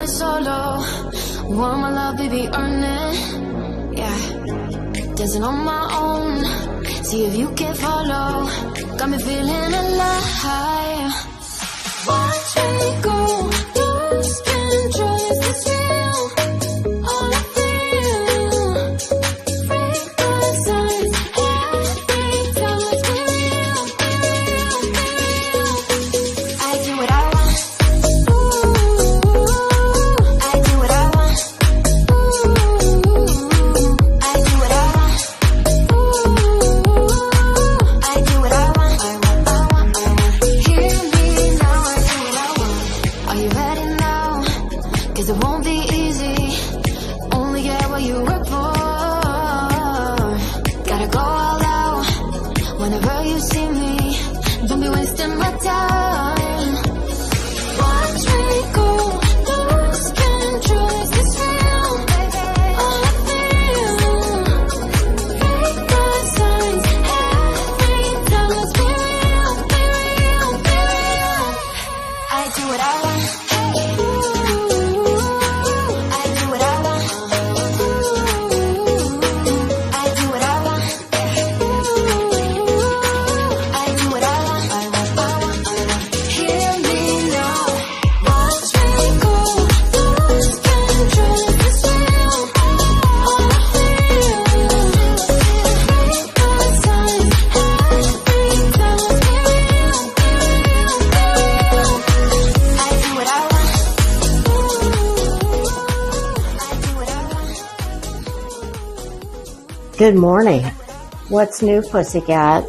solo. Want my love, baby, earn it. Yeah, dancing on my own. See if you can follow. Got me feeling alive. Watch me go. Lose control. Is this real? All I feel. Break the signs. Every time it's real, real, real. I do what I want. Ooh, I do what I want. Ooh, I do what I want. Ooh, I do what I want. I want. Hear me now. I do what I want. Are you ready now? 'Cause it won't be easy. Only get what you work for. Gotta go all out whenever you see me. Don't be wasting my time. Watch me go. Lose control. Is this real? All I feel. Break the signs. Every time let's be real, be real, be real. I do what I want. Ooh, I do what I want. Ooh, I do what I want. Ooh, I do what I want. Hear me now. Watch me go. Lose control. Is this real? All I feel. Break the signs. Every time let's be real, be real, be real. I do what I want. I do what I want. Good morning. What's new, pussycat?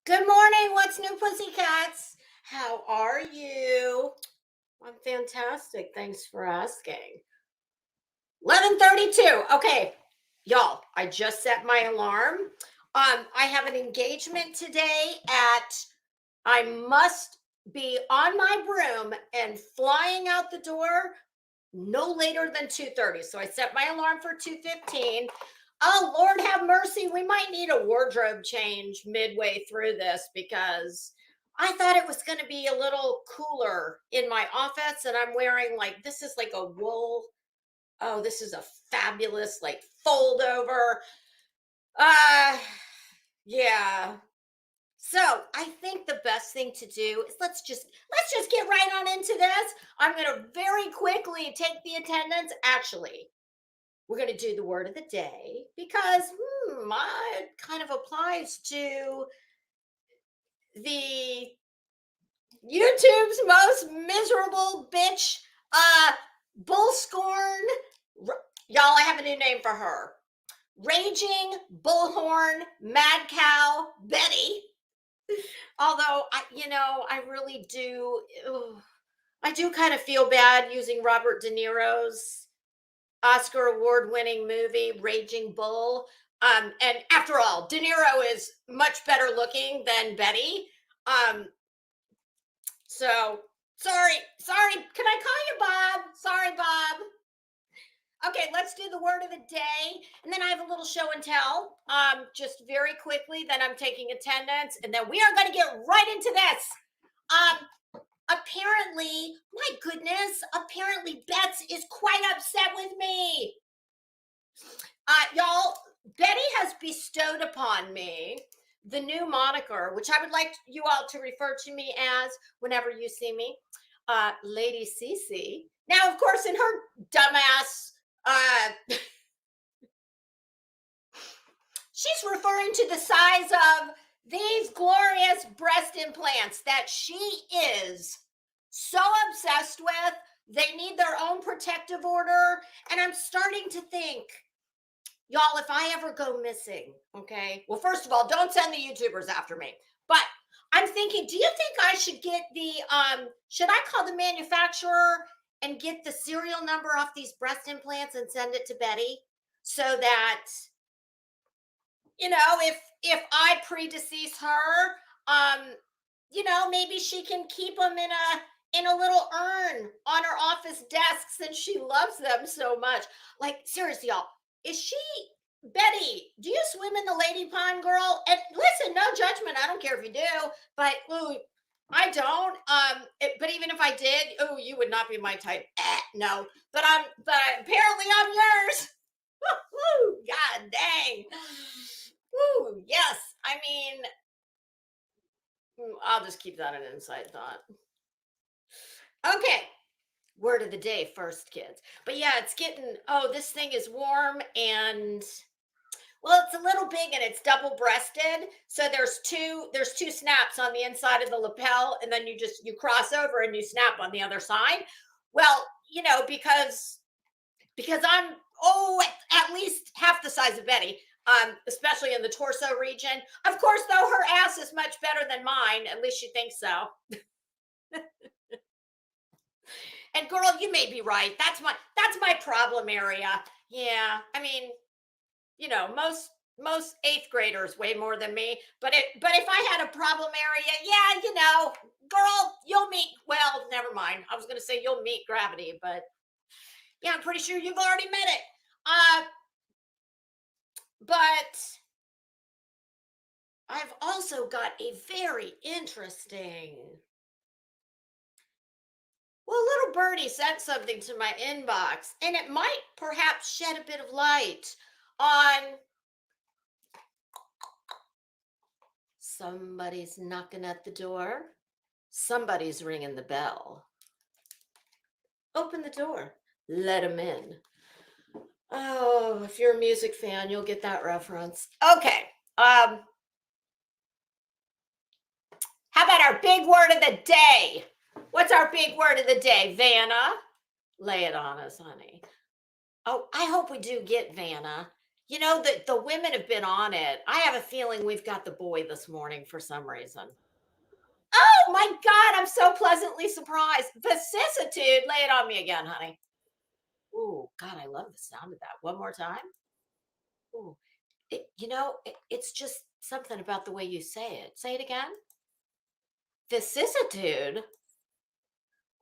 Good morning. What's new, pussycats? How are you? I'm fantastic. Thanks for asking. 11:32. Okay, y'all, I just set my alarm. I have an engagement today I must be on my broom and flying out the door no later than 2:30. So I set my alarm for 2:15. Oh, Lord have mercy. We might need a wardrobe change midway through this because I thought it was going to be a little cooler in my office. And I'm wearing this is like a wool. Oh, this is a fabulous fold over. Yeah. So I think the best thing to do is let's just get right on into this. I'm going to very quickly take the attendance. Actually, we're going to do the word of the day because it kind of applies to the YouTube's most miserable bitch, bull scorn. Y'all, I have a new name for her. Raging bullhorn mad cow Betty. Although I really do. I do kind of feel bad using Robert De Niro's Oscar award-winning movie Raging Bull. And after all, De Niro is much better looking than Betty. So sorry. Can I call you Bob? Sorry, Bob. Okay, let's do the word of the day. And then I have a little show and tell, just very quickly. Then I'm taking attendance. And then we are going to get right into this. Apparently, my goodness, apparently Bets is quite upset with me. Y'all, Betty has bestowed upon me the new moniker, which I would like you all to refer to me as whenever you see me, Lady Cece. Now, of course, in her dumbass, she's referring to the size of these glorious breast implants that she is so obsessed with. protective order. And I'm starting to think, y'all, if I ever go missing, okay, well, first of all, don't send the YouTubers after me. But I'm thinking, do you think I should get the, should I call the manufacturer and get the serial number off these breast implants and send it to Betty so that, you know, if I predecease her, maybe she can keep them in a little urn on her office desk since she loves them so much. Like, seriously, y'all, is she Betty? Do you swim in the lady pond, girl? And listen, no judgment. I don't care if you do, but ooh, I don't. But even if I did, oh, you would not be my type. No, but apparently I'm yours. Woo, God dang. Woo, yes. I mean, I'll just keep that an inside thought. Okay. Word of the day first, kids. But yeah, it's getting, this thing is warm and, well, it's a little big and it's double breasted. So there's two snaps on the inside of the lapel, and then you cross over and you snap on the other side. Well, because I'm, at least half the size of Betty, especially in the torso region. Of course, though, her ass is much better than mine. At least she thinks so. And girl, you may be right. That's my problem area. Yeah, I mean, most eighth graders weigh more than me. But if I had a problem area, yeah, girl, you'll meet. Well, never mind. I was going to say you'll meet gravity, but yeah, I'm pretty sure you've already met it. But I've also got a very interesting. Well, little birdie sent something to my inbox, and it might perhaps shed a bit of light on somebody's knocking at the door. Somebody's ringing the bell. Open the door. Let them in. Oh, if you're a music fan, you'll get that reference. Okay. How about our big word of the day? What's our big word of the day, Vanna? Lay it on us, honey. Oh, I hope we do get Vanna. The women have been on it. I have a feeling we've got the boy this morning for some reason. Oh my God, I'm so pleasantly surprised. Vicissitude, lay it on me again, honey. Oh God, I love the sound of that. One more time. Oh, it's just something about the way you say it. Say it again. Vicissitude.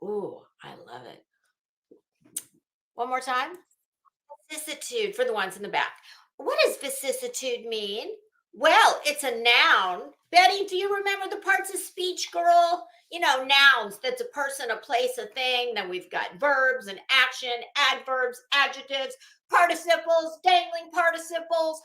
Oh, I love it. One more time. Vicissitude for the ones in the back. What does vicissitude mean? Well, it's a noun. Betty, do you remember the parts of speech, girl? Nouns. That's a person, a place, a thing. Then we've got verbs and action, adverbs, adjectives, participles, dangling participles.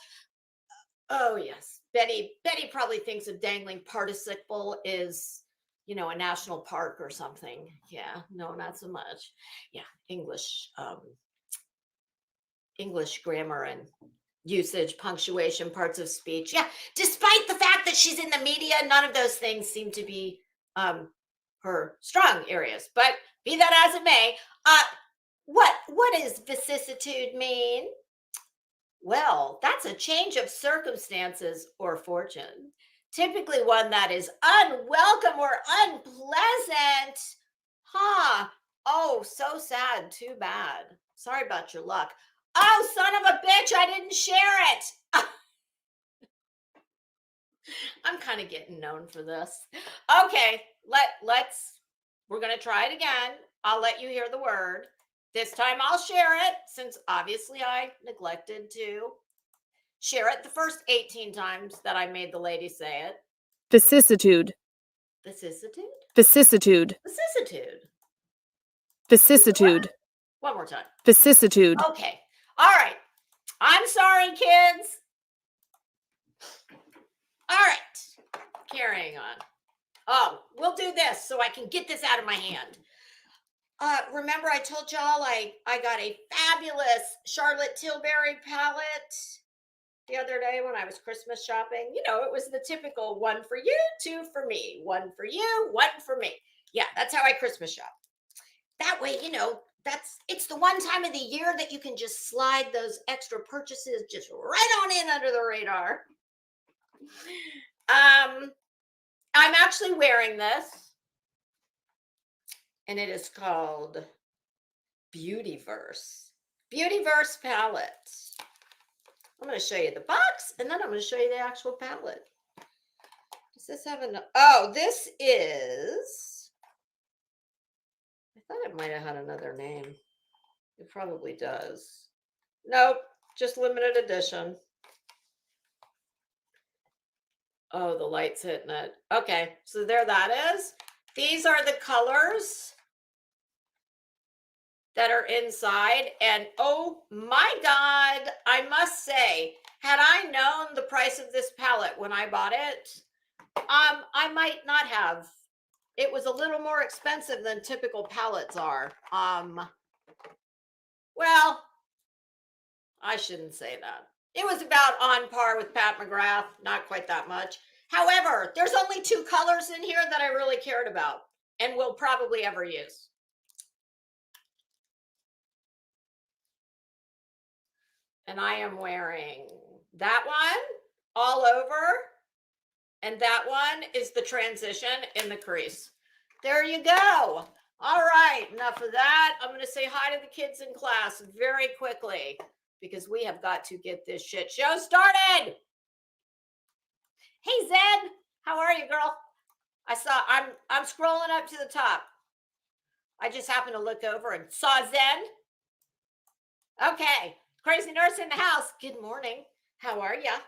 Oh, yes. Betty probably thinks a dangling participle is, a national park or something. Yeah, no, not so much. Yeah, English grammar and usage, punctuation, parts of speech. Yeah, despite the fact that she's in the media, none of those things seem to be her strong areas. But be that as it may, what does vicissitude mean? Well, that's a change of circumstances or fortune, typically one that is unwelcome or unpleasant. Huh. Oh, so sad. Too bad. Sorry about your luck. Oh, son of a bitch, I didn't share it. I'm kind of getting known for this. Okay, we're going to try it again. I'll let you hear the word. This time I'll share it, since obviously I neglected to share it the first 18 times that I made the lady say it. Vicissitude. Vicissitude? Vicissitude. Vicissitude. Vicissitude. One more time. Vicissitude. Okay. All right. I'm sorry, kids. All right. Carrying on. Oh, we'll do this so I can get this out of my hand. Remember I told y'all I got a fabulous Charlotte Tilbury palette the other day when I was Christmas shopping. It was the typical 1 for you, 2 for me, 1 for you, 1 for me. Yeah, that's how I Christmas shop. That way, it's the one time of the year that you can just slide those extra purchases just right on in under the radar. I'm actually wearing this, and it is called Beautyverse palette. I'm going to show you the box, and then I'm going to show you the actual palette. Does this have this is, I thought it might have had another name. It probably does. Nope, just limited edition. Oh, the light's hitting it. Okay, so there that is. These are the colors that are inside. And oh my God, I must say, had I known the price of this palette when I bought it, I might not have. It was a little more expensive than typical palettes are. Well, I shouldn't say that. It was about on par with Pat McGrath, not quite that much. However, there's only 2 colors in here that I really cared about and will probably ever use. And I am wearing that one all over, and that one is the transition in the crease. There you go. All right, enough of that. I'm going to say hi to the kids in class very quickly because we have got to get this shit show started. Hey, Zen, how are you, girl? I'm scrolling up to the top. I just happened to look over and saw Zen. Okay, Crazy Nurse in the house. Good morning. How are ya?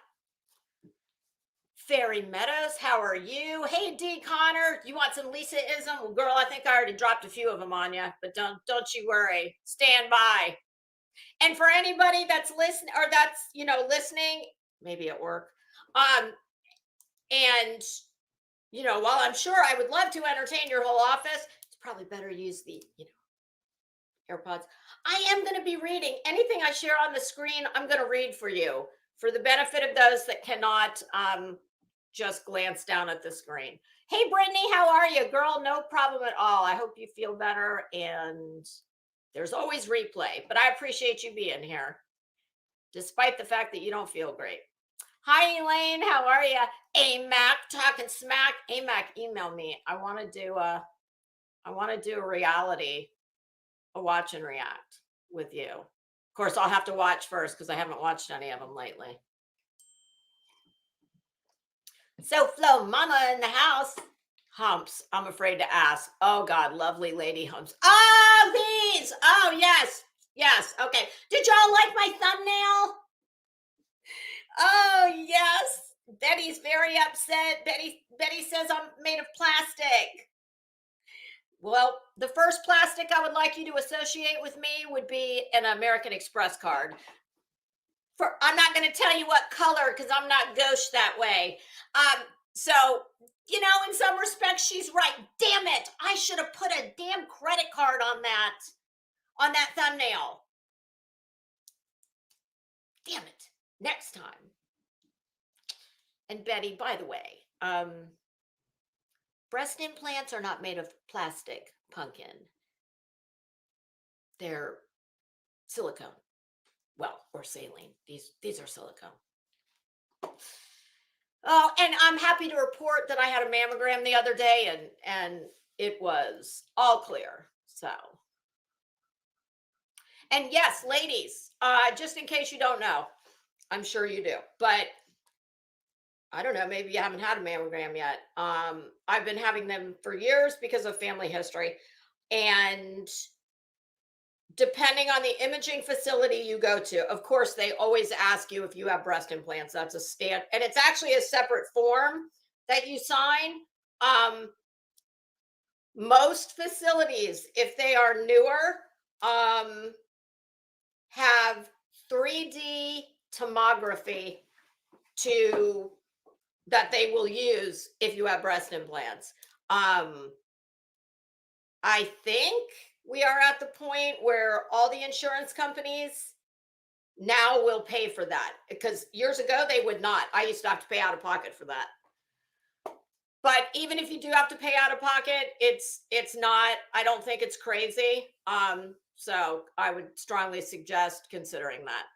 Fairy Meadows, how are you? Hey, D. Connor, you want some Lisa-ism? Well, girl, I think I already dropped a few of them on you, but don't you worry. Stand by. And for anybody that's listening, or that's, listening, maybe at work, and, while I'm sure I would love to entertain your whole office, it's probably better use the, AirPods. I am going to be reading anything I share on the screen. I'm going to read for you for the benefit of those that cannot just glance down at the screen. Hey, Brittany, how are you, girl? No problem at all. I hope you feel better. And there's always replay, but I appreciate you being here, despite the fact that you don't feel great. Hi, Elaine. How are you? AMAC, talking smack. AMAC, email me. I want to do a reality, a watch and react with you. Of course, I'll have to watch first because I haven't watched any of them lately. So, Flo, mama in the house. Humps, I'm afraid to ask. Oh, God, lovely lady humps. Oh, these. Oh, yes. Yes. Okay. Did y'all like my thumbnail? Oh, yes. Betty's very upset. Betty says I'm made of plastic. Well, the first plastic I would like you to associate with me would be an American Express card. I'm not going to tell you what color because I'm not gauche that way. So, in some respects, she's right. Damn it. I should have put a damn credit card on that thumbnail. Damn it. Next time. And Betty, by the way, breast implants are not made of plastic, pumpkin. They're silicone. Well, or saline. These are silicone. Oh, and I'm happy to report that I had a mammogram the other day and it was all clear. So, and yes, ladies, just in case you don't know, I'm sure you do, but I don't know, maybe you haven't had a mammogram yet. I've been having them for years because of family history. And depending on the imaging facility you go to, of course, they always ask you if you have breast implants. That's a stand, and it's actually a separate form that you sign. Most facilities, if they are newer, have 3D tomography that they will use if you have breast implants. I think we are at the point where all the insurance companies now will pay for that, because years ago they would not. I used to have to pay out of pocket for that. But even if you do have to pay out of pocket, it's not, I don't think it's crazy. So I would strongly suggest considering that.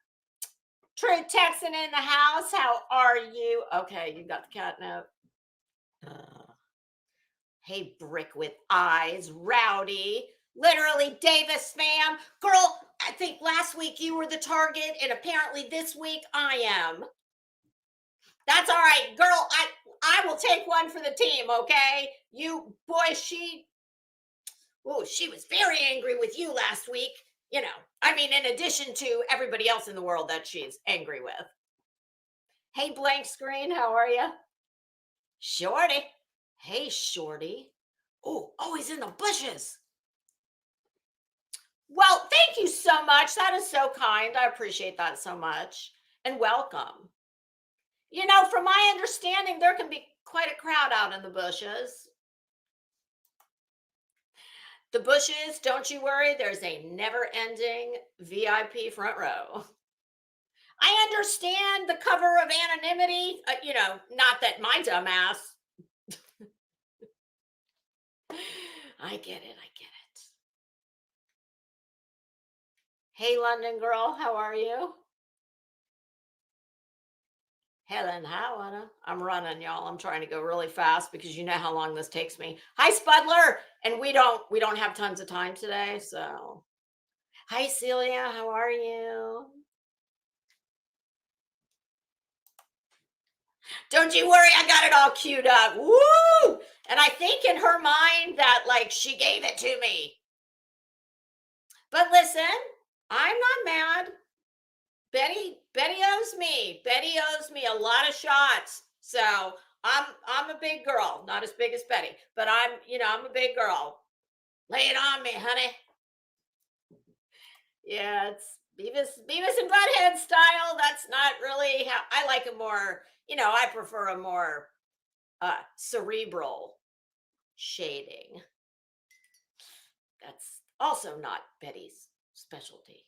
True Texan in the house. How are you? Okay, you got the catnip. Hey, brick with eyes, rowdy. Literally Davis fam. Girl, I think last week you were the target, and apparently this week I am. That's all right, girl. I will take one for the team, okay? You boy, she was very angry with you last week. You know, I mean, in addition to everybody else in the world that she's angry with. Hey, blank screen, how are you? Shorty. Hey, Shorty. Oh, he's in the bushes. Well, thank you so much. That is so kind. I appreciate that so much. And welcome. You know, from my understanding, there can be quite a crowd out in the bushes. The bushes, don't you worry, there's a never-ending VIP front row. I understand the cover of anonymity, you know, not that my dumbass. I get it. Hey, London girl, how are you? Helen, how, Anna? I'm running, y'all. I'm trying to go really fast because you know how long this takes me. Hi, Spudler. And we don't have tons of time today, so. Hi, Celia, how are you? Don't you worry, I got it all queued up. Woo! And I think in her mind that like she gave it to me. But listen, I'm not mad. Betty owes me. Betty owes me a lot of shots. So I'm a big girl, not as big as Betty, but I'm a big girl. Lay it on me, honey. Yeah, it's Beavis and Butthead style. That's not really how I like a more, I prefer a more cerebral shading. That's also not Betty's specialty.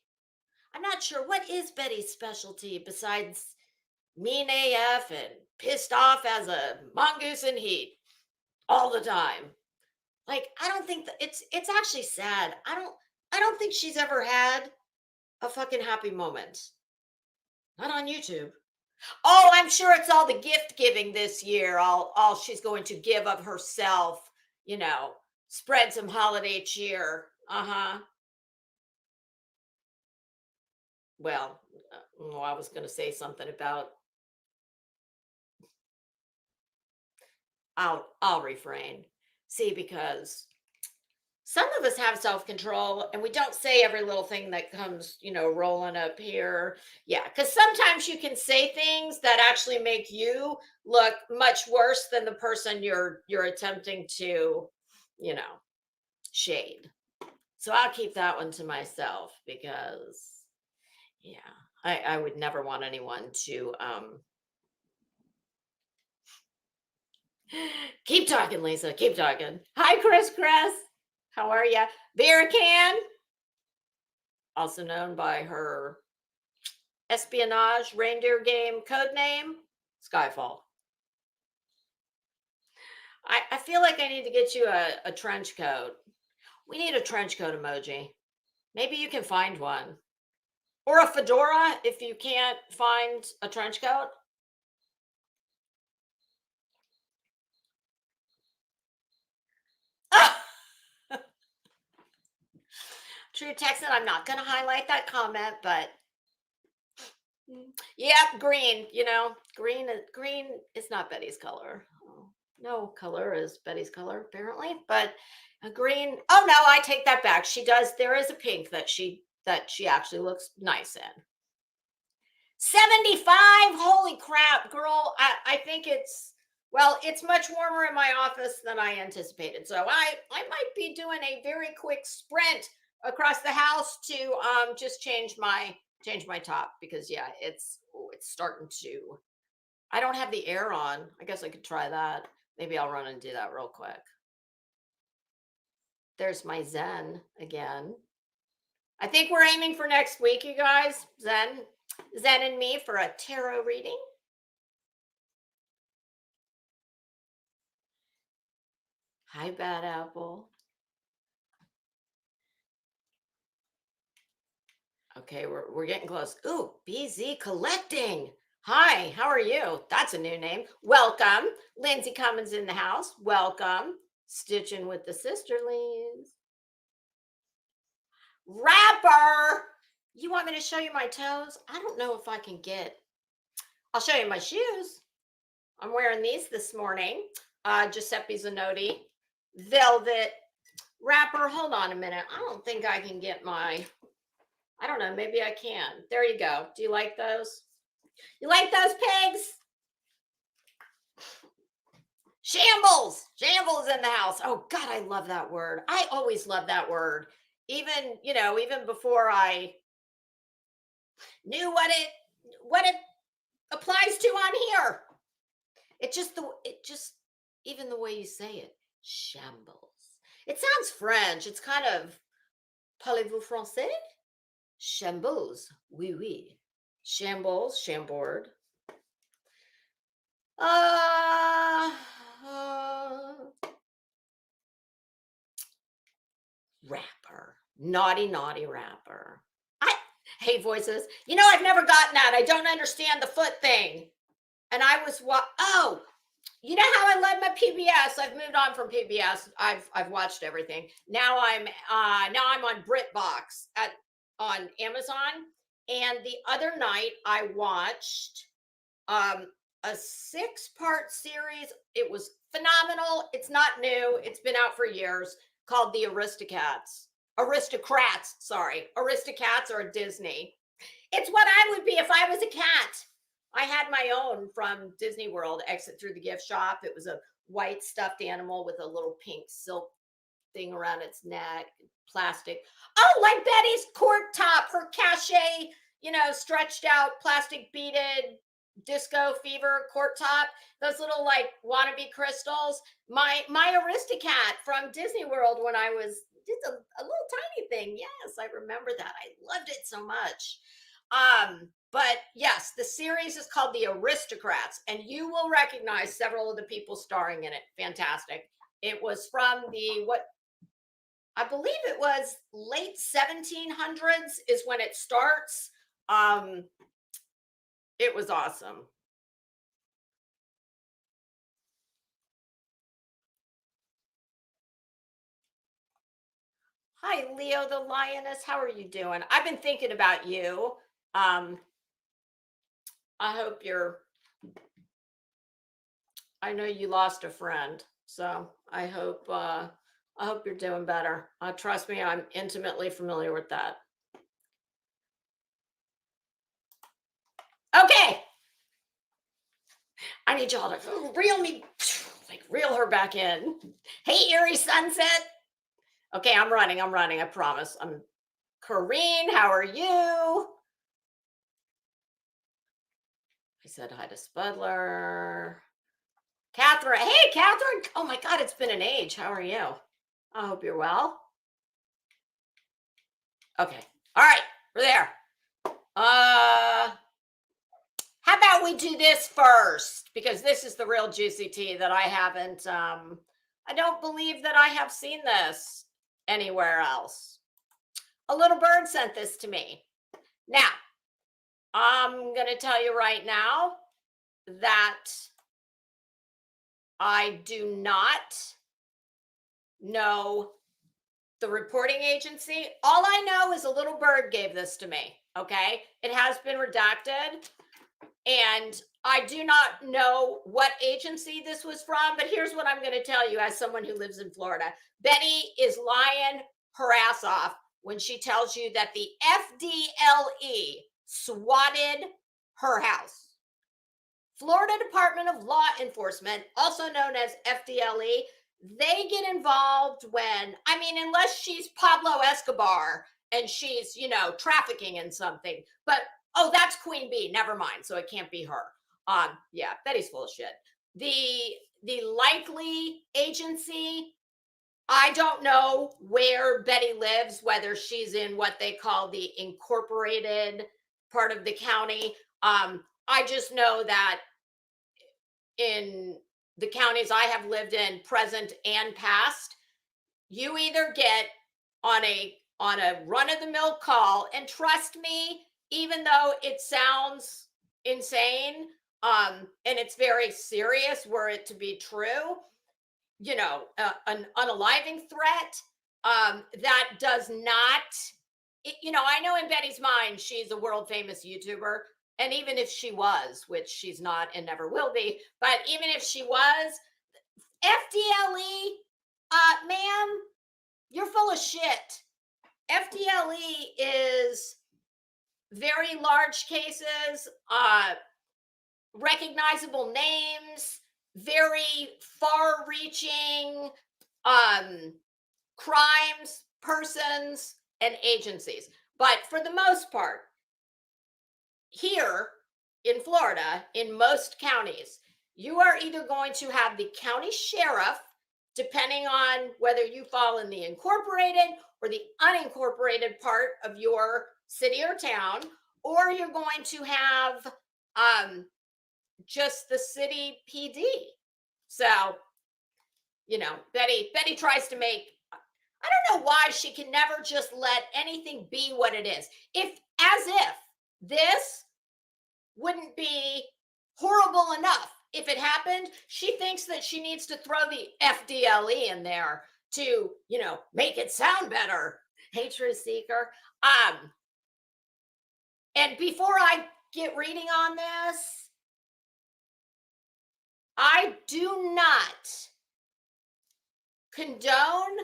I'm not sure what is Betty's specialty besides mean AF and pissed off as a mongoose in heat all the time. Like, I don't think that it's actually sad. I don't think she's ever had a fucking happy moment. Not on YouTube. Oh, I'm sure it's all the gift giving this year. All she's going to give of herself, spread some holiday cheer. Well, I was going to say something about. I'll refrain. See, because some of us have self-control and we don't say every little thing that comes, rolling up here. Yeah, because sometimes you can say things that actually make you look much worse than the person you're attempting to, shade. So I'll keep that one to myself because, yeah, I would never want anyone to keep talking, Lisa. Keep talking. Hi, Chris. How are you? Vera Can, also known by her espionage reindeer game code name, Skyfall. I feel like I need to get you a trench coat. We need a trench coat emoji. Maybe you can find one. Or a fedora if you can't find a trench coat. True Texan, I'm not going to highlight that comment, but yeah, green, green is not Betty's color. No color is Betty's color, apparently, but a green. Oh no, I take that back. There is a pink that she actually looks nice in. 75. Holy crap, girl. I think it's much warmer in my office than I anticipated. So I might be doing a very quick sprint across the house to just change my top because yeah, it's starting to. I don't have the air on. I guess I could try that. Maybe I'll run and do that real quick. There's my Zen again. I think we're aiming for next week, you guys. Zen and me for a tarot reading. Hi, Bad Apple. Okay, we're getting close. Ooh, BZ Collecting. Hi, how are you? That's a new name. Welcome. Lindsay Cummins in the house. Welcome. Stitching with the sisterlies. Rapper. You want me to show you my toes? I don't know if I can get. I'll show you my shoes. I'm wearing these this morning. Giuseppe Zanotti velvet wrapper. Hold on a minute. I don't think I can get my. I don't know. Maybe I can. There you go. Do you like those? You like those pigs? Shambles. Shambles in the house. Oh God, I love that word. I always love that word. Even, even before I knew what it applies to on here. It just even the way you say it, shambles. It sounds French. It's kind of parlez-vous français? Shambles. Oui, oui. Shambles, chambord. Rapper. Naughty, naughty rapper. Hey, voices. I've never gotten that. I don't understand the foot thing. And I was you know how I led my PBS? I've moved on from PBS. I've watched everything. Now I'm on BritBox on Amazon. And the other night I watched a 6-part series. It was phenomenal. It's not new. It's been out for years, called The Aristocrats. Sorry. Aristocats are a Disney. It's what I would be if I was a cat. I had my own from Disney World, Exit Through the Gift Shop. It was a white stuffed animal with a little pink silk thing around its neck, plastic. Oh, like Betty's court top, her cachet, stretched out, plastic beaded disco fever court top. Those little like wannabe crystals. My Aristocat from Disney World when I was just a little tiny thing. Yes, I remember that. I loved it so much. But yes, the series is called The Aristocrats, and you will recognize several of the people starring in it. Fantastic. It was from what I believe it was late 1700s is when it starts. It was awesome. Hi, Leo the Lioness. How are you doing? I've been thinking about you. I hope I know you lost a friend, so I hope you're doing better. Trust me, I'm intimately familiar with that. Okay. I need y'all to reel her back in. Hey, Eerie Sunset. Okay, I'm running. I promise. Corrine, how are you? I said hi to Spudler. Catherine. Hey, Catherine. Oh my God, it's been an age. How are you? I hope you're well. Okay. All right. We're there. How about we do this first? Because this is the real juicy tea that I haven't, I don't believe that I have seen this anywhere else. A little bird sent this to me. Now, I'm going to tell you right now that I do not know the reporting agency. All I know is a little bird gave this to me. Okay. It has been redacted. And I do not know what agency this was from, but here's what I'm going to tell you as someone who lives in Florida. Betty is lying her ass off when she tells you that the FDLE swatted her house. Florida Department of Law Enforcement, also known as FDLE, they get involved unless she's Pablo Escobar and she's, trafficking in something. But oh, that's Queen Bee. Never mind. So it can't be her. Yeah, Betty's full of shit. The likely agency, I don't know where Betty lives, whether she's in what they call the incorporated part of the county. I just know that in the counties I have lived in, present and past, you either get on a run-of-the-mill call, and trust me, even though it sounds insane, and it's very serious were it to be true, an unaliving threat, that does not, I know in Betty's mind, she's a world famous YouTuber. And even if she was, which she's not and never will be, but even if she was, FDLE, ma'am, you're full of shit. FDLE is very large cases, recognizable names, very far reaching crimes, persons, and agencies. But for the most part, here in Florida, in most counties, you are either going to have the county sheriff, depending on whether you fall in the incorporated or the unincorporated part of your city or town, or you're going to have just the city PD. So, Betty tries to make, I don't know why she can never just let anything be what it is. As if this wouldn't be horrible enough. If it happened, she thinks that she needs to throw the FDLE in there to, make it sound better. Hey, Truth Seeker. And before I get reading on this, I do not condone,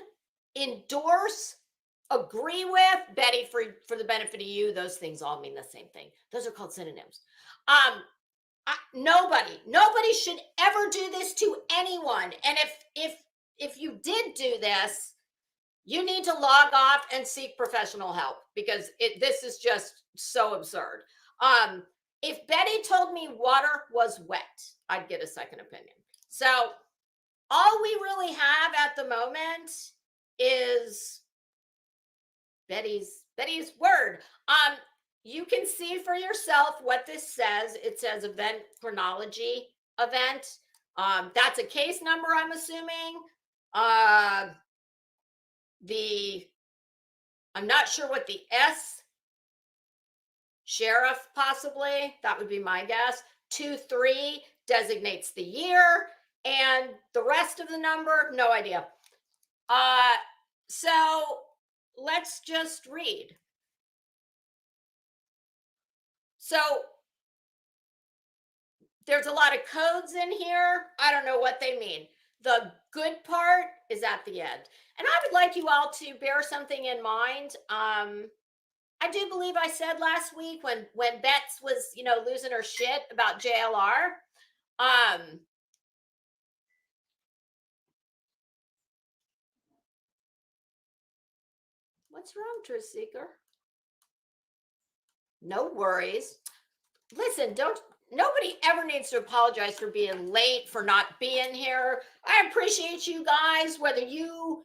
endorse, agree with, Betty, for the benefit of you, those things all mean the same thing. Those are called synonyms. Nobody should ever do this to anyone. And if you did do this, you need to log off and seek professional help, because this is just so absurd. If Betty told me water was wet, I'd get a second opinion. So all we really have at the moment is Betty's word. You can see for yourself what this says. It says event chronology event. That's a case number, I'm assuming. I'm not sure what the S, sheriff, possibly, that would be my guess. 23 designates the year, and the rest of the number, no idea. So let's just read. So there's a lot of codes in here. I don't know what they mean. The good part is at the end. And I would like you all to bear something in mind. I do believe I said last week when Bets was, losing her shit about JLR. What's wrong, Truth Seeker? No worries. Listen, nobody ever needs to apologize for being late, for not being here. I appreciate you guys, whether you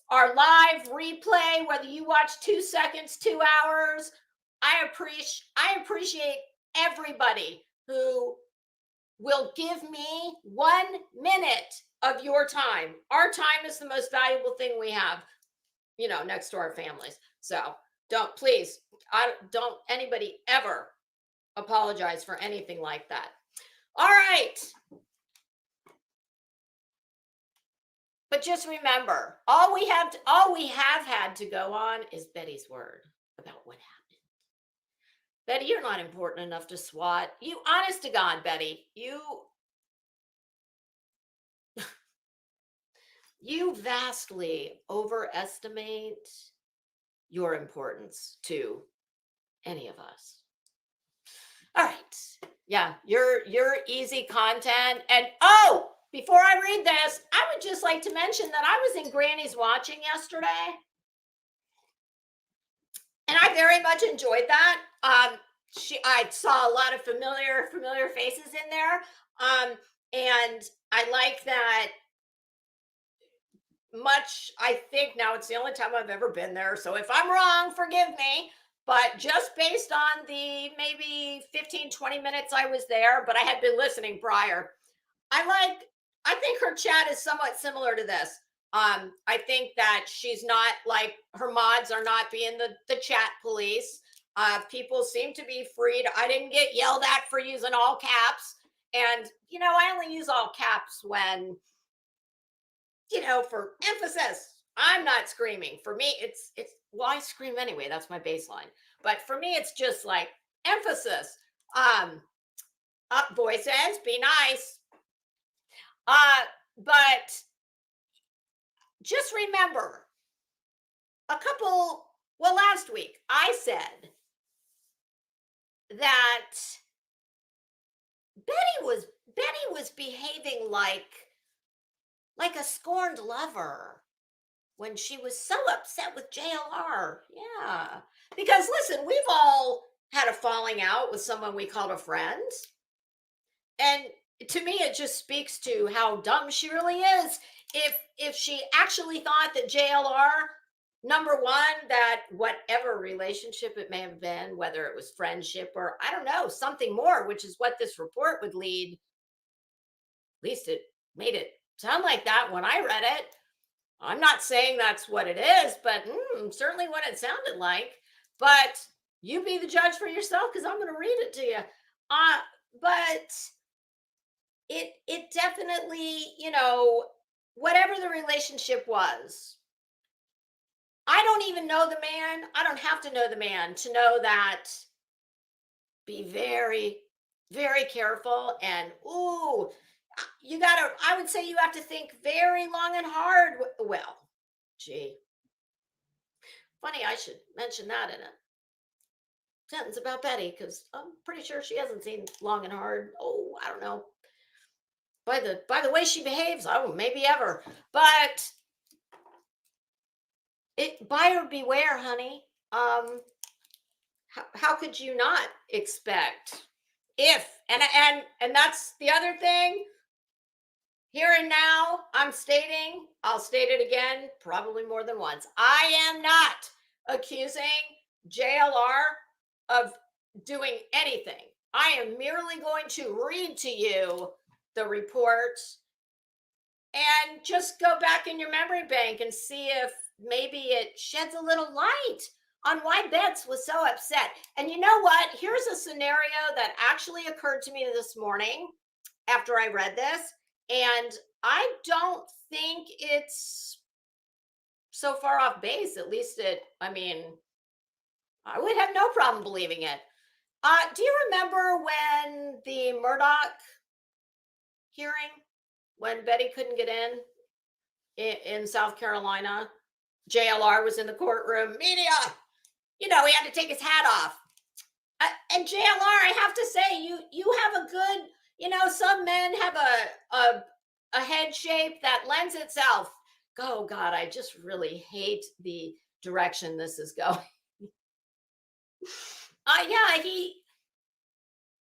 are live, replay, whether you watch 2 seconds, 2 hours. I appreciate everybody who will give me 1 minute of your time. Our time is the most valuable thing we have, next to our families. So don't anybody ever apologize for anything like that. All right. But just remember, all we have had to go on is Betty's word about what happened. Betty, you're not important enough to SWAT. You, honest to God, Betty, you vastly overestimate your importance to any of us. All right. Yeah, you're easy content. And before I read this, I would just like to mention that I was in Granny's watching yesterday. And I very much enjoyed that. I saw a lot of familiar faces in there. And I like that much. I think now it's the only time I've ever been there. So if I'm wrong, forgive me. But just based on the maybe 15, 20 minutes I was there, but I had been listening prior, I like I think her chat is somewhat similar to this. I think that she's not like her mods are not being the chat police. People seem to be freed. I didn't get yelled at for using all caps. And, I only use all caps when, for emphasis. I'm not screaming. For me, well, I scream anyway. That's my baseline. But for me, it's just like emphasis. Up voices, be nice. But just remember last week I said that Betty was behaving like a scorned lover when she was so upset with JLR. Yeah. Because listen, we've all had a falling out with someone we called a friend. And to me, it just speaks to how dumb she really is. If she actually thought that JLR, number one, that whatever relationship it may have been, whether it was friendship or I don't know, something more, which is what this report would lead, at least it made it sound like that when I read it. I'm not saying that's what it is, but certainly what it sounded like. But you be the judge for yourself because I'm going to read it to you. But it definitely, whatever the relationship was, I don't even know the man. I don't have to know the man to know that be very, very careful. And, I would say you have to think very long and hard. Well, gee, funny, I should mention that in a sentence about Betty, because I'm pretty sure she hasn't seen long and hard. Oh, I don't know. By the way she behaves, maybe ever. But buyer beware, honey. How could you not expect if and that's the other thing. Here and now, I'll state it again, probably more than once. I am not accusing JLR of doing anything. I am merely going to read to you the report and just go back in your memory bank and see if maybe it sheds a little light on why Betts was so upset. And you know what? Here's a scenario that actually occurred to me this morning after I read this. And I don't think it's so far off base. At least I would have no problem believing it. Do you remember when the Murdoch hearing, when Betty couldn't get in South Carolina? JLR was in the courtroom. Media, he had to take his hat off. And JLR, I have to say, you have a good, some men have a head shape that lends itself. Oh God, I just really hate the direction this is going. Yeah,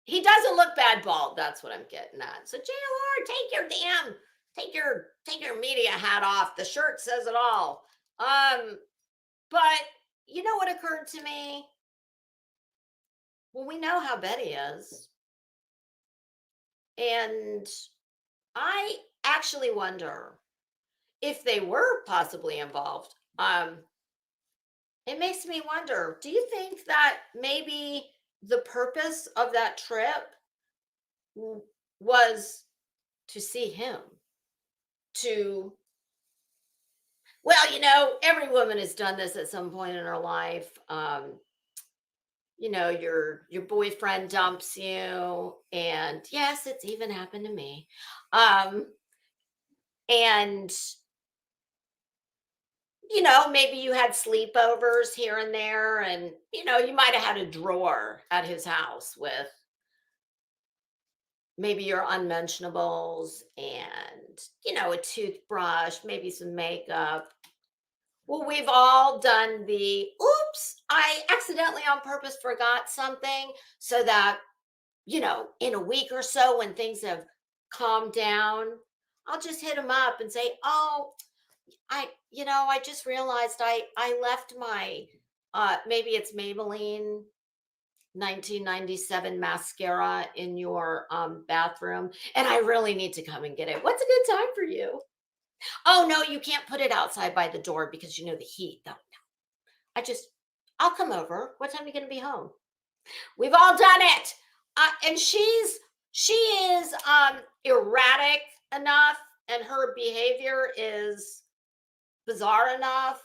he doesn't look bad bald. That's what I'm getting at. So JLR, take your media hat off. The shirt says it all. But you know what occurred to me? Well, we know how Betty is. And I actually wonder if they were possibly involved. It makes me wonder, do you think that maybe the purpose of that trip was to see him? Every woman has done this at some point in her life. Your boyfriend dumps you, and yes, it's even happened to me. And maybe you had sleepovers here and there, and you might have had a drawer at his house with maybe your unmentionables and a toothbrush, maybe some makeup. Well, we've all done the oops, I accidentally on purpose forgot something, so that in a week or so when things have calmed down, I'll just hit him up and say, oh, I just realized I left my maybe it's Maybelline 1997 mascara in your bathroom, and I really need to come and get it. What's a good time for you? Oh no, you can't put it outside by the door because you know the heat. No, I'll come over. What time are you going to be home? We've all done it. And she is erratic enough, and her behavior is bizarre enough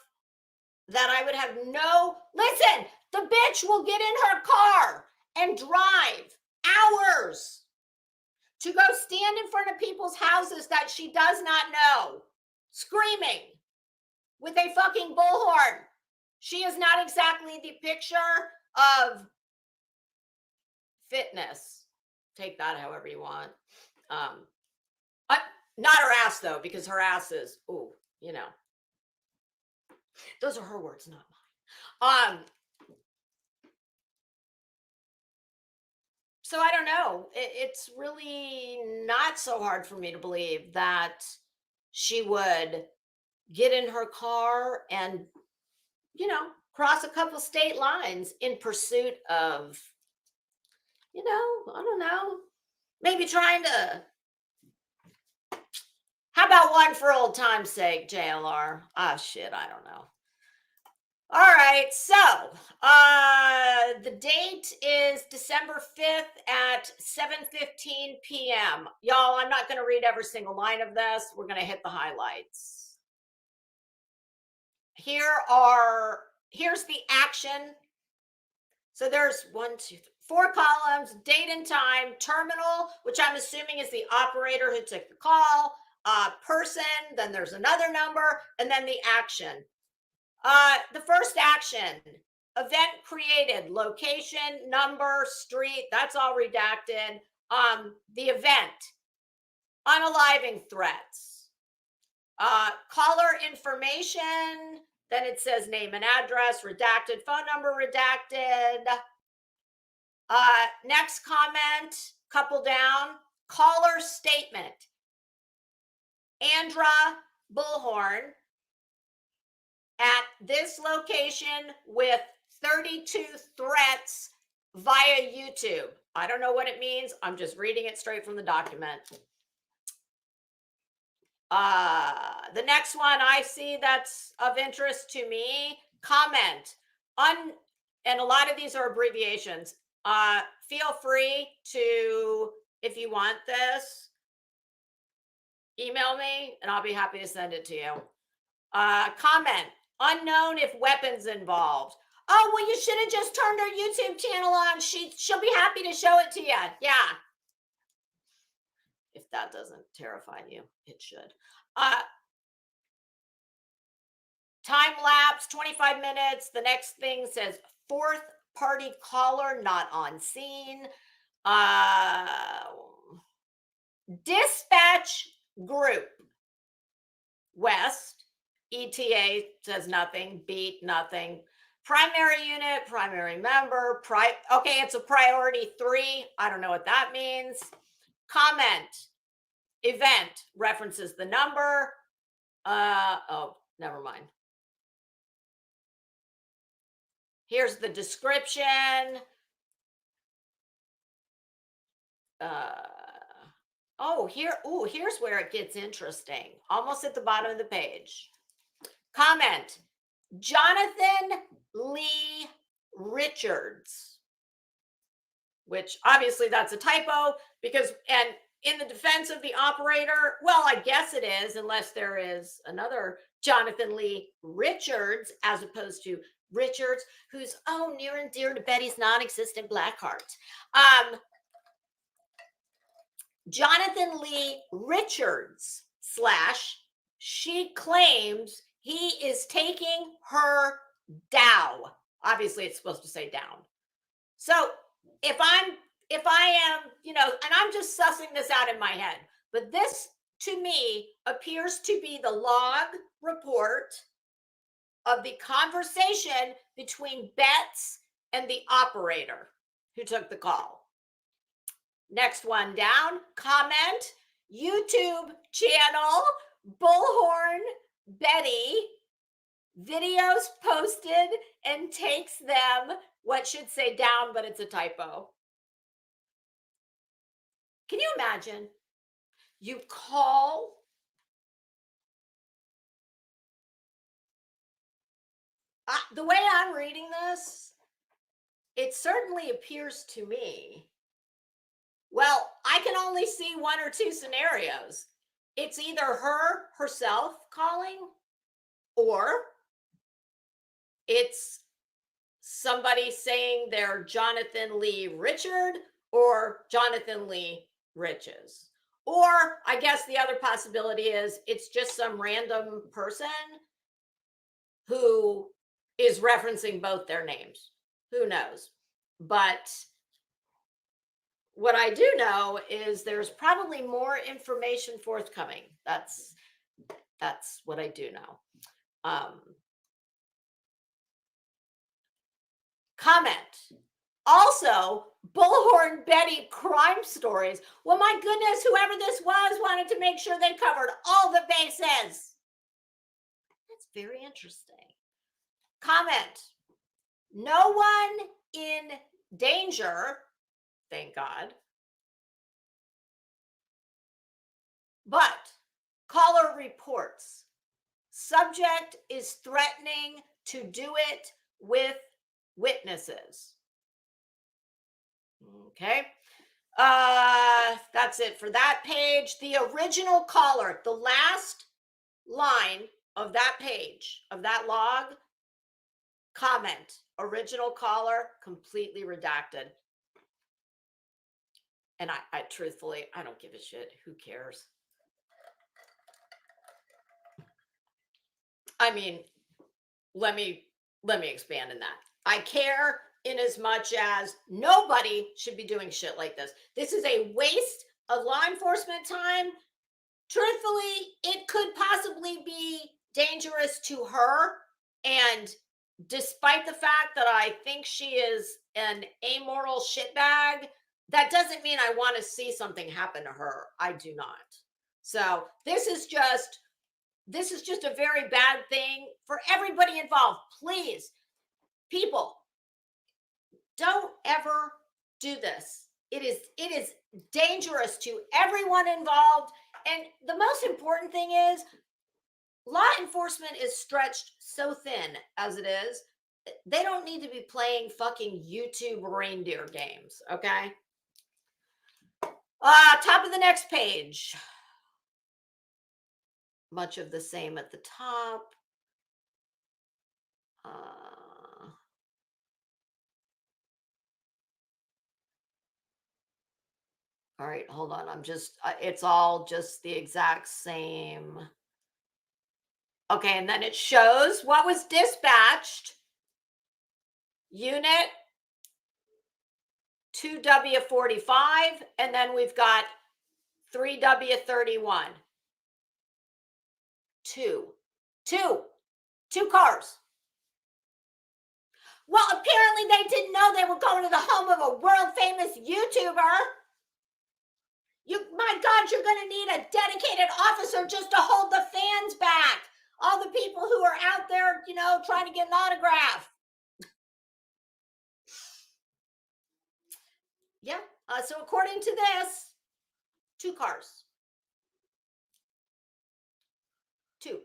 that I would have no listen. The bitch will get in her car and drive hours to go stand in front of people's houses that she does not know, screaming with a fucking bullhorn. She is not exactly the picture of fitness. Take that however you want. Not her ass though, because her ass is, ooh, you know. Those are her words, not mine. So I don't know. It's really not so hard for me to believe that she would get in her car and, you know, cross a couple state lines in pursuit of, you know, I don't know, maybe trying to. How about one for old time's sake, JLR? Ah, shit, I don't know. All right, so the date is December 5th at 7:15 p.m. Y'all, I'm not going to read every single line of this. We're going to hit the highlights. Here's the action. So there's 4 columns: date and time, terminal, which I'm assuming is the operator who took the call, person, then there's another number, and then the action. The first action, event created, location, number, street, that's all redacted. The event, unaliving threats. Caller information, then it says name and address, redacted, phone number, redacted. Next comment, couple down, caller statement. Andra Bullhorn at this location with 32 threats via YouTube. I don't know what it means. I'm just reading it straight from the document. The next one I see that's of interest to me, comment. And a lot of these are abbreviations. Feel free to, if you want this, email me and I'll be happy to send it to you. Comment, unknown if weapons involved. Oh, well, you should have just turned her YouTube channel on. She'll be happy to show it to you. Yeah. If that doesn't terrify you, it should. Time lapse, 25 minutes. The next thing says 4th party caller not on scene. Dispatch group. West. ETA says nothing. Beat, nothing. Primary unit, primary member. Okay, it's a priority 3. I don't know what that means. Comment. Event references the number. Oh, never mind. Here's the description. Here's where it gets interesting. Almost at the bottom of the page. Comment. Jonathan Lee Richards. Which obviously that's a typo because, and in the defense of the operator, well, I guess it is, unless there is another Jonathan Lee Richards as opposed to Richards, who's, near and dear to Betty's non-existent black heart. Jonathan Lee Richards / she claims he is taking her down. Obviously, it's supposed to say down. So if I am, and I'm just sussing this out in my head, but this to me appears to be the log report of the conversation between Betts and the operator who took the call. Next one down, comment, YouTube channel, Bullhorn Betty, videos posted and takes them what should say down, but it's a typo. Can you imagine? You call the way I'm reading this, it certainly appears to me. Well, I can only see one or two scenarios. It's either herself calling, or it's somebody saying they're Jonathan Lee Richard or Jonathan Lee Riches. Or I guess the other possibility is it's just some random person who is referencing both their names. Who knows? But what I do know is there's probably more information forthcoming. That's what I do know. Comment. Also, Bullhorn Betty crime stories. Well, my goodness, whoever this was wanted to make sure they covered all the bases. That's very interesting. Comment. No one in danger, thank God. But caller reports. Subject is threatening to do it with witnesses. Okay. That's it for that page. The original caller, the last line of that page, of that log, comment, original caller, completely redacted. And I truthfully, I don't give a shit. Who cares? I mean, let me expand in that. I care in as much as nobody should be doing shit like this. This is a waste of law enforcement time. Truthfully, it could possibly be dangerous to her. And despite the fact that I think she is an amoral shitbag, that doesn't mean I want to see something happen to her. I do not. So this is just a very bad thing for everybody involved. Please, people, don't ever do this. It is dangerous to everyone involved. And the most important thing is law enforcement is stretched so thin as it is. They don't need to be playing fucking YouTube reindeer games, okay? Top of the next page. Much of the same at the top. All right, hold on. I'm just, it's all just the exact same. Okay, and then it shows what was dispatched. Unit 2W45, and then we've got 3W31. Two cars. Well, apparently they didn't know they were going to the home of a world famous YouTuber. My God, you're going to need a dedicated officer just to hold the fans back. All the people who are out there, trying to get an autograph. Yeah. So according to this, 2 cars. 2.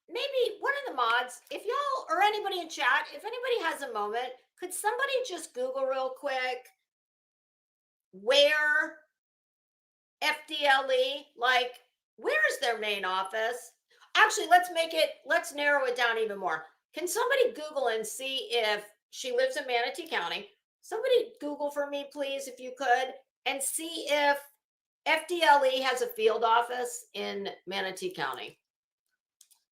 Maybe one of the mods, if y'all or anybody in chat, if anybody has a moment, could somebody just Google real quick where FDLE, like, where's their main office? Actually, let's narrow it down even more. Can somebody Google and see if she lives in Manatee County? Somebody Google for me, please, if you could, and see if FDLE has a field office in Manatee County.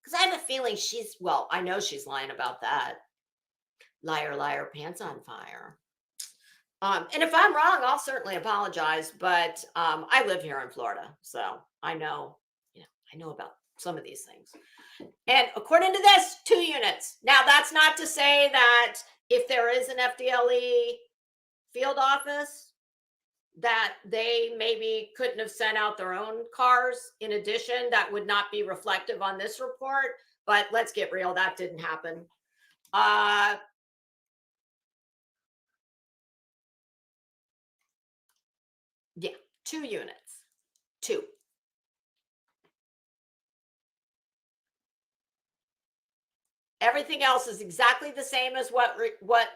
Because I have a feeling I know she's lying about that. Liar, liar, pants on fire. And if I'm wrong, I'll certainly apologize. But I live here in Florida, so I know about some of these things. And according to this, 2 units. Now, that's not to say that if there is an FDLE field office, that they maybe couldn't have sent out their own cars in addition. That would not be reflective on this report. But let's get real, that didn't happen. 2 units. 2. Everything else is exactly the same as what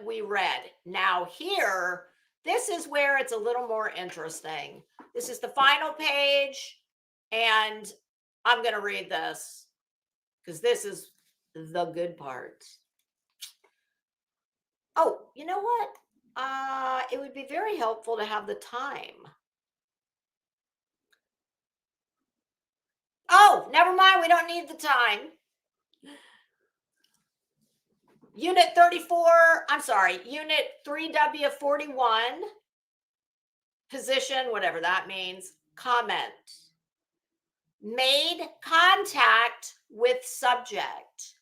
we read. Now here, this is where it's a little more interesting. This is the final page, and I'm going to read this because this is the good part. Oh, you know what? It would be very helpful to have the time. Oh, never mind. We don't need the time. Unit 34, I'm sorry, Unit 3W41, position, whatever that means, comment. Made contact with subject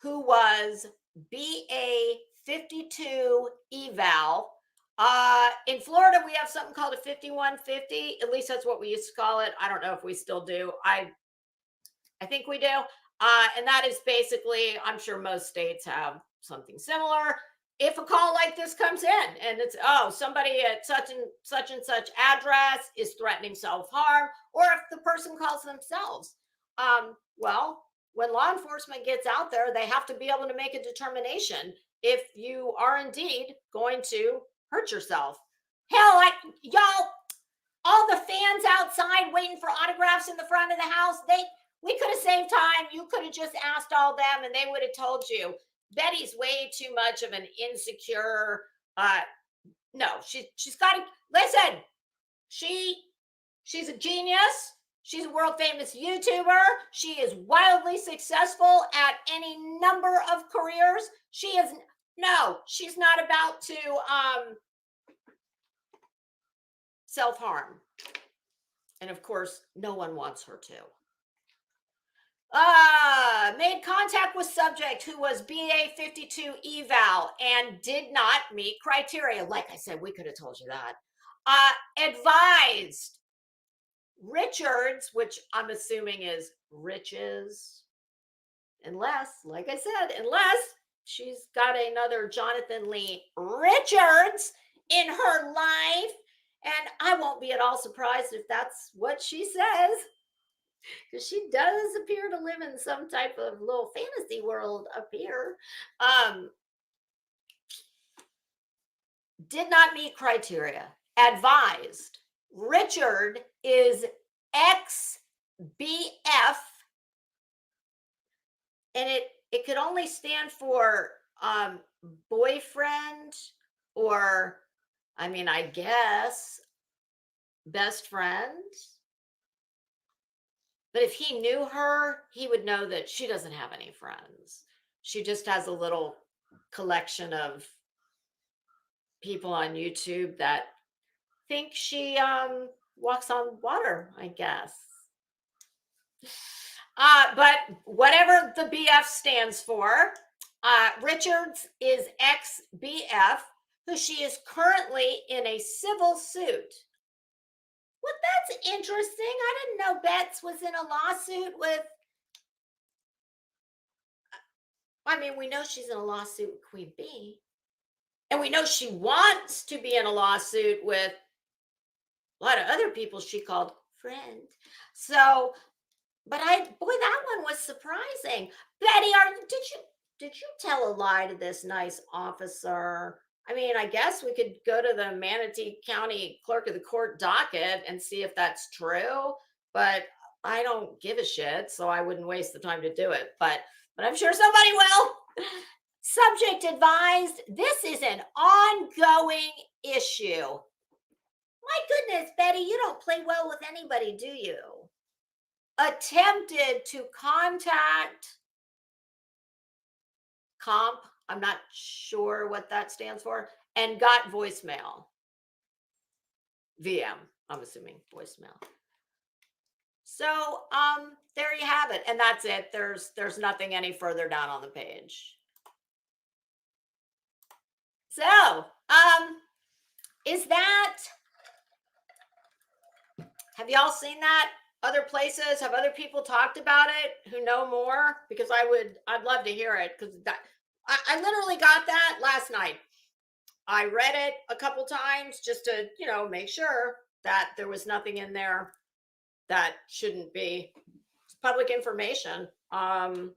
who was BA 52 eval. In Florida, we have something called a 5150. At least that's what we used to call it. I don't know if we still do. I think we do. And that is basically, I'm sure most states have something similar. If a call like this comes in and it's, oh, somebody at such and such address is threatening self-harm, or if the person calls themselves, well, when law enforcement gets out there, they have to be able to make a determination if you are indeed going to hurt yourself. Hell, y'all, all the fans outside waiting for autographs in the front of the house, we could have saved time. You could have just asked all them and they would have told you. Betty's way too much of an insecure. No, she's got to listen. She's a genius. She's a world famous YouTuber. She is wildly successful at any number of careers. She's not about to self-harm. And of course, no one wants her to. Made contact with subject who was BA 52 eval and did not meet criteria. Like I said, we could have told you that. Advised Richards, which I'm assuming is Riches, unless, like I said, unless she's got another Jonathan Lee Richards in her life. And I won't be at all surprised if that's what she says, because she does appear to live in some type of little fantasy world up here. Did not meet criteria. Advised. Richard is ex-BF, and it could only stand for boyfriend, or, I mean, I guess best friend. But if he knew her, he would know that she doesn't have any friends. She just has a little collection of people on YouTube that think she walks on water, I guess. But whatever the BF stands for, Richards is ex-BF, who she is currently in a civil suit. Well, that's interesting. I didn't know Betts was in a lawsuit with, I mean, we know she's in a lawsuit with Queen Bee. And we know she wants to be in a lawsuit with a lot of other people she called friend. So, but boy, that one was surprising. Betty, did you tell a lie to this nice officer? I mean, I guess we could go to the Manatee County Clerk of the Court docket and see if that's true, but I don't give a shit, so I wouldn't waste the time to do it. But I'm sure somebody will. Subject advised, this is an ongoing issue. My goodness, Betty, you don't play well with anybody, do you? Attempted to contact comp, I'm not sure what that stands for, and got voicemail. VM, I'm assuming voicemail. So there you have it. And that's it. There's nothing any further down on the page. So have y'all seen that? Other places, have other people talked about it who know more? Because I'd love to hear it, because I literally got that last night. I read it a couple times just to, make sure. that there was nothing in there that shouldn't be. It's public information. And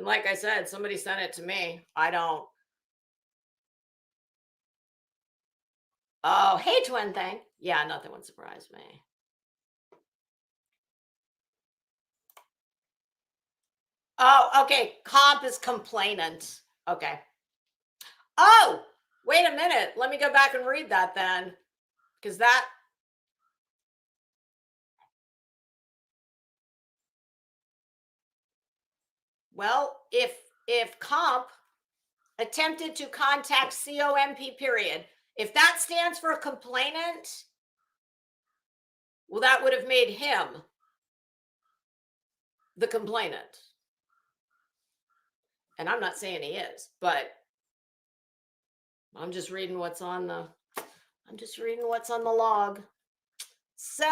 like I said, somebody sent it to me. I don't. Oh, hey, twin thing. Yeah, nothing would surprise me. Oh, okay. Comp is complainant. Okay. Oh, wait a minute. Let me go back and read that then. Because that. Well, if comp attempted to contact COMP period, if that stands for complainant, well, that would have made him the complainant. And I'm not saying he is, but I'm just reading what's on the log. So,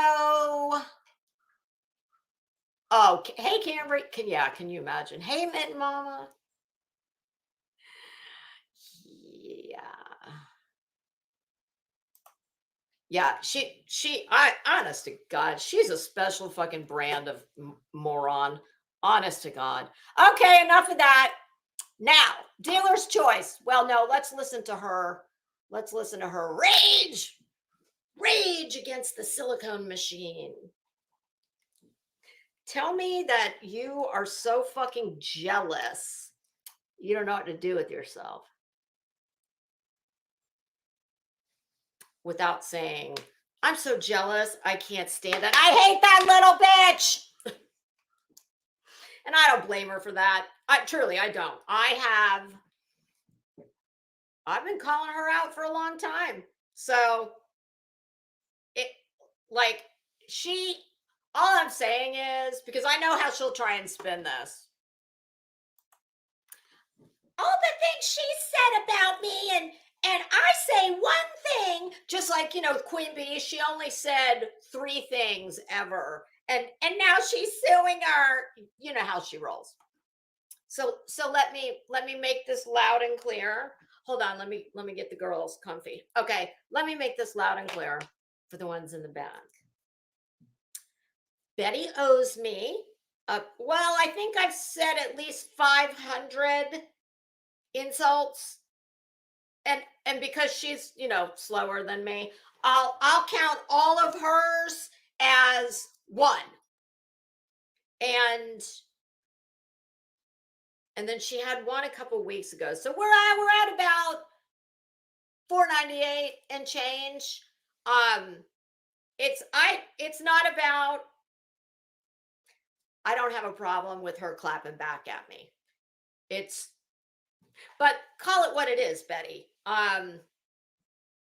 oh, hey, Camry, can you imagine? Hey, Mitten Mama. Yeah, I honest to God, she's a special fucking brand of moron. Honest to God. Okay, enough of that. Now, dealer's choice. Well, no, let's listen to her. Let's listen to her rage against the silicone machine. Tell me that you are so fucking jealous. You don't know what to do with yourself. Without saying, I'm so jealous, I can't stand it. I hate that little bitch. And I don't blame her for that. I don't. I've been calling her out for a long time. So all I'm saying is, because I know how she'll try and spin this. All the things she said about me, and I say one thing, just like, Queen Bee, she only said 3 things ever. And now she's suing her. You know how she rolls. So let me make this loud and clear. Hold on, let me get the girls comfy. Okay, let me make this loud and clear for the ones in the back. Betty owes me, well, I think I've said at least 500 insults. And because she's, slower than me, I'll count all of hers as 1. And then she had one a couple weeks ago. So we're at about $498 and change. It's not about, I don't have a problem with her clapping back at me. But call it what it is, Betty.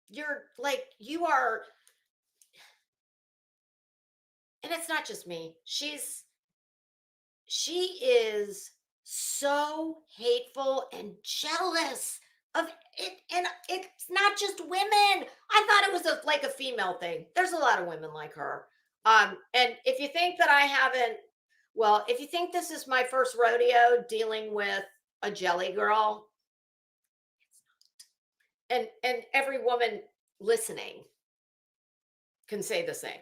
You are, and it's not just me. She is so hateful and jealous of it, and it's not just women. I thought it was a female thing. There's a lot of women like her. And if you think that I haven't, well, if you think this is my first rodeo dealing with a jelly girl, and every woman listening can say the same,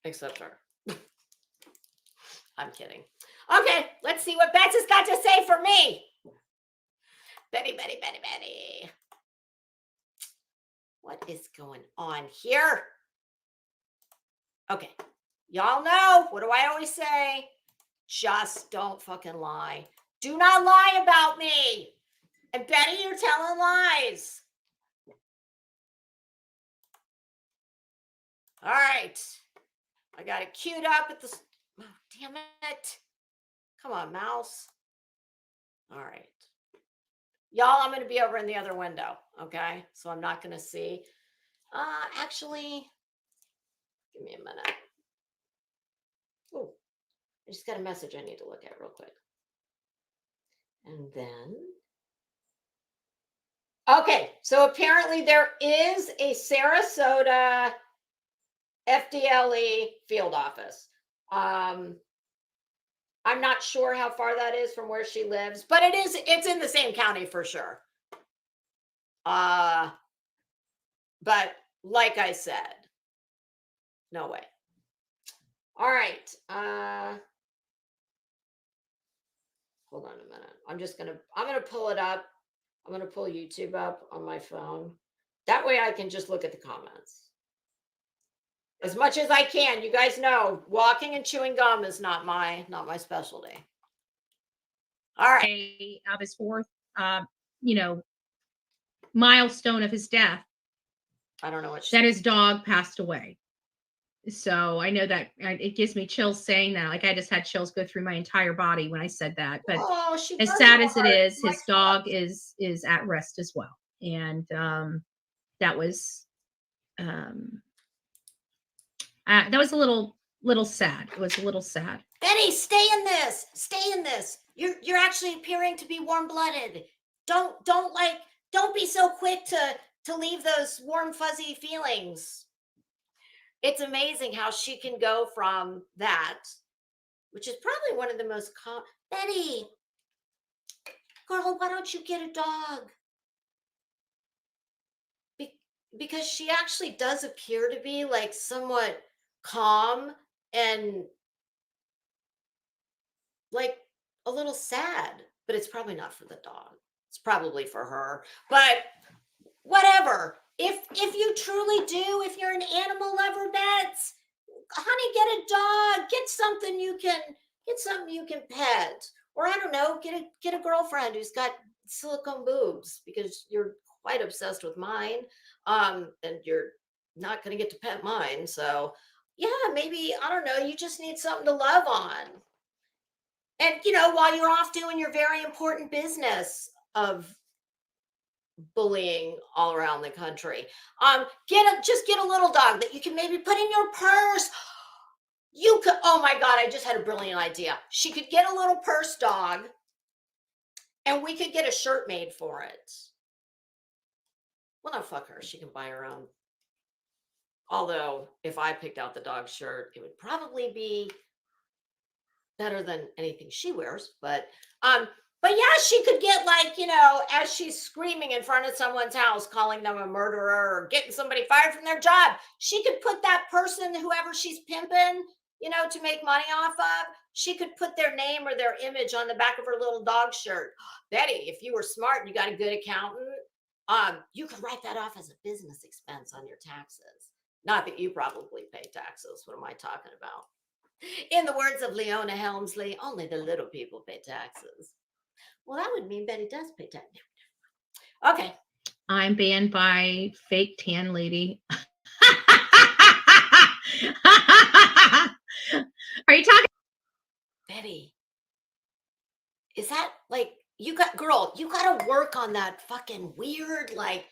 except her. I'm kidding. Okay, let's see what Bets has got to say for me. Betty. What is going on here? Okay, y'all know, what do I always say? Just don't fucking lie. Do not lie about me. And Betty, you're telling lies. All right. I got it queued up at the... Oh, damn it. Come on, mouse. All right. Y'all, I'm going to be over in the other window, okay? So I'm not going to see. Actually, give me a minute. Oh, I just got a message I need to look at real quick. And then... Okay, so apparently there is a Sarasota FDLE field office. I'm not sure how far that is from where she lives, but it's in the same county for sure. But like I said, No way. All right. Hold on a minute. I'm gonna pull it up. I'm gonna pull YouTube up on my phone. That way I can just look at the comments. As much as I can. You guys know walking and chewing gum is not my specialty. All right. Of his fourth, you know, milestone of his death, I don't know what that his dog passed away. So I know that it gives me chills saying that. Like I just had chills go through my entire body when I said that. But as sad as it is, his dog is at rest as well. And that was a little sad. It was a little sad. Betty, stay in this. Stay in this. You're actually appearing to be warm-blooded. Don't be so quick to leave those warm, fuzzy feelings. It's amazing how she can go from that, which is probably one of the most common. Betty, girl, why don't you get a dog? Because she actually does appear to be like somewhat calm and like a little sad, but it's probably not for the dog. It's probably for her. But whatever. If you truly do, if you're an animal lover, Bets, honey, get a dog. Get something you can pet. Or I don't know, get a girlfriend who's got silicone boobs, because you're quite obsessed with mine. And you're not going to get to pet mine. So yeah, maybe, I don't know, you just need something to love on. And, while you're off doing your very important business of bullying all around the country, just get a little dog that you can maybe put in your purse. You could, oh my God, I just had a brilliant idea. She could get a little purse dog and we could get a shirt made for it. Well, no, fuck her. She can buy her own. Although if I picked out the dog shirt, it would probably be better than anything she wears. But yeah, she could get, like, as she's screaming in front of someone's house, calling them a murderer or getting somebody fired from their job, she could put that person, whoever she's pimping, to make money off of, she could put their name or their image on the back of her little dog shirt. Betty, if you were smart and you got a good accountant, you could write that off as a business expense on your taxes. Not that you probably pay taxes. What am I talking about? In the words of Leona Helmsley, only the little people pay taxes. Well, that would mean Betty does pay taxes. Okay. I'm banned by fake tan lady. Are you talking? Betty, is that like, you got to work on that fucking weird, like,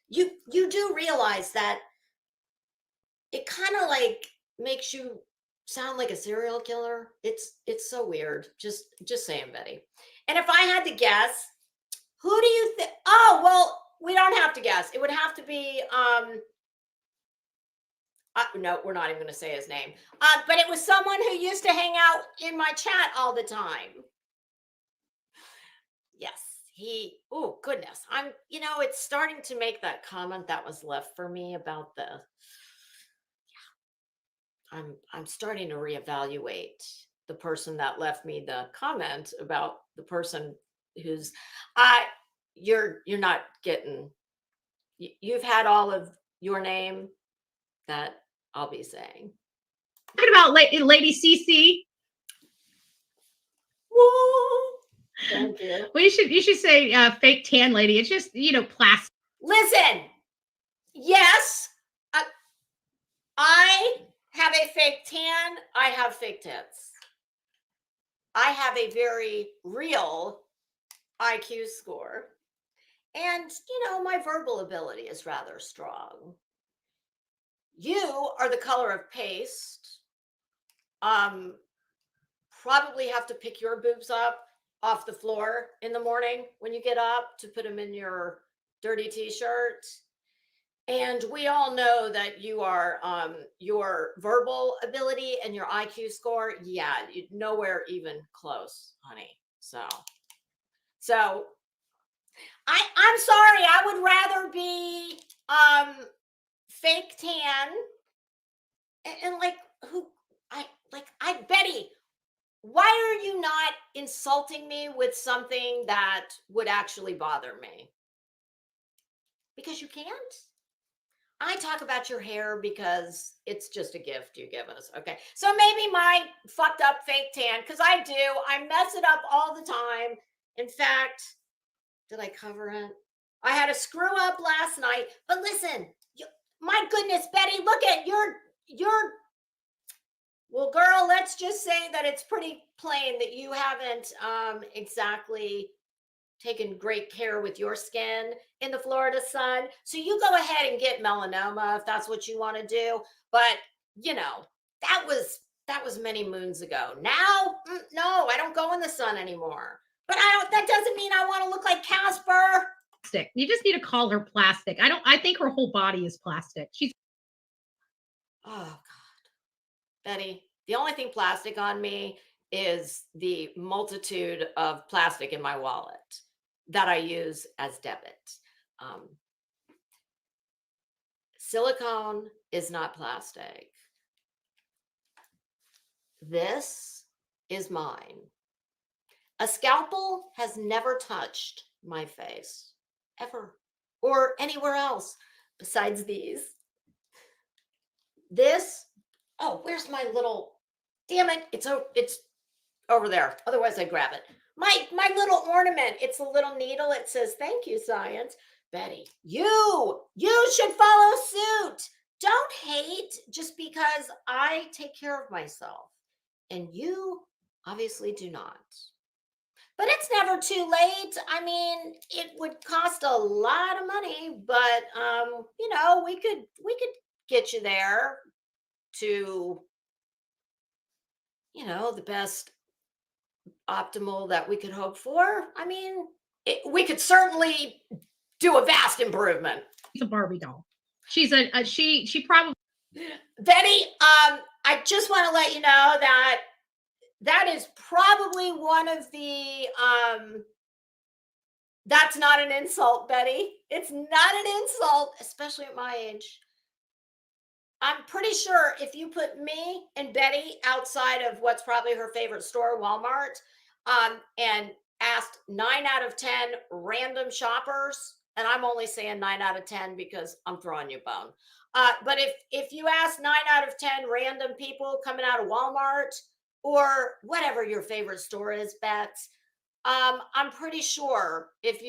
you do realize that it kind of like makes you sound like a serial killer. It's so weird. Just saying, Betty. And if I had to guess, who do you think? Oh, well, we don't have to guess. It would have to be no, we're not even going to say his name. But it was someone who used to hang out in my chat all the time. Yes, oh goodness. It's starting to make that comment that was left for me about I'm starting to reevaluate the person that left me the comment about the person who's, you're not getting, you've had all of your name that I'll be saying. Talking about Lady CC. Woo! Thank you. Well, you should say fake tan lady. It's just, plastic. Listen, yes, I have a fake tan. I have fake tits. I have a very real IQ score. And, my verbal ability is rather strong. You are the color of paste. Probably have to pick your boobs up off the floor in the morning when you get up to put them in your dirty t-shirt. And we all know that you are, your verbal ability and your IQ score, yeah, nowhere even close, honey. So I'm sorry. I would rather be fake tan. And like, Betty, why are you not insulting me with something that would actually bother me? Because you can't. I talk about your hair because it's just a gift you give us. Okay. So maybe my fucked up fake tan, because I do. I mess it up all the time. In fact, did I cover it? I had a screw up last night. But listen, my goodness, Betty, look at your well, girl, let's just say that it's pretty plain that you haven't exactly taken great care with your skin in the Florida sun. So you go ahead and get melanoma if that's what you want to do. But you know, that was many moons ago. Now, no, I don't go in the sun anymore. But that doesn't mean I want to look like Casper. You just need to call her plastic. I think her whole body is plastic. Oh God. Betty, the only thing plastic on me is the multitude of plastic in my wallet that I use as debit. Silicone is not plastic. This is mine. A scalpel has never touched my face, ever, or anywhere else besides these. This, oh, where's my little, damn it, it's over there. Otherwise I grab it. My little ornament, it's a little needle. It says, "Thank you, science." Betty, you should follow suit. Don't hate just because I take care of myself. And you obviously do not. But it's never too late. I mean, it would cost a lot of money, but you know, we could get you there to, you know, the best optimal that we could hope for. I mean, we could certainly do a vast improvement. She's a Barbie doll. She's she probably. Betty, I just want to let you know that is probably one of the that's not an insult, Betty. It's not an insult, especially at my age. I'm pretty sure if you put me and Betty outside of what's probably her favorite store, Walmart, and asked 9 out of 10 random shoppers, and I'm only saying 9 out of 10 because I'm throwing you a bone. But if you ask 9 out of 10 random people coming out of Walmart or whatever your favorite store is, Bets, I'm pretty sure if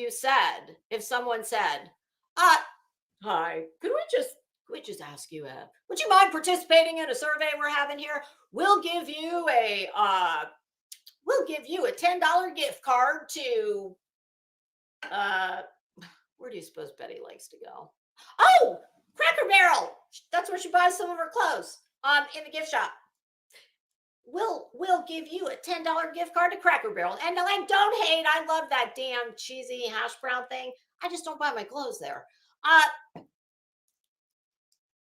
someone said, "Hi, could we just ask you, would you mind participating in a survey we're having here? We'll give you a $10 gift card to where do you suppose Betty likes to go? Oh, Cracker Barrel. That's where she buys some of her clothes. In the gift shop. We'll give you a $10 gift card to Cracker Barrel. And like, don't hate. I love that damn cheesy hash brown thing. I just don't buy my clothes there.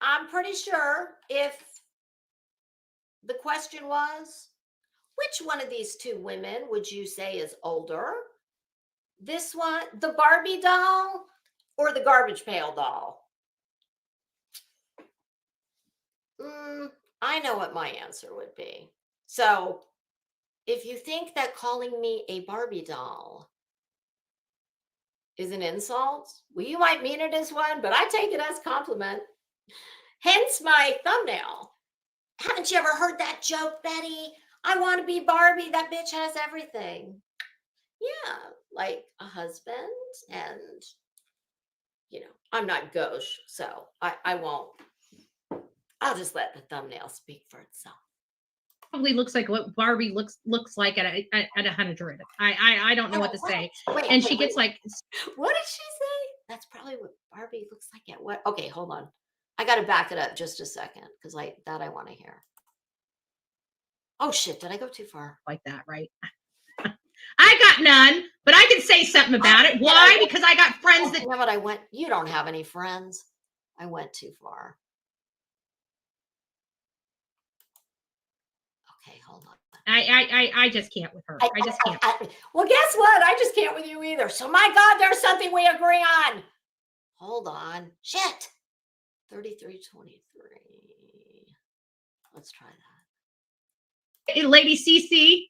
I'm pretty sure if the question was, which one of these two women would you say is older? This one, the Barbie doll, or the garbage pail doll? I know what my answer would be. So if you think that calling me a Barbie doll is an insult, well, you might mean it as one, but I take it as a compliment. Hence my thumbnail. Haven't you ever heard that joke, Betty? I want to be Barbie. That bitch has everything. Yeah, like a husband, and you know, I'm not gauche, so I won't. I'll just let the thumbnail speak for itself. Probably looks like what Barbie looks like at 100. I don't know what to say. And she gets like, what did she say? That's probably what Barbie looks like at what? Okay, hold on. I got to back it up just a second because I want to hear. Oh shit! Did I go too far? Like that, right? I got none, but I can say something about it. Why? Because I got friends that. You know what? I went. You don't have any friends. I went too far. Okay, hold on. I just can't with her. I just can't. Well, guess what? I just can't with you either. So my God, there's something we agree on. Hold on. Shit. 33.23. Let's try that. Hey, Lady CC.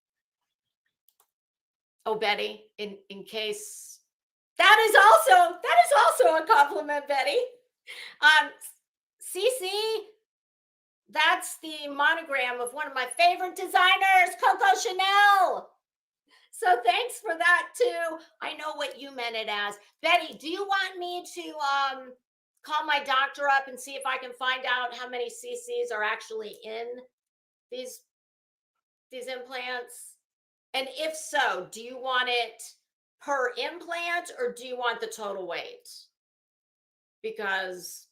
Oh, Betty, in case that is also a compliment, Betty. CC, that's the monogram of one of my favorite designers, Coco Chanel. So thanks for that too. I know what you meant it as. Betty, do you want me to call my doctor up and see if I can find out how many CCs are actually in these implants? And if so, do you want it per implant or do you want the total weight? Because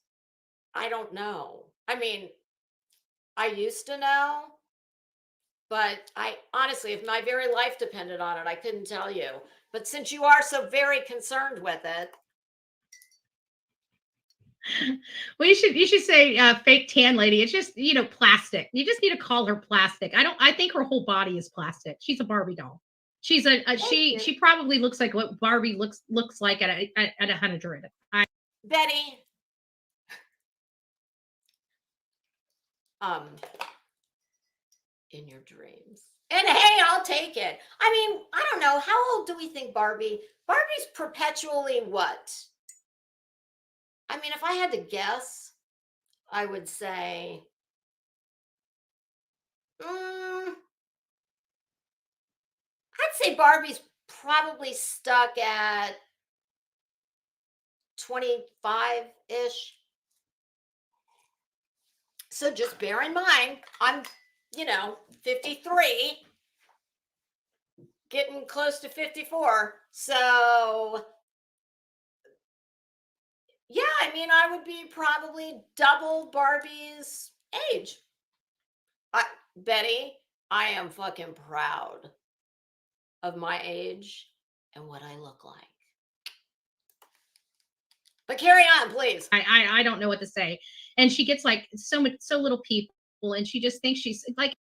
I don't know. I mean, I used to know, but I honestly, if my very life depended on it, I couldn't tell you. But since you are so very concerned with it. Well, you should say fake tan lady. It's just, plastic. You just need to call her plastic. I think her whole body is plastic. She's a Barbie doll. She's she probably looks like what Barbie looks like at 100. Betty. In your dreams. And hey, I'll take it. I mean, I don't know. How old do we think Barbie's perpetually what? I mean, if I had to guess, I would say, I'd say Barbie's probably stuck at 25-ish. So just bear in mind, I'm, 53, getting close to 54. So yeah, I mean, I would be probably double Barbie's age. Betty, I am fucking proud of my age and what I look like. But carry on, please. I don't know what to say. And she gets like so little people, and she just thinks she's like.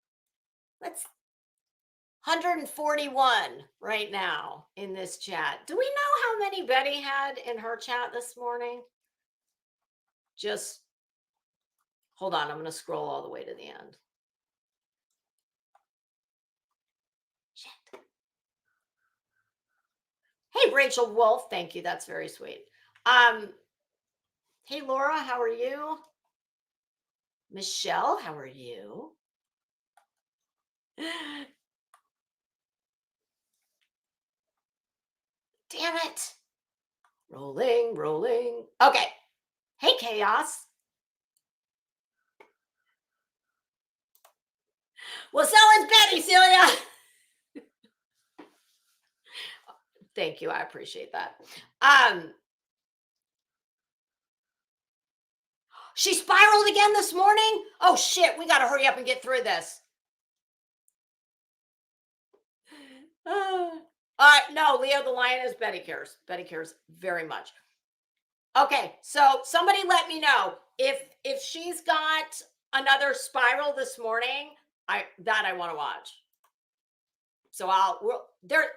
Let's 141 right now in this chat. Do we know how many Betty had in her chat this morning? Just hold on. I'm going to scroll all the way to the end. Shit. Hey, Rachel Wolf. Thank you. That's very sweet. Hey, Laura, how are you? Michelle, how are you? Damn it. Rolling. Okay. Hey, Chaos. Well, so is Betty, Celia. Thank you. I appreciate that. She spiraled again this morning? Oh, shit. We got to hurry up and get through this. No, Leo the Lioness, Betty cares. Betty cares very much. Okay, so somebody let me know if she's got another spiral this morning. I want to watch. So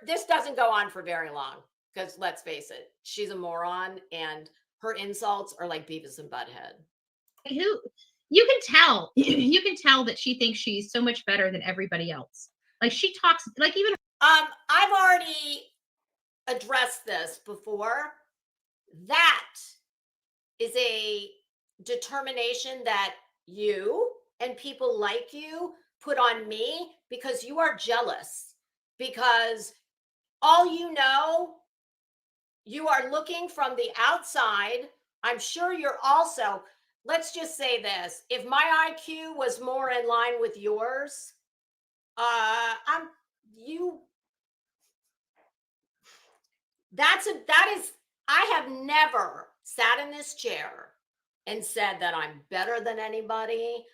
this doesn't go on for very long because let's face it, she's a moron and her insults are like Beavis and Butthead. You can tell that she thinks she's so much better than everybody else. Like she talks like even. I've already addressed this before. That is a determination that you and people like you put on me because you are jealous. Because all you are looking from the outside. I'm sure you're also, let's just say this. If my IQ was more in line with yours, I have never sat in this chair and said that I'm better than anybody.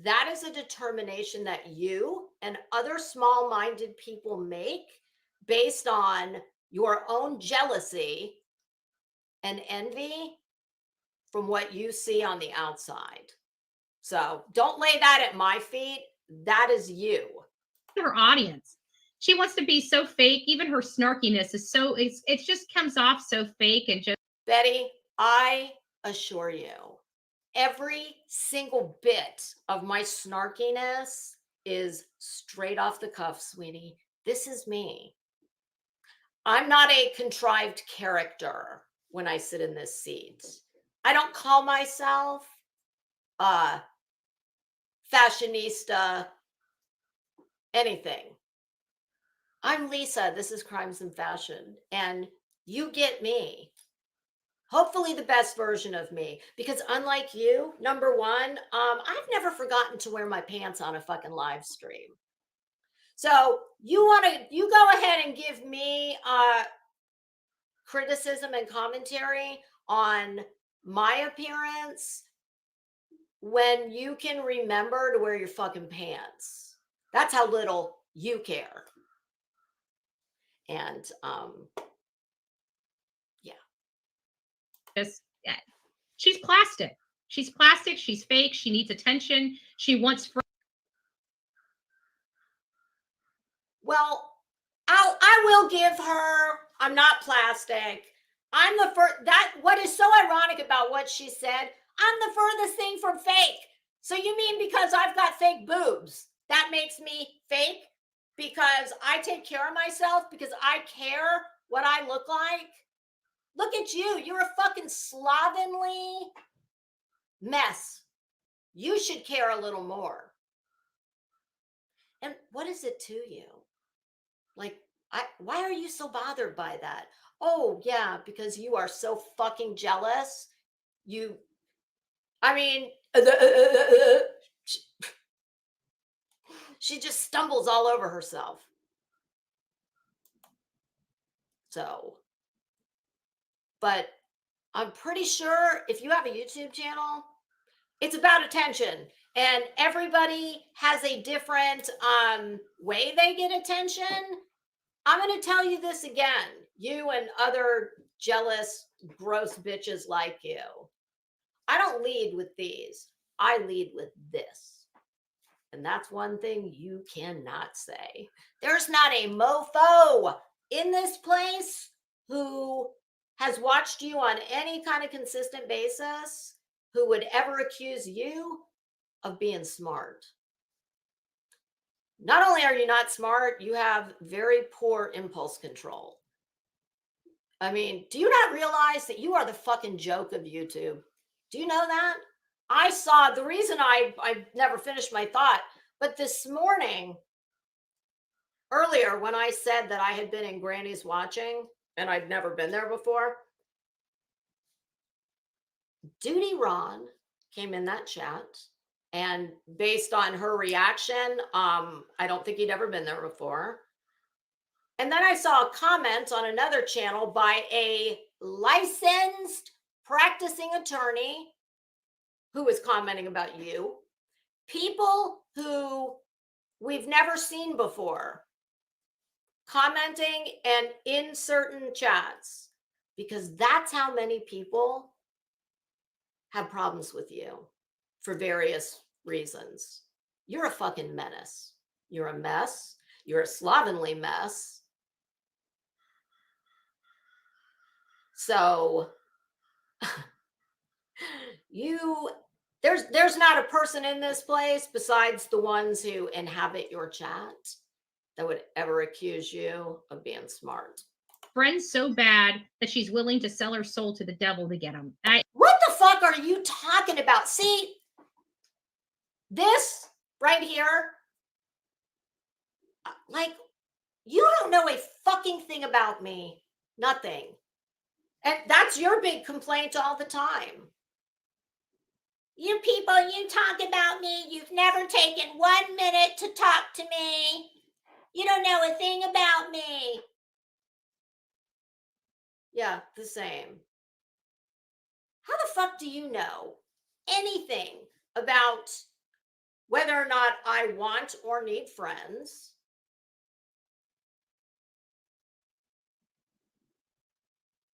That is a determination that you and other small-minded people make based on your own jealousy and envy from what you see on the outside. So don't lay that at my feet. That is you. Her audience. She wants to be so fake. Even her snarkiness is so, it just comes off so fake and just. Betty, I assure you, every single bit of my snarkiness is straight off the cuff, sweetie. This is me. I'm not a contrived character when I sit in this seat. I don't call myself fashionista anything. I'm Lisa. This is Crimes and Fashion. And you get me. Hopefully the best version of me. Because unlike you, number one, I've never forgotten to wear my pants on a fucking live stream. So you go ahead and give me criticism and commentary on my appearance when you can remember to wear your fucking pants. That's how little you care. And yeah. She's plastic. She's plastic. She's fake. She needs attention. She wants well, I will give her, I'm not plastic. I'm the first, what is so ironic about what she said, I'm the furthest thing from fake. So you mean because I've got fake boobs, that makes me fake? Because I take care of myself, because I care what I look like? Look at you. You're a fucking slovenly mess. You should care a little more. And what is it to you? Like, why are you so bothered by that? Oh, yeah, because you are so fucking jealous. She just stumbles all over herself. So, but I'm pretty sure if you have a YouTube channel, it's about attention. And everybody has a different way they get attention. I'm going to tell you this again, you and other jealous, gross bitches like you. I don't lead with these. I lead with this. And that's one thing you cannot say. There's not a mofo in this place who has watched you on any kind of consistent basis who would ever accuse you of being smart. Not only are you not smart, you have very poor impulse control. I mean, do you not realize that you are the fucking joke of YouTube? Do you know that? I saw the reason I never finished my thought, but this morning, earlier when I said that I had been in Granny's watching and I'd never been there before, Duty Ron came in that chat. And based on her reaction, I don't think he'd ever been there before. And then I saw a comment on another channel by a licensed practicing attorney who was commenting about you. People who we've never seen before commenting and in certain chats, because that's how many people have problems with you. For various reasons. You're a fucking menace. You're a mess. You're a slovenly mess. So there's not a person in this place besides the ones who inhabit your chat that would ever accuse you of being smart. Friends so bad that she's willing to sell her soul to the devil to get them. What the fuck are you talking about? See, this right here, like, you don't know a fucking thing about me. Nothing. And that's your big complaint all the time. You people, you talk about me. You've never taken 1 minute to talk to me. You don't know a thing about me. Yeah, the same. How the fuck do you know anything about whether or not I want or need friends?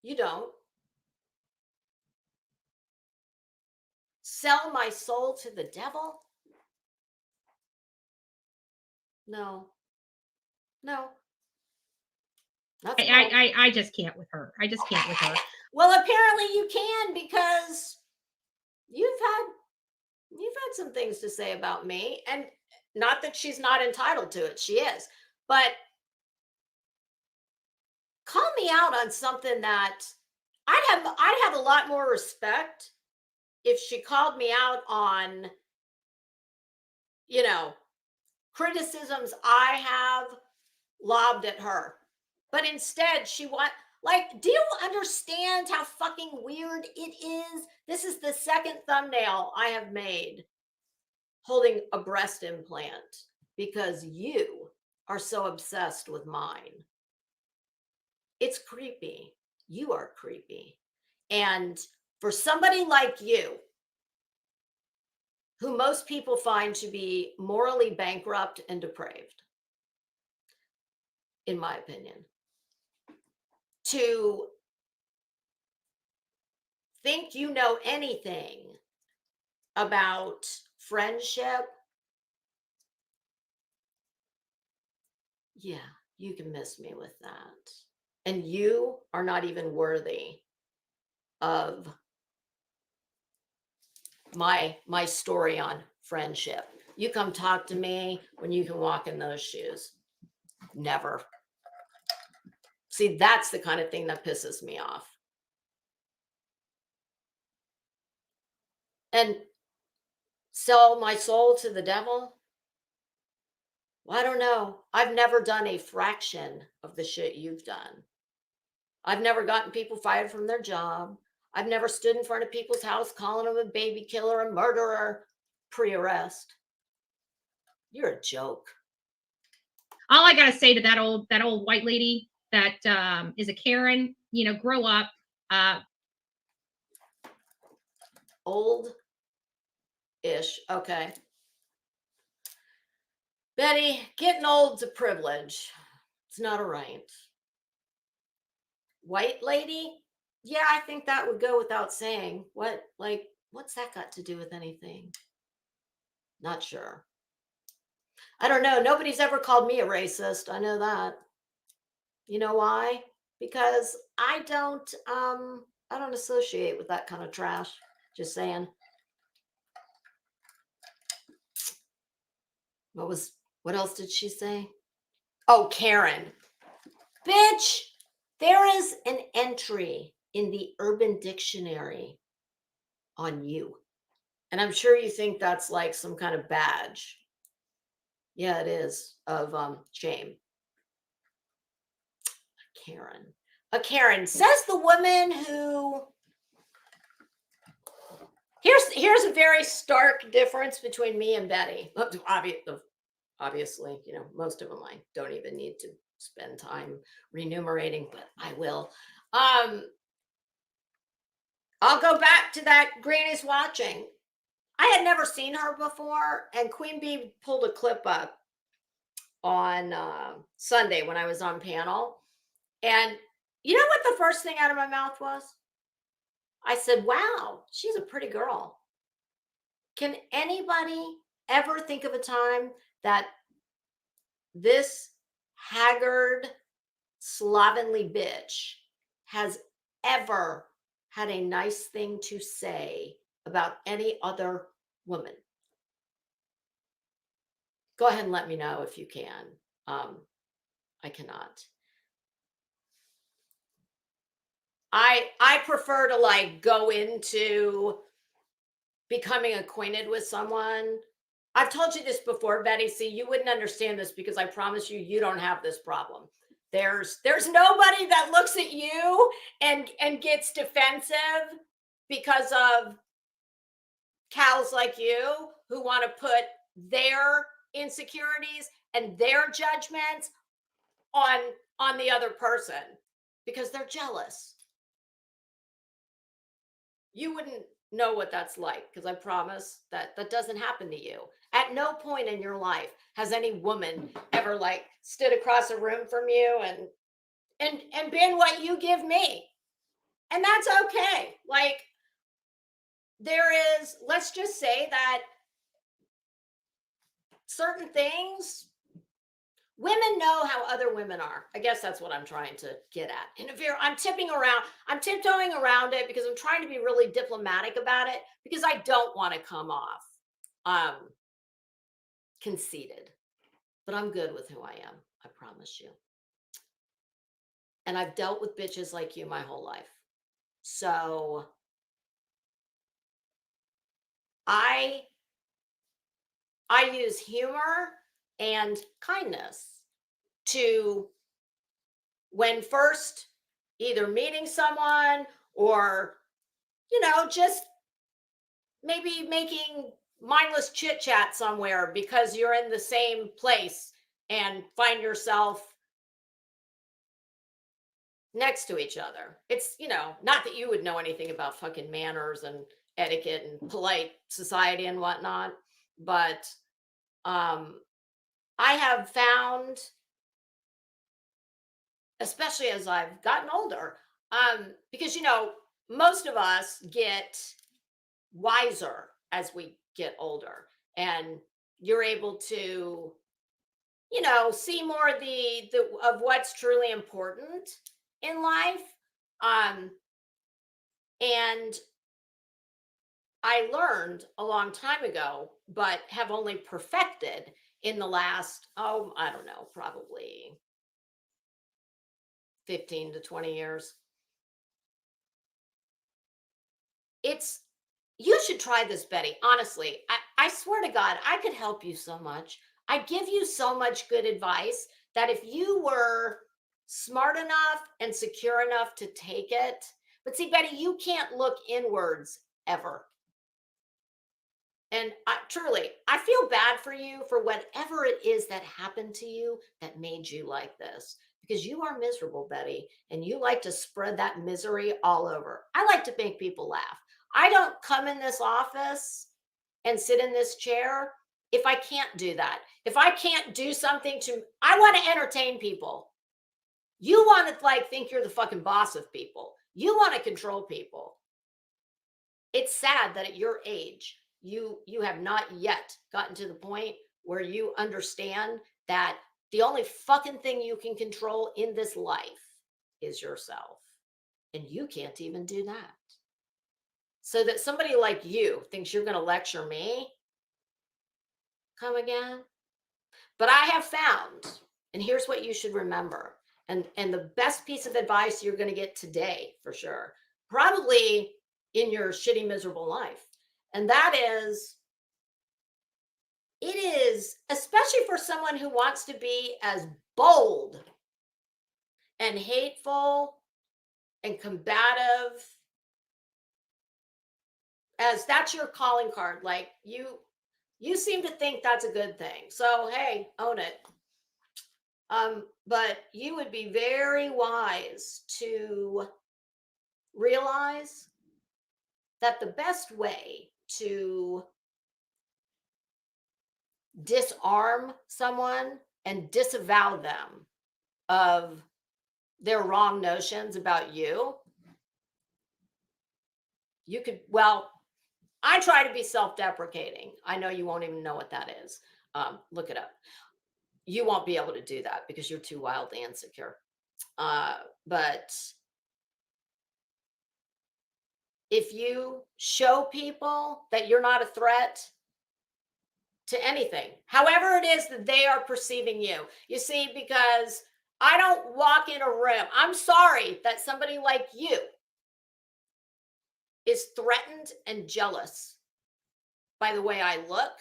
You don't. Sell my soul to the devil? No. I just can't with her. I just can't with her. Well, apparently you can, because you've had some things to say about me, and not that she's not entitled to it. She is. But call me out on something that I'd have a lot more respect if she called me out on, criticisms I have lobbed at her. But instead, do you understand how fucking weird it is? This is the second thumbnail I have made holding a breast implant because you are so obsessed with mine. It's creepy. You are creepy. And for somebody like you, who most people find to be morally bankrupt and depraved, in my opinion, to think you know anything about friendship, yeah, you can miss me with that. And you are not even worthy of my story on friendship. You come talk to me when you can walk in those shoes. Never. See, that's the kind of thing that pisses me off. And sell my soul to the devil? Well, I don't know. I've never done a fraction of the shit you've done. I've never gotten people fired from their job. I've never stood in front of people's house calling them a baby killer, a murderer, pre-arrest. You're a joke. All I gotta say to that old white lady that is a Karen, grow up. Old-ish. Okay. Betty, getting old's a privilege. It's not a right. White lady? Yeah, I think that would go without saying. What's that got to do with anything? Not sure. I don't know. Nobody's ever called me a racist. I know that. You know why? Because I don't associate with that kind of trash. Just saying. What else did she say? Oh, Karen. Bitch, there is an entry in the Urban Dictionary on you. And I'm sure you think that's like some kind of badge. Yeah, it is, of shame. A Karen, says the woman who... Here's a very stark difference between me and Betty. Obviously, most of them I don't even need to spend time renumerating, but I will. I'll go back to that Granny's watching. I had never seen her before, and Queen Bee pulled a clip up on Sunday when I was on panel. And you know what the first thing out of my mouth was? I said, wow, she's a pretty girl. Can anybody ever think of a time that this haggard, slovenly bitch has ever had a nice thing to say about any other woman? Go ahead and let me know if you can. I cannot. I prefer to go into becoming acquainted with someone. I've told you this before, Betty. See, you wouldn't understand this because I promise you don't have this problem. There's nobody that looks at you and gets defensive because of cows like you who want to put their insecurities and their judgments on the other person because they're jealous. You wouldn't know what that's like because I promise that doesn't happen to you. At no point in your life has any woman ever stood across a room from you and been what you give me. And that's okay. Let's just say that certain things Women know how other women are. I guess that's what I'm trying to get at. And if I'm tiptoeing around it because I'm trying to be really diplomatic about it because I don't want to come off conceited. But I'm good with who I am. I promise you. And I've dealt with bitches like you my whole life. So I use humor and kindness to, when first either meeting someone or, just maybe making mindless chit chat somewhere because you're in the same place and find yourself next to each other. It's, not that you would know anything about fucking manners and etiquette and polite society and whatnot, but I have found, especially as I've gotten older, because most of us get wiser as we get older, and you're able to, see more of the of what's truly important in life. And I learned a long time ago, but have only perfected in the last, I don't know, probably 15 to 20 years. You should try this, Betty. Honestly, I swear to God, I could help you so much. I give you so much good advice that if you were smart enough and secure enough to take it, but see, Betty, you can't look inwards ever. And truly, I feel bad for you for whatever it is that happened to you that made you like this, because you are miserable, Betty, and you like to spread that misery all over. I like to make people laugh. I don't come in this office and sit in this chair if I can't do that. If I can't do something I want to entertain people. You want to think you're the fucking boss of people. You want to control people. It's sad that at your age, you have not yet gotten to the point where you understand that the only fucking thing you can control in this life is yourself. And you can't even do that. So that somebody like you thinks you're going to lecture me? Come again? But I have found, and here's what you should remember, and the best piece of advice you're going to get today, for sure, probably in your shitty, miserable life. And that is, it is, especially for someone who wants to be as bold and hateful and combative as that's your calling card. Like you seem to think that's a good thing. So, hey, own it. But you would be very wise to realize that the best way to disarm someone and disavow them of their wrong notions about you could, well, I try to be self-deprecating. I know you won't even know what that is. Look it up. You won't be able to do that because you're too wildly insecure. But if you show people that you're not a threat to anything, however it is that they are perceiving you, you see, because I don't walk in a room. I'm sorry that somebody like you is threatened and jealous by the way I look,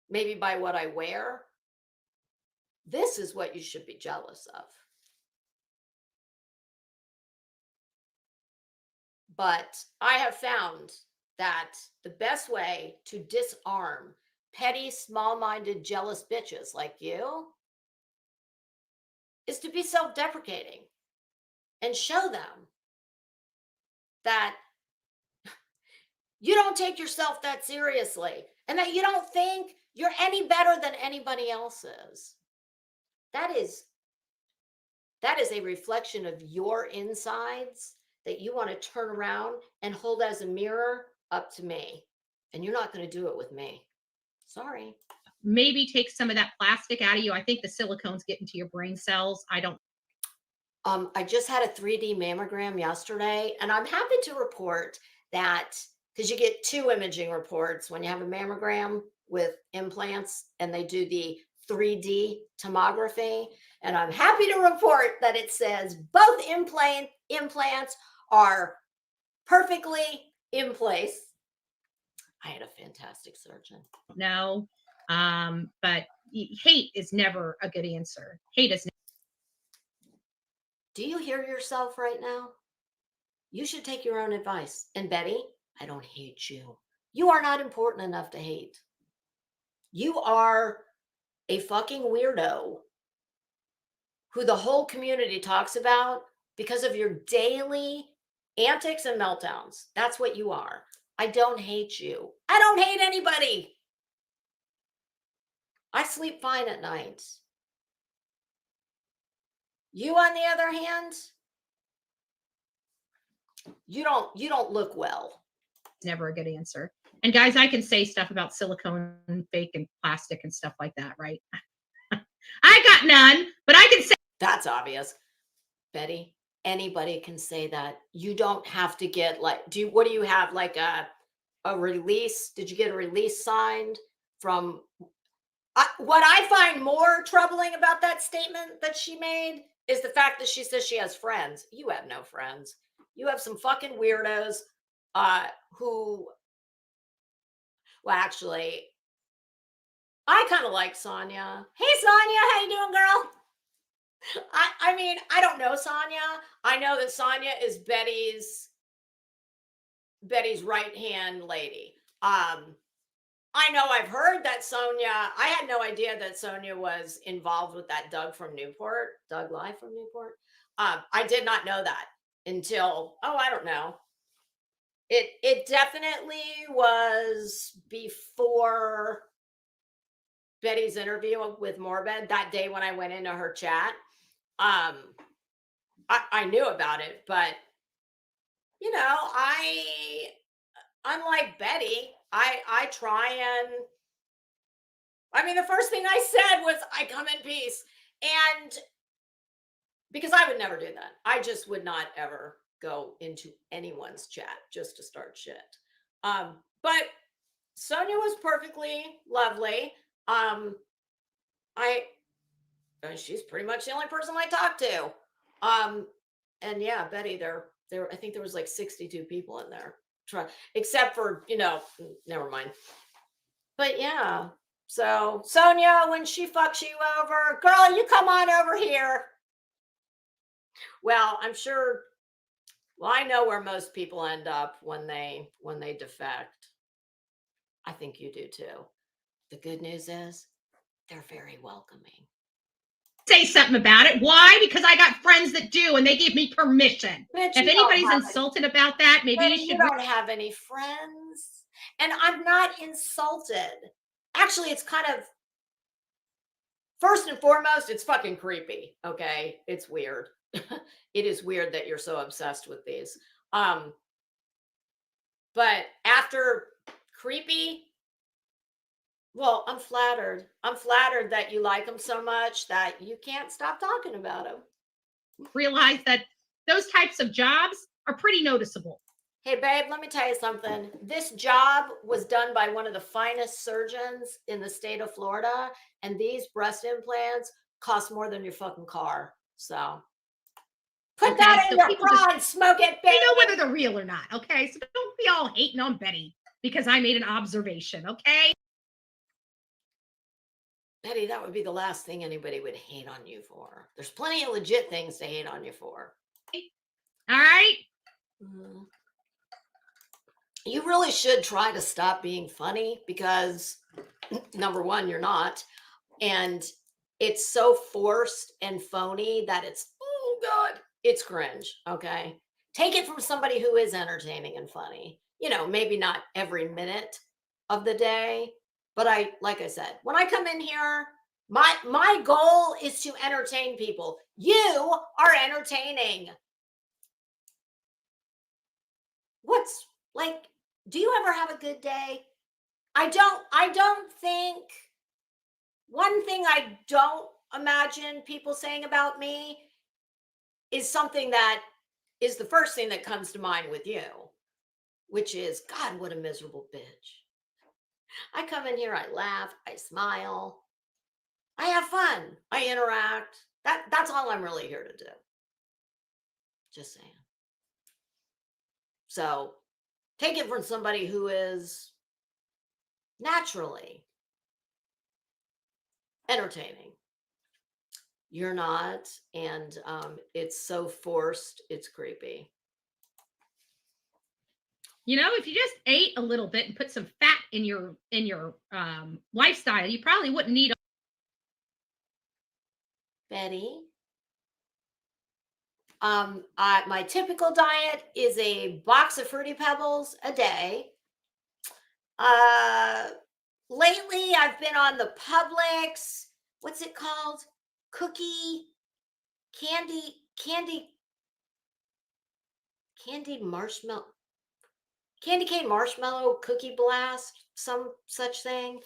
maybe by what I wear. This is what you should be jealous of. But I have found that the best way to disarm petty, small-minded, jealous bitches like you is to be self-deprecating and show them that you don't take yourself that seriously and that you don't think you're any better than anybody else is. That is a reflection of your insides that you want to turn around and hold as a mirror up to me. And you're not going to do it with me. Sorry. maybe take some of that plastic out of you. I think the silicone's getting to your brain cells. I don't. I just had a 3D mammogram yesterday, and I'm happy to report that because you get 2 imaging reports when you have a mammogram with implants, and they do the 3D tomography. And I'm happy to report that it says both implants are perfectly in place. I had a fantastic surgeon. No, but hate is never a good answer. Hate is. Do you hear yourself right now? You should take your own advice. And Betty, I don't hate you. You are not important enough to hate. You are a fucking weirdo who the whole community talks about because of your daily antics and meltdowns. That's what you are. I don't hate you. I don't hate anybody. I sleep fine at night. You, on the other hand, you don't look well. Never a good answer. And guys, I can say stuff about silicone, fake, and plastic and stuff like that, right? I got none, but I can say. That's obvious. Betty, anybody can say that. You don't have to get like, what do you have? Like a release? Did you get a release signed from? What I find more troubling about that statement that she made is the fact that she says she has friends. You have no friends. You have some fucking weirdos who, well, actually, I kind of like Sonia. Hey, Sonia, how you doing, girl? I mean, I don't know Sonia. I know that Sonia is Betty's right-hand lady. I know I've heard that Sonia, I had no idea that Sonia was involved with that Doug Live from Newport. I did not know that until, I don't know. It definitely was before Betty's interview with Morbid that day when I went into her chat. I knew about it, but unlike Betty, I try and, I mean, the first thing I said was, I come in peace. And because I would never do that. I just would not ever go into anyone's chat just to start shit. But Sonia was perfectly lovely. She's pretty much the only person I talk to. And yeah, Betty, there, I think there was like 62 people in there, except for, never mind. But yeah, so Sonia, when she fucks you over, girl, you come on over here. Well, I'm sure. Well, I know where most people end up when they defect. I think you do too. The good news is they're very welcoming. Say something about it. Why? Because I got friends that do, and they gave me permission. If anybody's insulted about that, maybe you should. You don't have any friends, and I'm not insulted. Actually, it's kind of, first and foremost, it's fucking creepy. Okay, it's weird. It is weird that you're so obsessed with these. But after creepy, well, I'm flattered. I'm flattered that you like them so much that you can't stop talking about them. Realize that those types of jobs are pretty noticeable. Hey, babe, let me tell you something. This job was done by one of the finest surgeons in the state of Florida, and these breast implants cost more than your fucking car. So put that in your bra and smoke it, baby. They know whether they're real or not, okay? So don't be all hating on Betty because I made an observation, okay? Betty, that would be the last thing anybody would hate on you for. There's plenty of legit things to hate on you for. All right? You really should try to stop being funny because, number one, you're not. And it's so forced and phony that it's, oh, God, it's cringe, okay? Take it from somebody who is entertaining and funny. Maybe not every minute of the day. But like I said, when I come in here, my goal is to entertain people. You are entertaining. Do you ever have a good day? I don't think one thing I don't imagine people saying about me is something that is the first thing that comes to mind with you, which is, God, what a miserable bitch. I come in here, I laugh, I smile, I have fun, I interact. That's all I'm really here to do. Just saying. So take it from somebody who is naturally entertaining. You're not, and it's so forced, it's creepy. You know, if you just ate a little bit and put some fat in your lifestyle, you probably wouldn't need. Betty, my typical diet is a box of Fruity Pebbles a day. Lately, I've been on the Publix. What's it called? Candy marshmallow, candy cane marshmallow cookie blast, some such thing.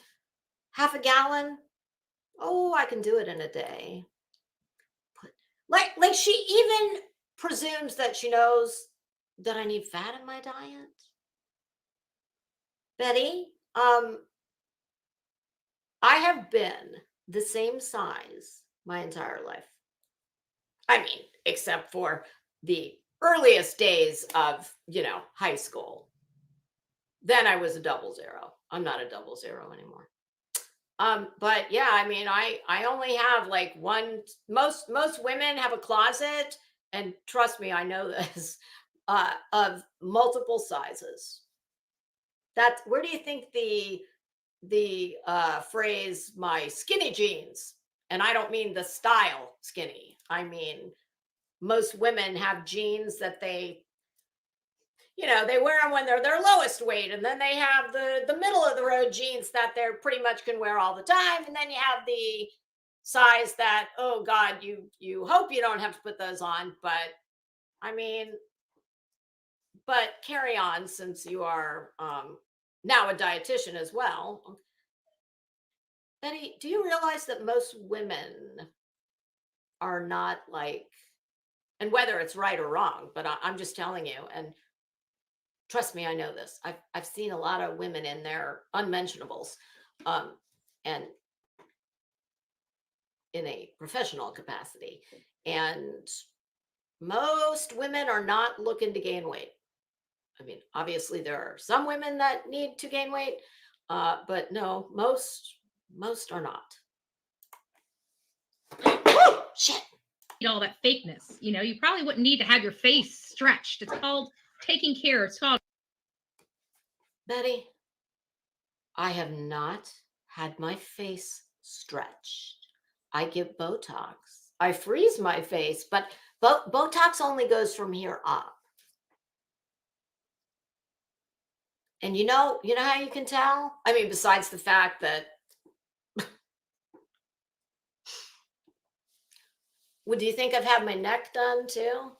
Half a gallon. Oh, I can do it in a day. Like she even presumes that she knows that I need fat in my diet. Betty, I have been the same size my entire life. I mean, except for the earliest days of, high school. Then I was a 00. I'm not a 00 anymore. But yeah, I mean, I only have like one. Most women have a closet, and trust me, I know this, of multiple sizes. That's where do you think the phrase "my skinny jeans," and I don't mean the style skinny. I mean most women have jeans that they wear them when they're their lowest weight, and then they have the middle of the road jeans that they're pretty much can wear all the time, and then you have the size that, oh God, you hope you don't have to put those on, but I mean, but carry on, since you are now a dietitian as well. Betty, do you realize that most women are not like, and whether it's right or wrong, but I'm just telling you, and trust me, I know this. I've seen a lot of women in their unmentionables, and in a professional capacity, and most women are not looking to gain weight. I mean, obviously there are some women that need to gain weight, but no, most are not. Oh, shit. All that fakeness, you probably wouldn't need to have your face stretched. It's called taking care. It's called. Betty, I have not had my face stretched. I get Botox. I freeze my face, but Botox only goes from here up. And you know how you can tell? I mean, besides the fact that do you think I've had my neck done too?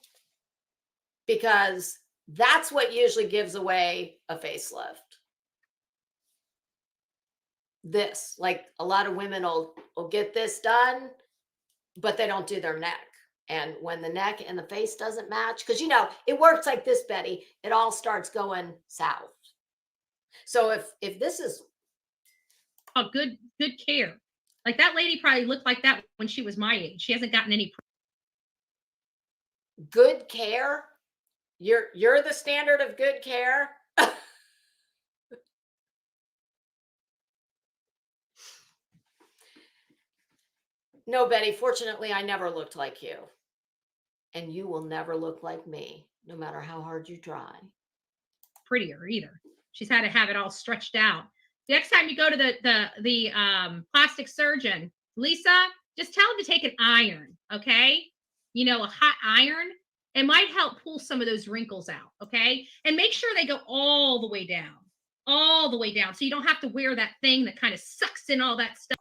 Because that's what usually gives away a facelift. This, like a lot of women will get this done, but they don't do their neck. And when the neck and the face doesn't match, because it works like this, Betty, it all starts going south. So if this is good care, like that lady probably looked like that when she was my age. She hasn't gotten any good care. You're the standard of good care. No, Betty, fortunately, I never looked like you. And you will never look like me, no matter how hard you try. Prettier either. She's had to have it all stretched out. The next time you go to the plastic surgeon, Lisa, just tell him to take an iron, okay? A hot iron. It might help pull some of those wrinkles out, okay? And make sure they go all the way down, so you don't have to wear that thing that kind of sucks in all that stuff.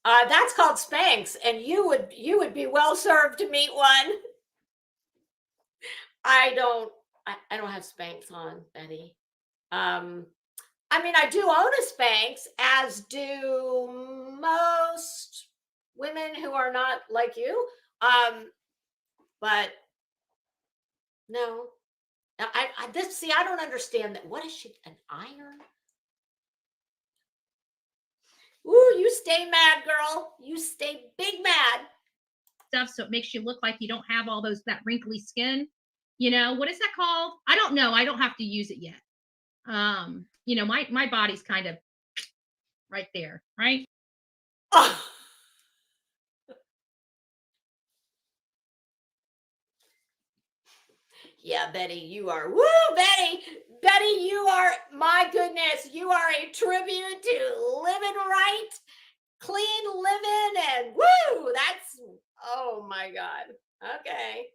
That's called Spanx, and you would be well served to meet one. I don't have Spanx on, Betty. I mean, I do own a Spanx, as do most women who are not like you. But no, I don't understand that. What is she? An iron? Ooh, you stay mad, girl. You stay big mad. Stuff, so it makes you look like you don't have all that wrinkly skin. You know, what is that called? I don't know. I don't have to use it yet. You know, my body's kind of right there, right? Oh. Yeah, Betty, you are. Woo, Betty. Betty, you are, my goodness, you are a tribute to living right, clean living, and woo, that's, oh my God. Okay.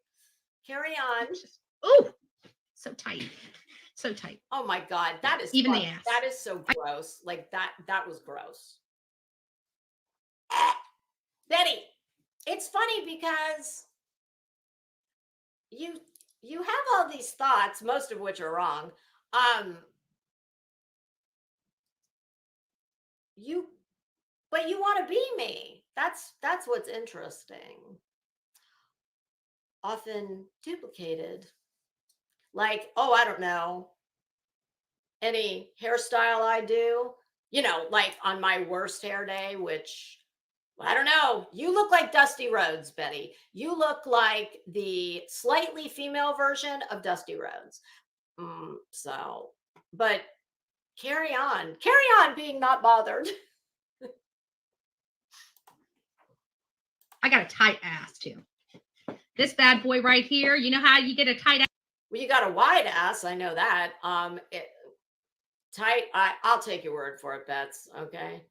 Carry on. Oh, so tight. So tight. Oh my God. That is even fun. the ass. That is so gross. Like that was gross. Betty, it's funny because you have all these thoughts, most of which are wrong. But you want to be me. That's what's interesting. Often duplicated. Like, oh, I don't know, any hairstyle I do, you know, like on my worst hair day, which I don't know. You look like Dusty Rhodes, Betty. You look like the slightly female version of Dusty Rhodes. So, but carry on being not bothered. I got a tight ass too. This bad boy right here. You know how you get a tight ass? Well, you got a wide ass. I know that. Tight. I'll take your word for it, Bets. Okay.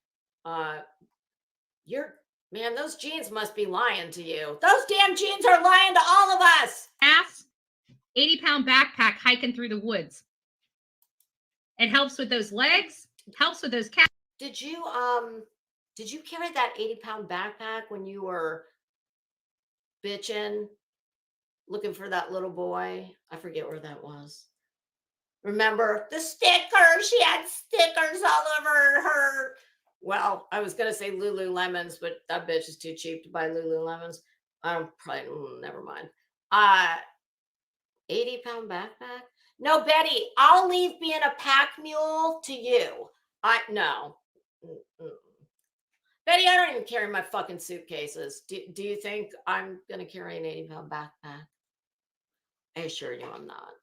Man, those jeans must be lying to you. Those damn jeans are lying to all of us. Ass, 80-pound backpack hiking through the woods. It helps with those legs. It helps with those calves. Did you carry that 80-pound backpack when you were bitching, looking for that little boy? I forget where that was. Remember the stickers? She had stickers all over her. Well, I was going to say Lululemons, but that bitch is too cheap to buy Lululemons. Never mind. 80-pound backpack? No, Betty, I'll leave being a pack mule to you. No. Betty, I don't even carry my fucking suitcases. Do you think I'm going to carry an 80-pound backpack? I assure you I'm not.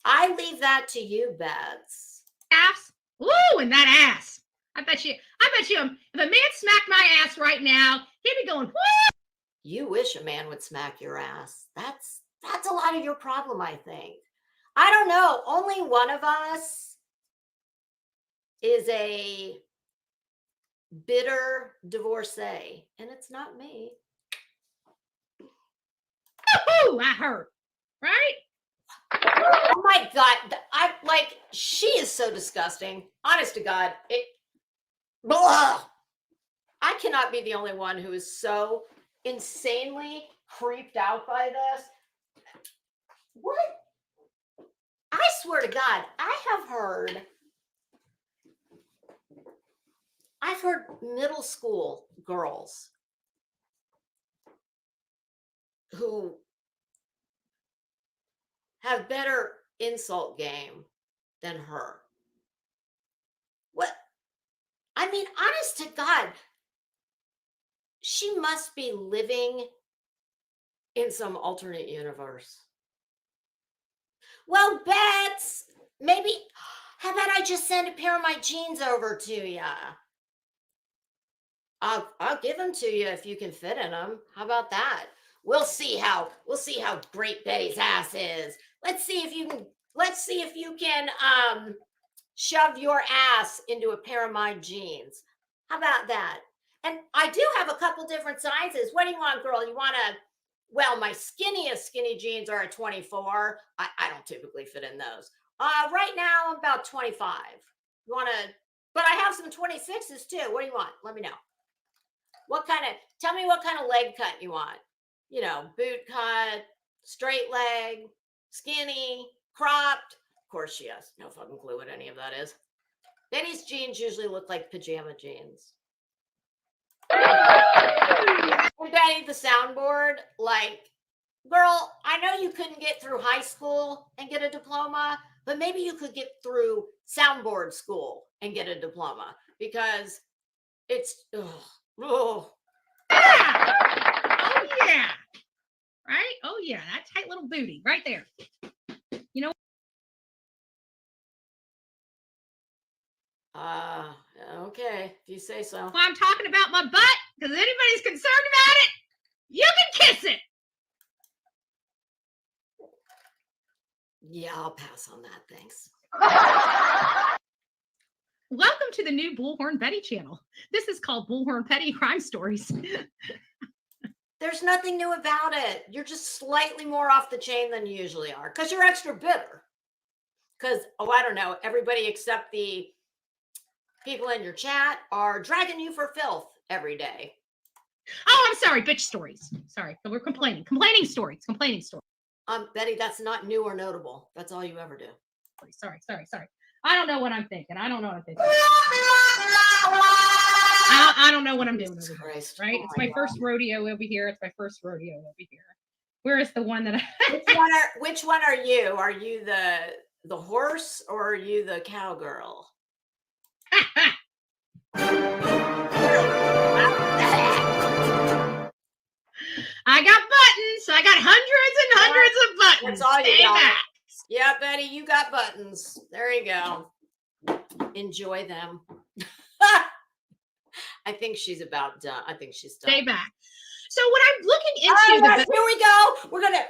I leave that to you, Bets. Ass. Ooh, and that ass. I bet you, if a man smacked my ass right now, he'd be going, whoo! You wish a man would smack your ass. That's a lot of your problem, I think. I don't know. Only one of us is a bitter divorcee, and it's not me. Ooh, that hurt. Right? Oh my God. She is so disgusting. Honest to God. Blah. I cannot be the only one who is so insanely creeped out by this. What? I swear to God, I've heard middle school girls who have better insult game than her. What? I mean, honest to God, she must be living in some alternate universe. Well, Bets, maybe, how about I just send a pair of my jeans over to you? I'll give them to you if you can fit in them. How about that? We'll see how great Betty's ass is. Let's see if you can shove your ass into a pair of my jeans. How about that? And I do have a couple different sizes. What do you want, girl? You want to, well, my skinniest skinny jeans are a 24. I don't typically fit in those. Right now, I'm about 25. You want to, but I have some 26s too. What do you want? Let me know. Tell me what kind of leg cut you want. You know, boot cut, straight leg, skinny, cropped. Of course, she has no fucking clue what any of that is. Betty's jeans usually look like pajama jeans. Betty, the soundboard, like, girl, I know you couldn't get through high school and get a diploma, but maybe you could get through soundboard school and get a diploma, because it's, Oh yeah. Right? Oh yeah, that tight little booty right there. You know. Okay, if you say so. Well, I'm talking about my butt, because anybody's concerned about it, you can kiss it. Yeah, I'll pass on that. Thanks. Welcome to the new Bullhorn Betty channel. This is called Bullhorn Petty Crime Stories. There's nothing new about it. You're just slightly more off the chain than you usually are, because you're extra bitter. Because, I don't know, everybody except the people in your chat are dragging you for filth every day. Oh, I'm sorry, bitch stories. Sorry, but we're complaining. Complaining stories. Betty, that's not new or notable. That's all you ever do. Sorry. I don't know what I'm thinking. I don't know what I'm doing. Christ. Right? It's my first rodeo over here. Where is the one that Which one are you? Are you the horse, or are you the cowgirl? I got buttons. I got hundreds and hundreds of buttons. That's all you got. Yeah, Betty, you got buttons. There you go. Enjoy them. I think she's about done. I think she's done. Stay back. So what I'm looking into, here we go. We're gonna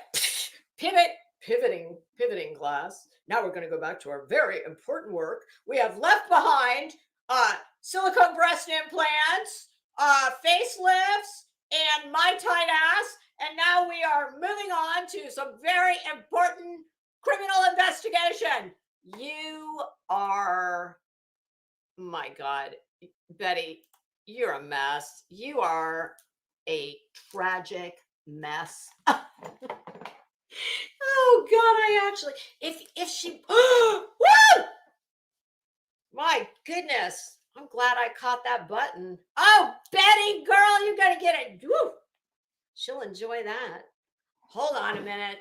pivoting class. Now we're going to go back to our very important work. We have left behind silicone breast implants, facelifts, and my tight ass. And now we are moving on to some very important criminal investigation. You are, my God, Betty, you're a mess. You are a tragic mess. Oh God, if she, woo! My goodness, I'm glad I caught that button. Oh, Betty, girl, you gotta get it. Woo! She'll enjoy that. Hold on a minute.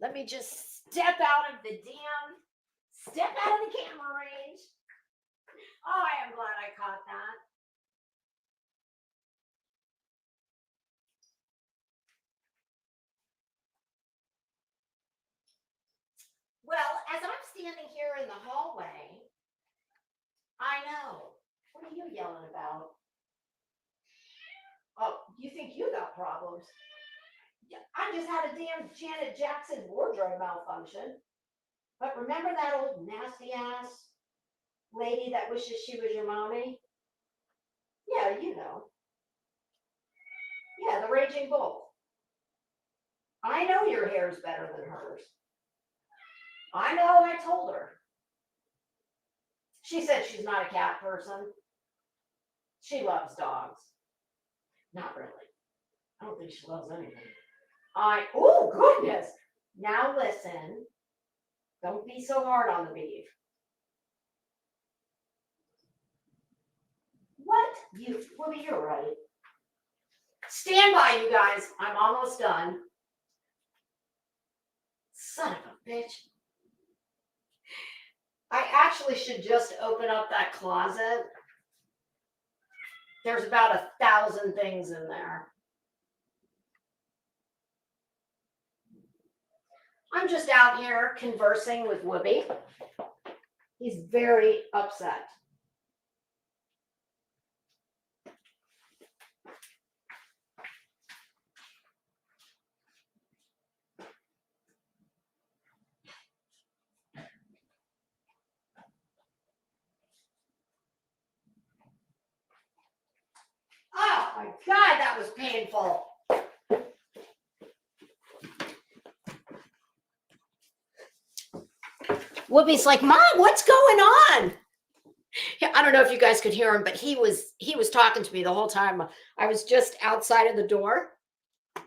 Let me just step out of the camera range. Oh, I am glad I caught that. Well, as I'm standing here in the hallway, I know. What are you yelling about? Oh, you think you got problems? Yeah, I just had a damn Janet Jackson wardrobe malfunction. But remember that old nasty ass lady that wishes she was your mommy? Yeah, you know. Yeah, the Raging Bull. I know your hair's better than hers. I know, I told her. She said she's not a cat person. She loves dogs. Not really. I don't think she loves anything. Oh, goodness. Now listen. Don't be so hard on the beef. What? Whoopi, you're right. Stand by, you guys. I'm almost done. Son of a bitch. I actually should just open up that closet. There's about 1,000 things in there. I'm just out here conversing with Whoopi. He's very upset. Oh my God, that was painful. Whoopi's like, Mom, what's going on? I don't know if you guys could hear him, but he was talking to me the whole time. I was just outside of the door. Meow.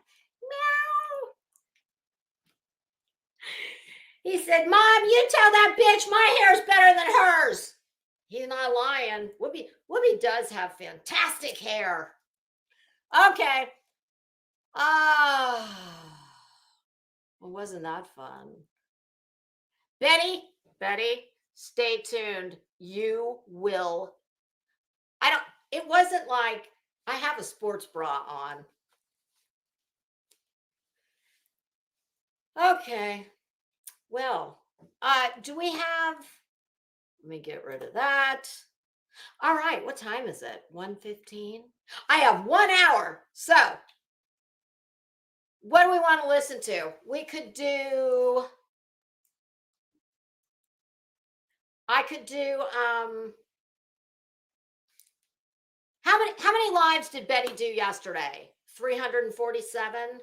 He said, Mom, you tell that bitch my hair's better than hers. He's not lying. Whoopi does have fantastic hair. Okay. Well, wasn't that fun? Betty, stay tuned. You will. It wasn't like I have a sports bra on. Okay. Well, do we have, let me get rid of that. All right. What time is it? 1:15. I have 1 hour. So what do we want to listen to? I could do, how many lives did Betty do yesterday? 347.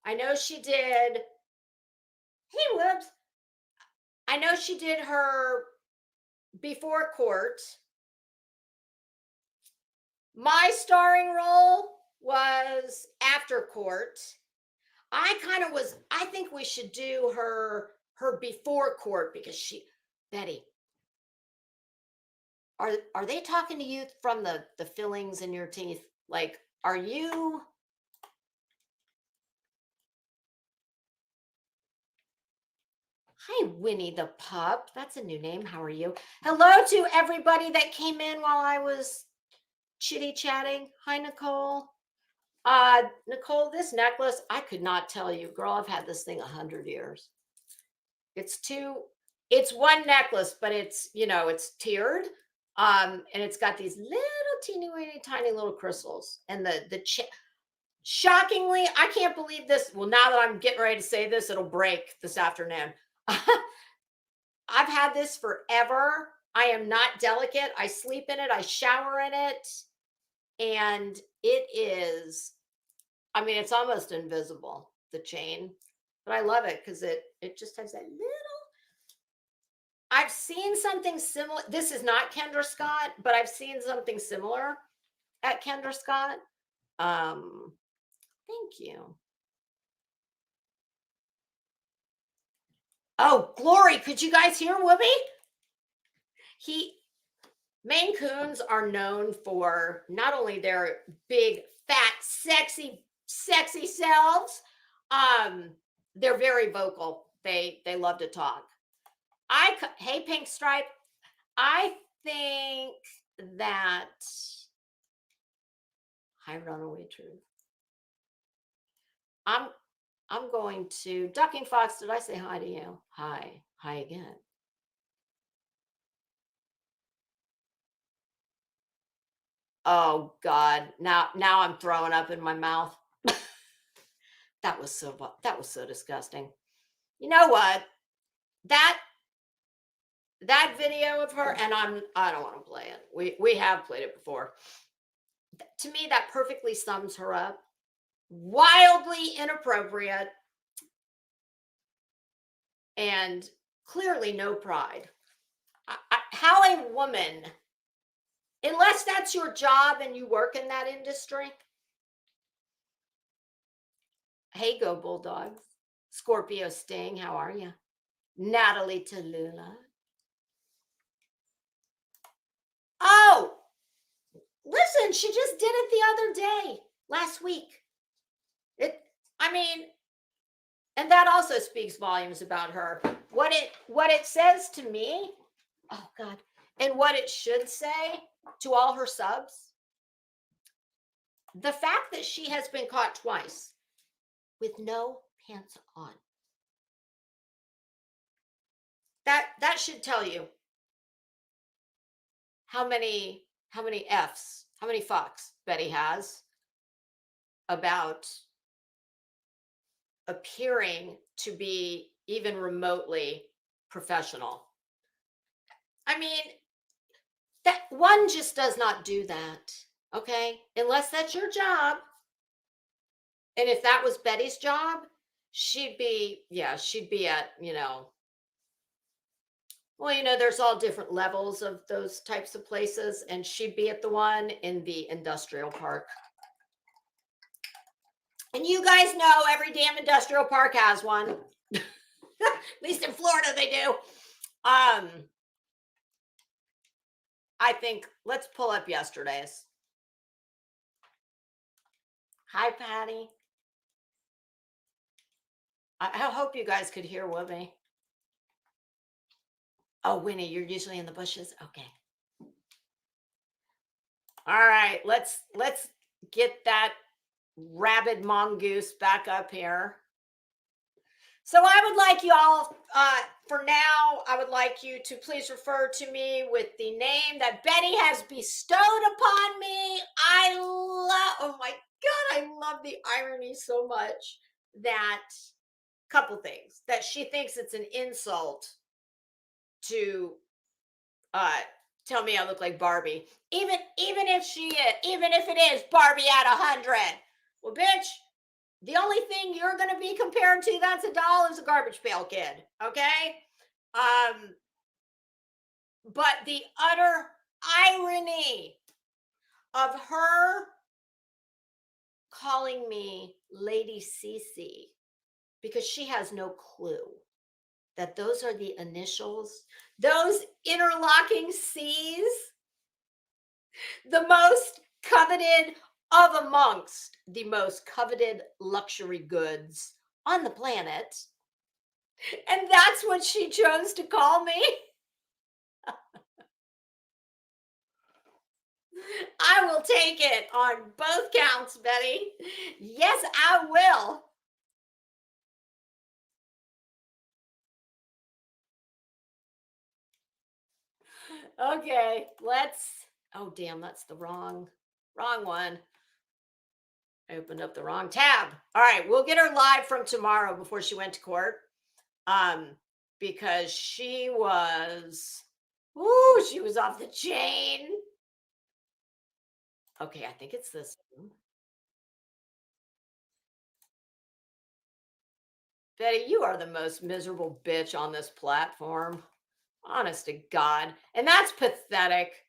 I know she did. Hey, whoops. I know she did her before court. My starring role was after court. I think we should do her before court because Betty, are they talking to you from the fillings in your teeth? Like, are you? Hi, Winnie the Pup. That's a new name. How are you? Hello to everybody that came in while I was chitty-chatting. Hi, Nicole. Nicole, this necklace, I could not tell you, girl, I've had this thing 100 years. It's one necklace, but it's tiered. And it's got these little teeny weeny tiny little crystals. And shockingly, I can't believe this. Well, now that I'm getting ready to say this, it'll break this afternoon. I've had this forever. I am not delicate. I sleep in it. I shower in it. And it is, it's almost invisible, the chain. But I love it because it just has that little. I've seen something similar. This is not Kendra Scott, but I've seen something similar at Kendra Scott. Thank you. Oh, Glory, could you guys hear Whoopi? Maine Coons are known for not only their big, fat, sexy selves, they're very vocal. They love to talk. Hey, Pink Stripe, I think that, hi, Runaway Truth. I'm going to, Ducking Fox, did I say hi to you? Hi again. Oh God, now I'm throwing up in my mouth. That was so disgusting. You know what? That video of her, and I don't want to play it. We have played it before. To me, that perfectly sums her up. Wildly inappropriate and clearly no pride. How a woman, unless that's your job and you work in that industry. Hey, Go Bulldogs. Scorpio Sting, how are you? Natalie Tallulah. Oh, listen, she just did it the other day, last week. And that also speaks volumes about her. What it says to me, oh God, and what it should say to all her subs, the fact that she has been caught twice with no pants on. That should tell you how many F's, how many fucks Betty has about appearing to be even remotely professional. That one just does not do that, okay? Unless that's your job. And if that was Betty's job, she'd be at, there's all different levels of those types of places, and she'd be at the one in the industrial park. And you guys know every damn industrial park has one. least in Florida they do. I think let's pull up yesterday's. Hi, Patty. I hope you guys could hear Whoopi. Oh, Winnie, you're usually in the bushes. Okay. All right, let's get that rabid mongoose back up here. So I would like you all, for now, I would like you to please refer to me with the name that Betty has bestowed upon me. Oh my God, I love the irony so much that, couple things, that she thinks it's an insult to tell me I look like Barbie. Even if it is Barbie at 100. Well, bitch, the only thing you're going to be compared to that's a doll is a garbage pail kid. Okay. But the utter irony of her calling me Lady Cece, because she has no clue that those are the initials, those interlocking C's, the most coveted of amongst the most coveted luxury goods on the planet. And that's what she chose to call me. I will take it on both counts, Betty. Yes, I will. Okay, oh damn, that's the wrong one. I opened up the wrong tab. All right, we'll get her live from tomorrow before she went to court. Because she was off the chain. Okay, I think it's this one. Betty, you are the most miserable bitch on this platform. Honest to God. And that's pathetic.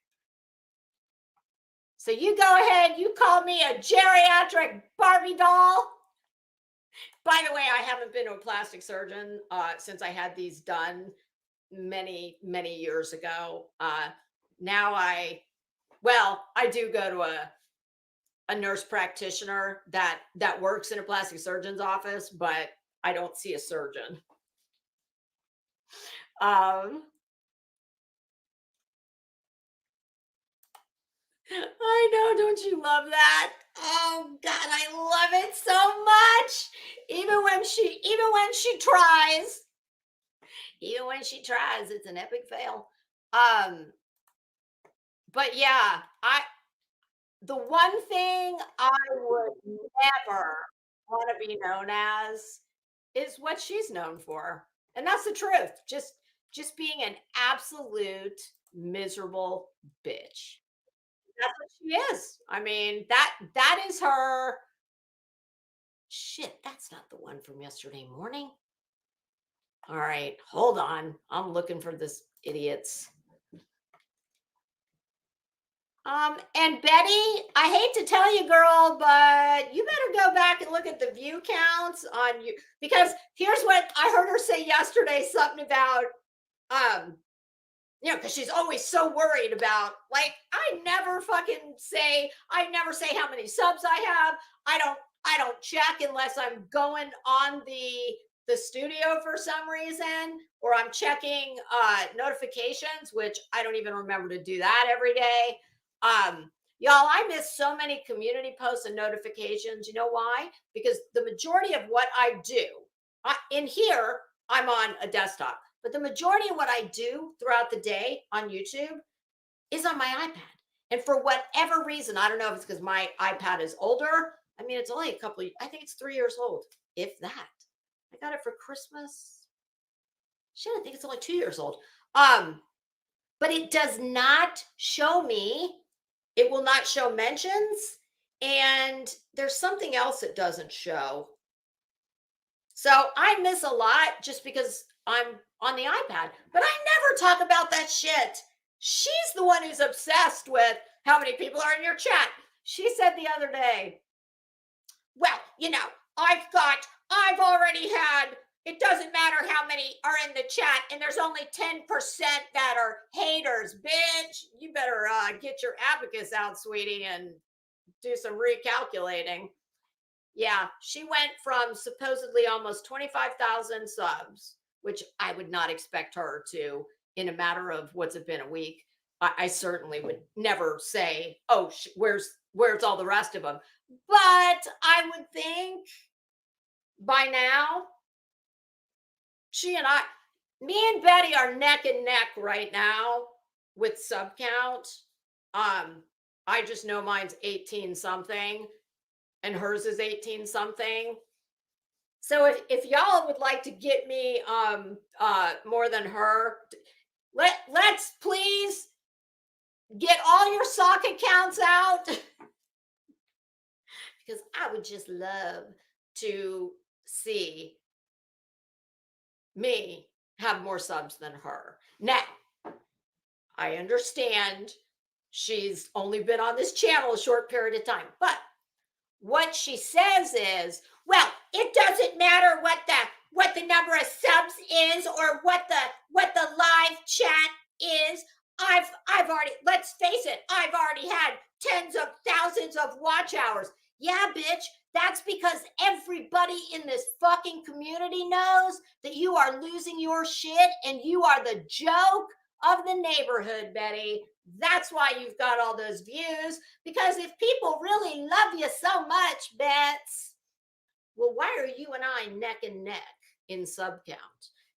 So you go ahead, you call me a geriatric Barbie doll. By the way, I haven't been to a plastic surgeon since I had these done many, many years ago. Now I do go to a nurse practitioner that works in a plastic surgeon's office, but I don't see a surgeon. I know, don't you love that? Oh God, I love it so much. Even when she tries, it's an epic fail. But yeah, the one thing I would never want to be known as is what she's known for. And that's the truth. Just being an absolute miserable bitch. That's what she is. I mean, that is her. Shit, that's not the one from yesterday morning. All right, hold on. I'm looking for this idiot's. And Betty, I hate to tell you, girl, but you better go back and look at the view counts on you, because here's what I heard her say yesterday, something about, because she's always so worried about, like, I never say how many subs I have. I don't check unless I'm going on the studio for some reason, or I'm checking notifications, which I don't even remember to do that every day. Y'all, I miss so many community posts and notifications. You know why? Because the majority of what I do in here, I'm on a desktop, but the majority of what I do throughout the day on YouTube is on my iPad. And for whatever reason, I don't know if it's because my iPad is older. I mean, it's only I think it's 3 years old, if that. I got it for Christmas. Shit, I think it's only 2 years old. But it does not show me. It will not show mentions. And there's something else it doesn't show. So I miss a lot just because I'm on the iPad. But I never talk about that shit. She's the one who's obsessed with how many people are in your chat. She said the other day, well, I've already had, it doesn't matter how many are in the chat, and there's only 10% that are haters. Bitch, you better get your abacus out, sweetie, and do some recalculating. Yeah, she went from supposedly almost 25,000 subs, which I would not expect her to in a matter of what's it been, a week. I certainly would never say, oh, where's all the rest of them? But I would think by now, me and Betty are neck and neck right now with sub count. I just know mine's 18 something and hers is 18 something. So if y'all would like to get me more than her, let's please get all your socket counts out. Because I would just love to see me have more subs than her. Now, I understand she's only been on this channel a short period of time, but what she says is, well, it doesn't matter what the number of subs is or what the live chat is. I've already, let's face it, I've already had tens of thousands of watch hours. Yeah, bitch, that's because everybody in this fucking community knows that you are losing your shit and you are the joke of the neighborhood, Betty. That's why you've got all those views, because if people really love you so much, Bets, well, why are you and I neck and neck in sub count?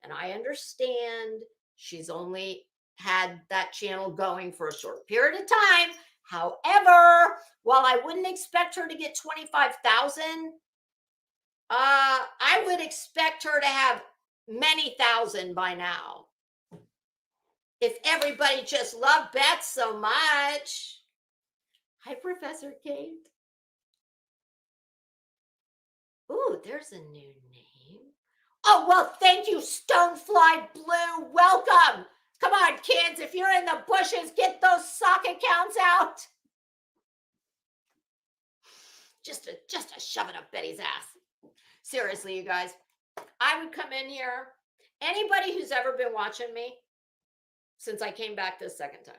And I understand she's only had that channel going for a short period of time. However, while I wouldn't expect her to get 25,000, I would expect her to have many thousand by now. If everybody just loved Beth so much. Hi, Professor Kate. Ooh, there's a new name. Oh, well, thank you, Stonefly Blue. Welcome. Come on, kids. If you're in the bushes, get those socket counts out. Just to shove it up Betty's ass. Seriously, you guys. I would come in here. Anybody who's ever been watching me since I came back this second time.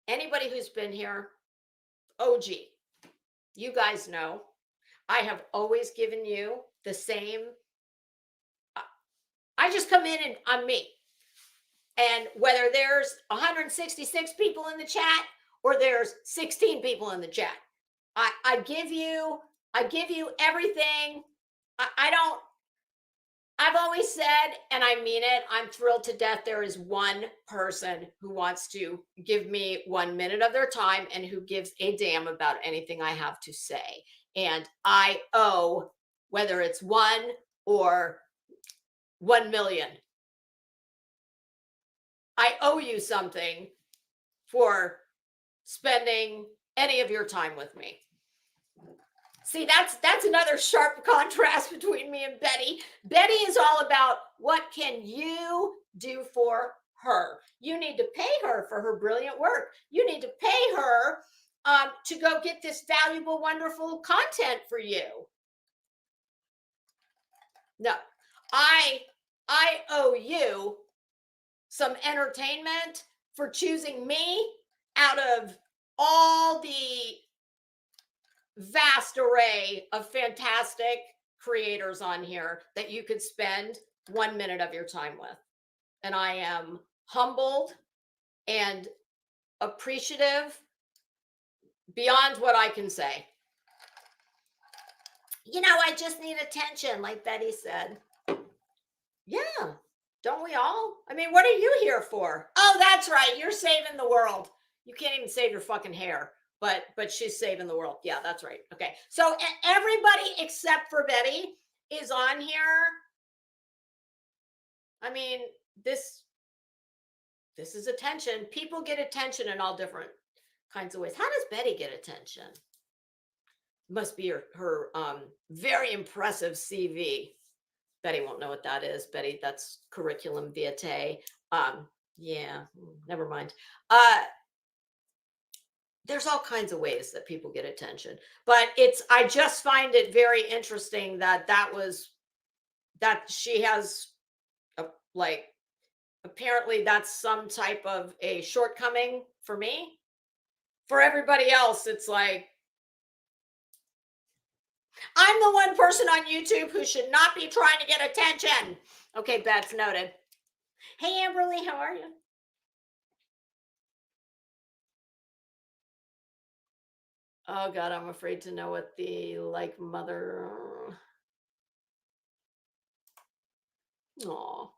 Anybody who's been here, OG, you guys know, I have always given you the same. I just come in and I'm me. And whether there's 166 people in the chat or there's 16 people in the chat, I give you everything. I've always said, and I mean it, I'm thrilled to death there is one person who wants to give me 1 minute of their time and who gives a damn about anything I have to say. And I owe, whether it's 1 or 1 million, I owe you something for spending any of your time with me. See, that's another sharp contrast between me and Betty. Betty is all about what can you do for her. You need to pay her for her brilliant work. You need to pay her to go get this valuable, wonderful content for you. No, I owe you some entertainment for choosing me out of all the vast array of fantastic creators on here that you could spend 1 minute of your time with. And I am humbled and appreciative beyond what I can say. You know, I just need attention, like Betty said. Yeah, don't we all? I mean, what are you here for? Oh, that's right. You're saving the world. You can't even save your fucking hair. But she's saving the world. Yeah, that's right. Okay. So everybody except for Betty is on here. I mean, this is attention. People get attention in all different kinds of ways. How does Betty get attention? Must be her very impressive CV. Betty won't know what that is. Betty, that's curriculum vitae. Yeah, never mind. There's all kinds of ways that people get attention, but I just find it very interesting that was that she has like, apparently that's some type of a shortcoming for me. For everybody else, it's like, I'm the one person on YouTube who should not be trying to get attention. Okay, that's noted. Hey, Amberly, how are you? Oh God, I'm afraid to know what the like mother. Oh,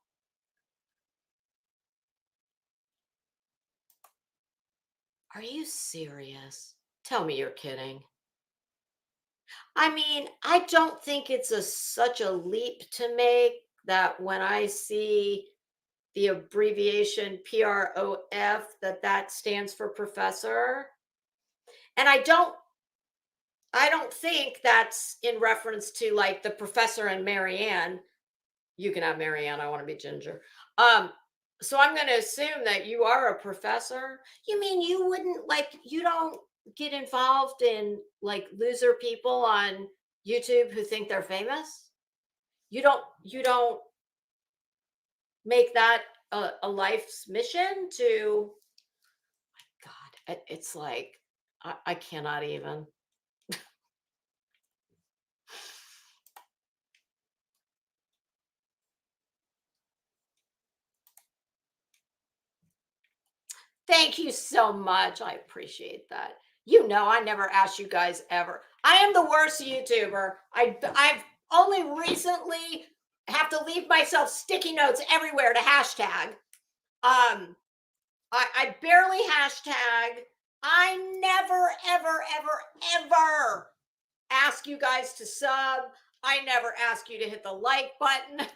are you serious? Tell me you're kidding. I mean, I don't think it's such a leap to make that when I see the abbreviation PROF that stands for professor. And I don't think that's in reference to like the professor and Marianne. You can have Marianne, I want to be Ginger. So I'm going to assume that you are a professor. You mean you wouldn't like, you don't get involved in like loser people on YouTube who think they're famous? You don't make that a life's mission to, God, it's like, I cannot even. Thank you so much. I appreciate that. You know, I never ask you guys ever. I am the worst YouTuber. I've only recently have to leave myself sticky notes everywhere to hashtag. I barely hashtag. I never, ever, ever, ever ask you guys to sub. I never ask you to hit the like button.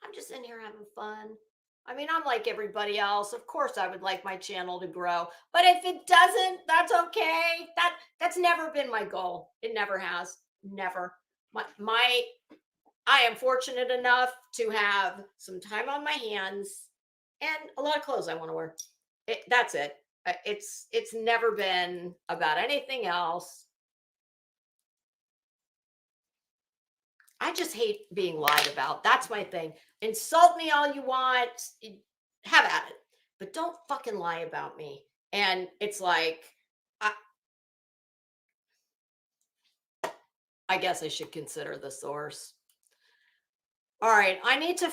I'm just in here having fun. I mean, I'm like everybody else. Of course, I would like my channel to grow, but if it doesn't, that's okay. That's never been my goal. It never has. Never. I am fortunate enough to have some time on my hands and a lot of clothes I want to wear. That's it. It's never been about anything else. I just hate being lied about. That's my thing. Insult me all you want. Have at it. But don't fucking lie about me. And it's like, I guess I should consider the source. All right. I need to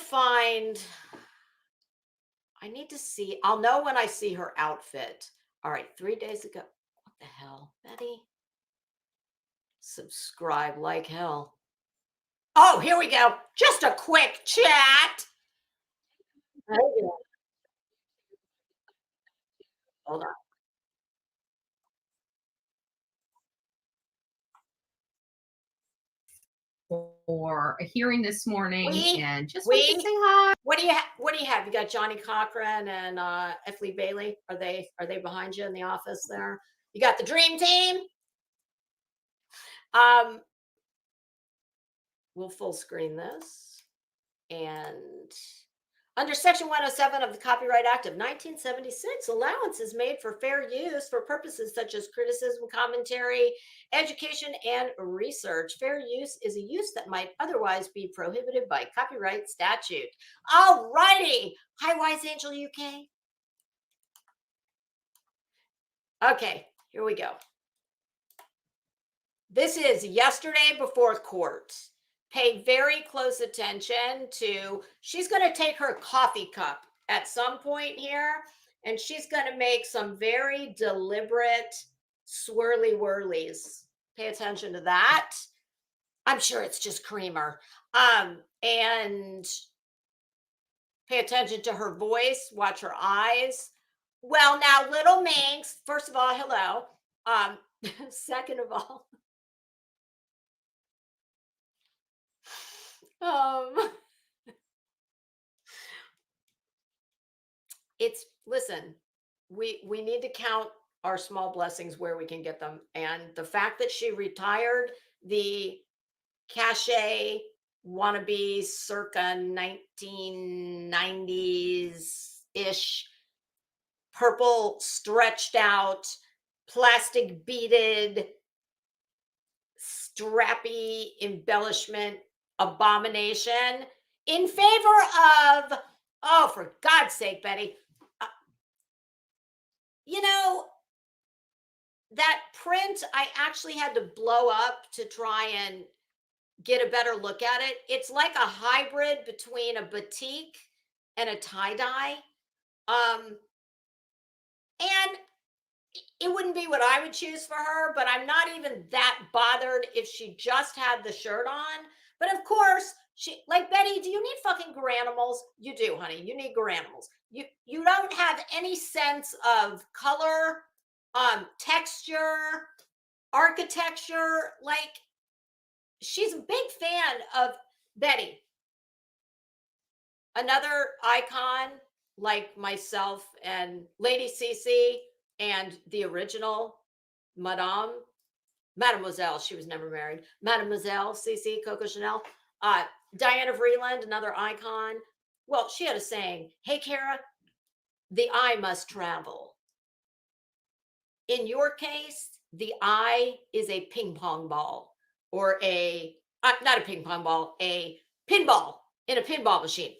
see. I'll know when I see her outfit. All right. 3 days ago. What the hell, Betty? Subscribe like hell. Oh, here we go. Just a quick chat. Hold on. For a hearing this morning and just wanted to say hi. What do you have? You got Johnny Cochran and F. Lee Bailey. Are they behind you in the office there? You got the dream team. We'll full screen this. And under Section 107 of the Copyright Act of 1976, allowance is made for fair use for purposes such as criticism, commentary, education, and research. Fair use is a use that might otherwise be prohibited by copyright statute. All righty. Hi, Wise Angel UK. Okay, here we go. This is yesterday before court. Pay very close attention to, she's going to take her coffee cup at some point here, and she's going to make some very deliberate swirly whirlies. Pay attention to that. I'm sure it's just creamer. And pay attention to her voice. Watch her eyes. Well, now, little Minx, first of all, hello. Second of all, listen, we need to count our small blessings where we can get them. And the fact that she retired the cachet wannabe circa 1990s ish purple stretched out plastic beaded strappy embellishment abomination in favor of, oh, for God's sake, Betty, you know, that print I actually had to blow up to try and get a better look at it. It's like a hybrid between a batik and a tie-dye. And it wouldn't be what I would choose for her, but I'm not even that bothered if she just had the shirt on. But of course, she, like, Betty, do you need fucking granimals? You do, honey. You need granimals. You don't have any sense of color, texture, architecture. Like, she's a big fan of Betty, another icon like myself and Lady Cece and the original Mademoiselle, she was never married, Mademoiselle Cece Coco Chanel, Diana Vreeland, another icon. Well, she had a saying, hey, Kara, the eye must travel. In your case, the eye is a ping pong ball, or a, not a ping pong ball, a pinball in a pinball machine.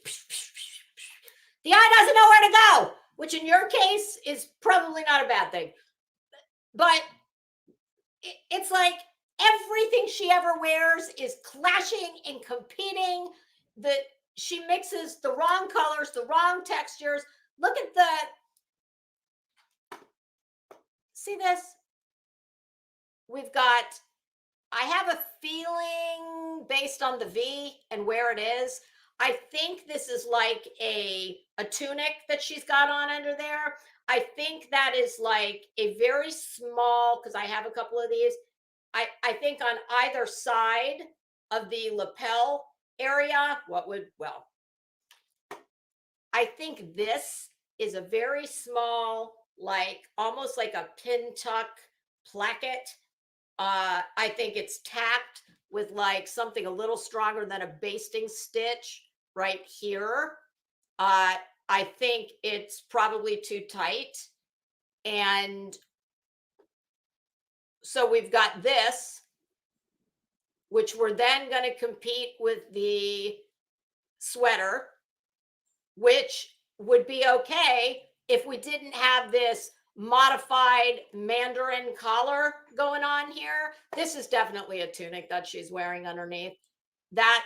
The eye doesn't know where to go, which in your case is probably not a bad thing. But it's like everything she ever wears is clashing and competing. That she mixes the wrong colors, the wrong textures. Look at see this? We've got, I have a feeling based on the V and where it is, I think this is like a tunic that she's got on under there. I think that is like a very small, because I have a couple of these. I think on either side of the lapel area, I think this is a very small, like almost like a pin tuck placket. I think it's tacked with like something a little stronger than a basting stitch right here. I think it's probably too tight. And so we've got this, which we're then going to compete with the sweater, which would be okay if we didn't have this modified Mandarin collar going on here. This is definitely a tunic that she's wearing underneath. That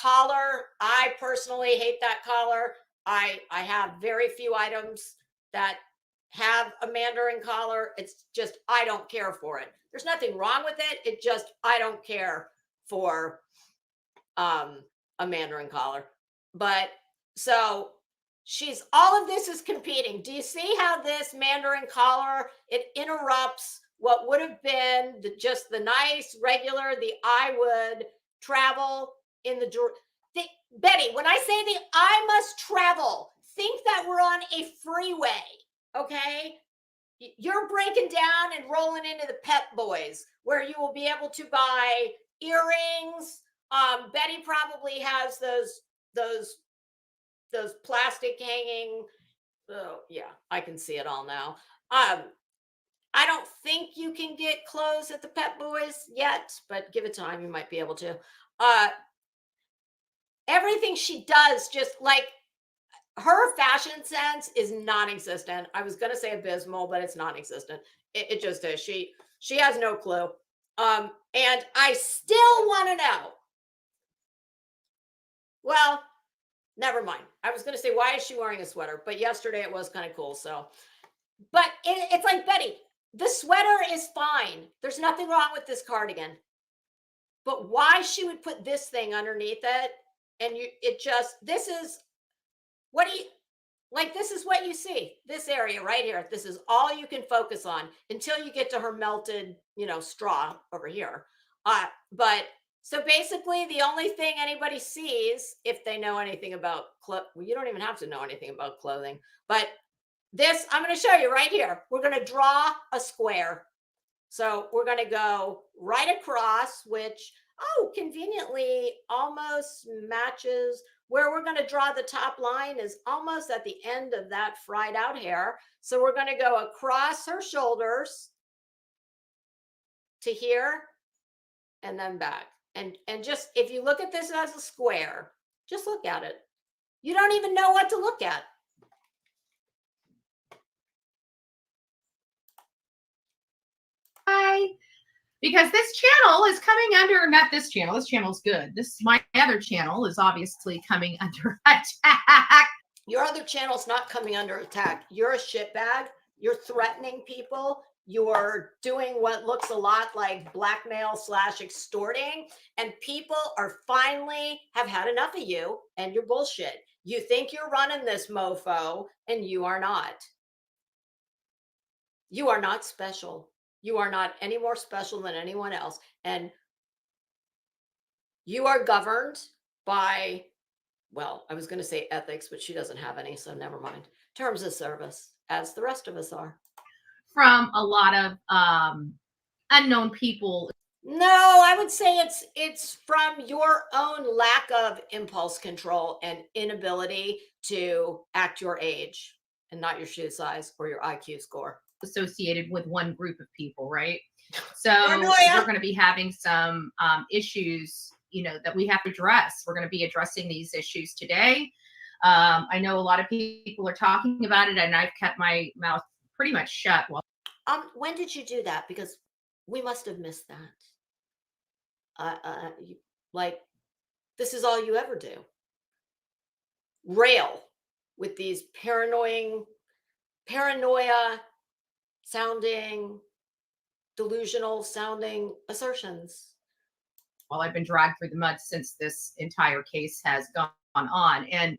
collar, I personally hate that collar. I have very few items that have a Mandarin collar. It's just, I don't care for it. There's nothing wrong with it. It just, I don't care for a Mandarin collar. But so she's, all of this is competing. Do you see how this Mandarin collar, it interrupts what would have been just the nice regular, the eye would travel in the Betty, when I say the eye must travel, think that we're on a freeway, okay? You're breaking down and rolling into the Pep Boys, where you will be able to buy earrings. Betty probably has those plastic hanging. Oh yeah, I can see it all now. I don't think you can get clothes at the Pep Boys yet, but give it time, you might be able to. Everything she does, just like her fashion sense is non-existent. I was going to say abysmal, but it's non-existent. It just is. She has no clue. And I still want to know. Well, never mind. I was going to say, why is she wearing a sweater? But yesterday it was kind of cool. So, but it's like, Betty, the sweater is fine. There's nothing wrong with this cardigan. But why she would put this thing underneath it, and this is what do you, like, this is what you see, this area right here. This is all you can focus on until you get to her melted, straw over here. But so basically the only thing anybody sees, if they know anything about you don't even have to know anything about clothing, but this, I'm going to show you right here. We're going to draw a square. So we're going to go right across, which, conveniently almost matches where we're going to draw the top line, is almost at the end of that fried out hair. So we're going to go across her shoulders to here and then back. And just, if you look at this as a square, just look at it. You don't even know what to look at. Hi. Because this channel is coming under, not this channel is good. My other channel is obviously coming under attack. Your other channel's not coming under attack. You're a shitbag. You're threatening people. You're doing what looks a lot like blackmail / extorting. And people are finally have had enough of you and your bullshit. You think you're running this mofo, and you are not. You are not special. You are not any more special than anyone else. And you are governed by, well, I was going to say ethics, but she doesn't have any, so never mind. Terms of service, as the rest of us are. From a lot of unknown people. No, I would say it's from your own lack of impulse control and inability to act your age and not your shoe size or your IQ score. Associated with one group of people, right? So we're going to be having some issues, that we have to address. We're going to be addressing these issues today. I know a lot of people are talking about it, and I've kept my mouth pretty much shut. When did you do that? Because we must have missed that. Like, this is all you ever do. Rail with these paranoia sounding, delusional sounding assertions. Well, I've been dragged through the mud since this entire case has gone on. And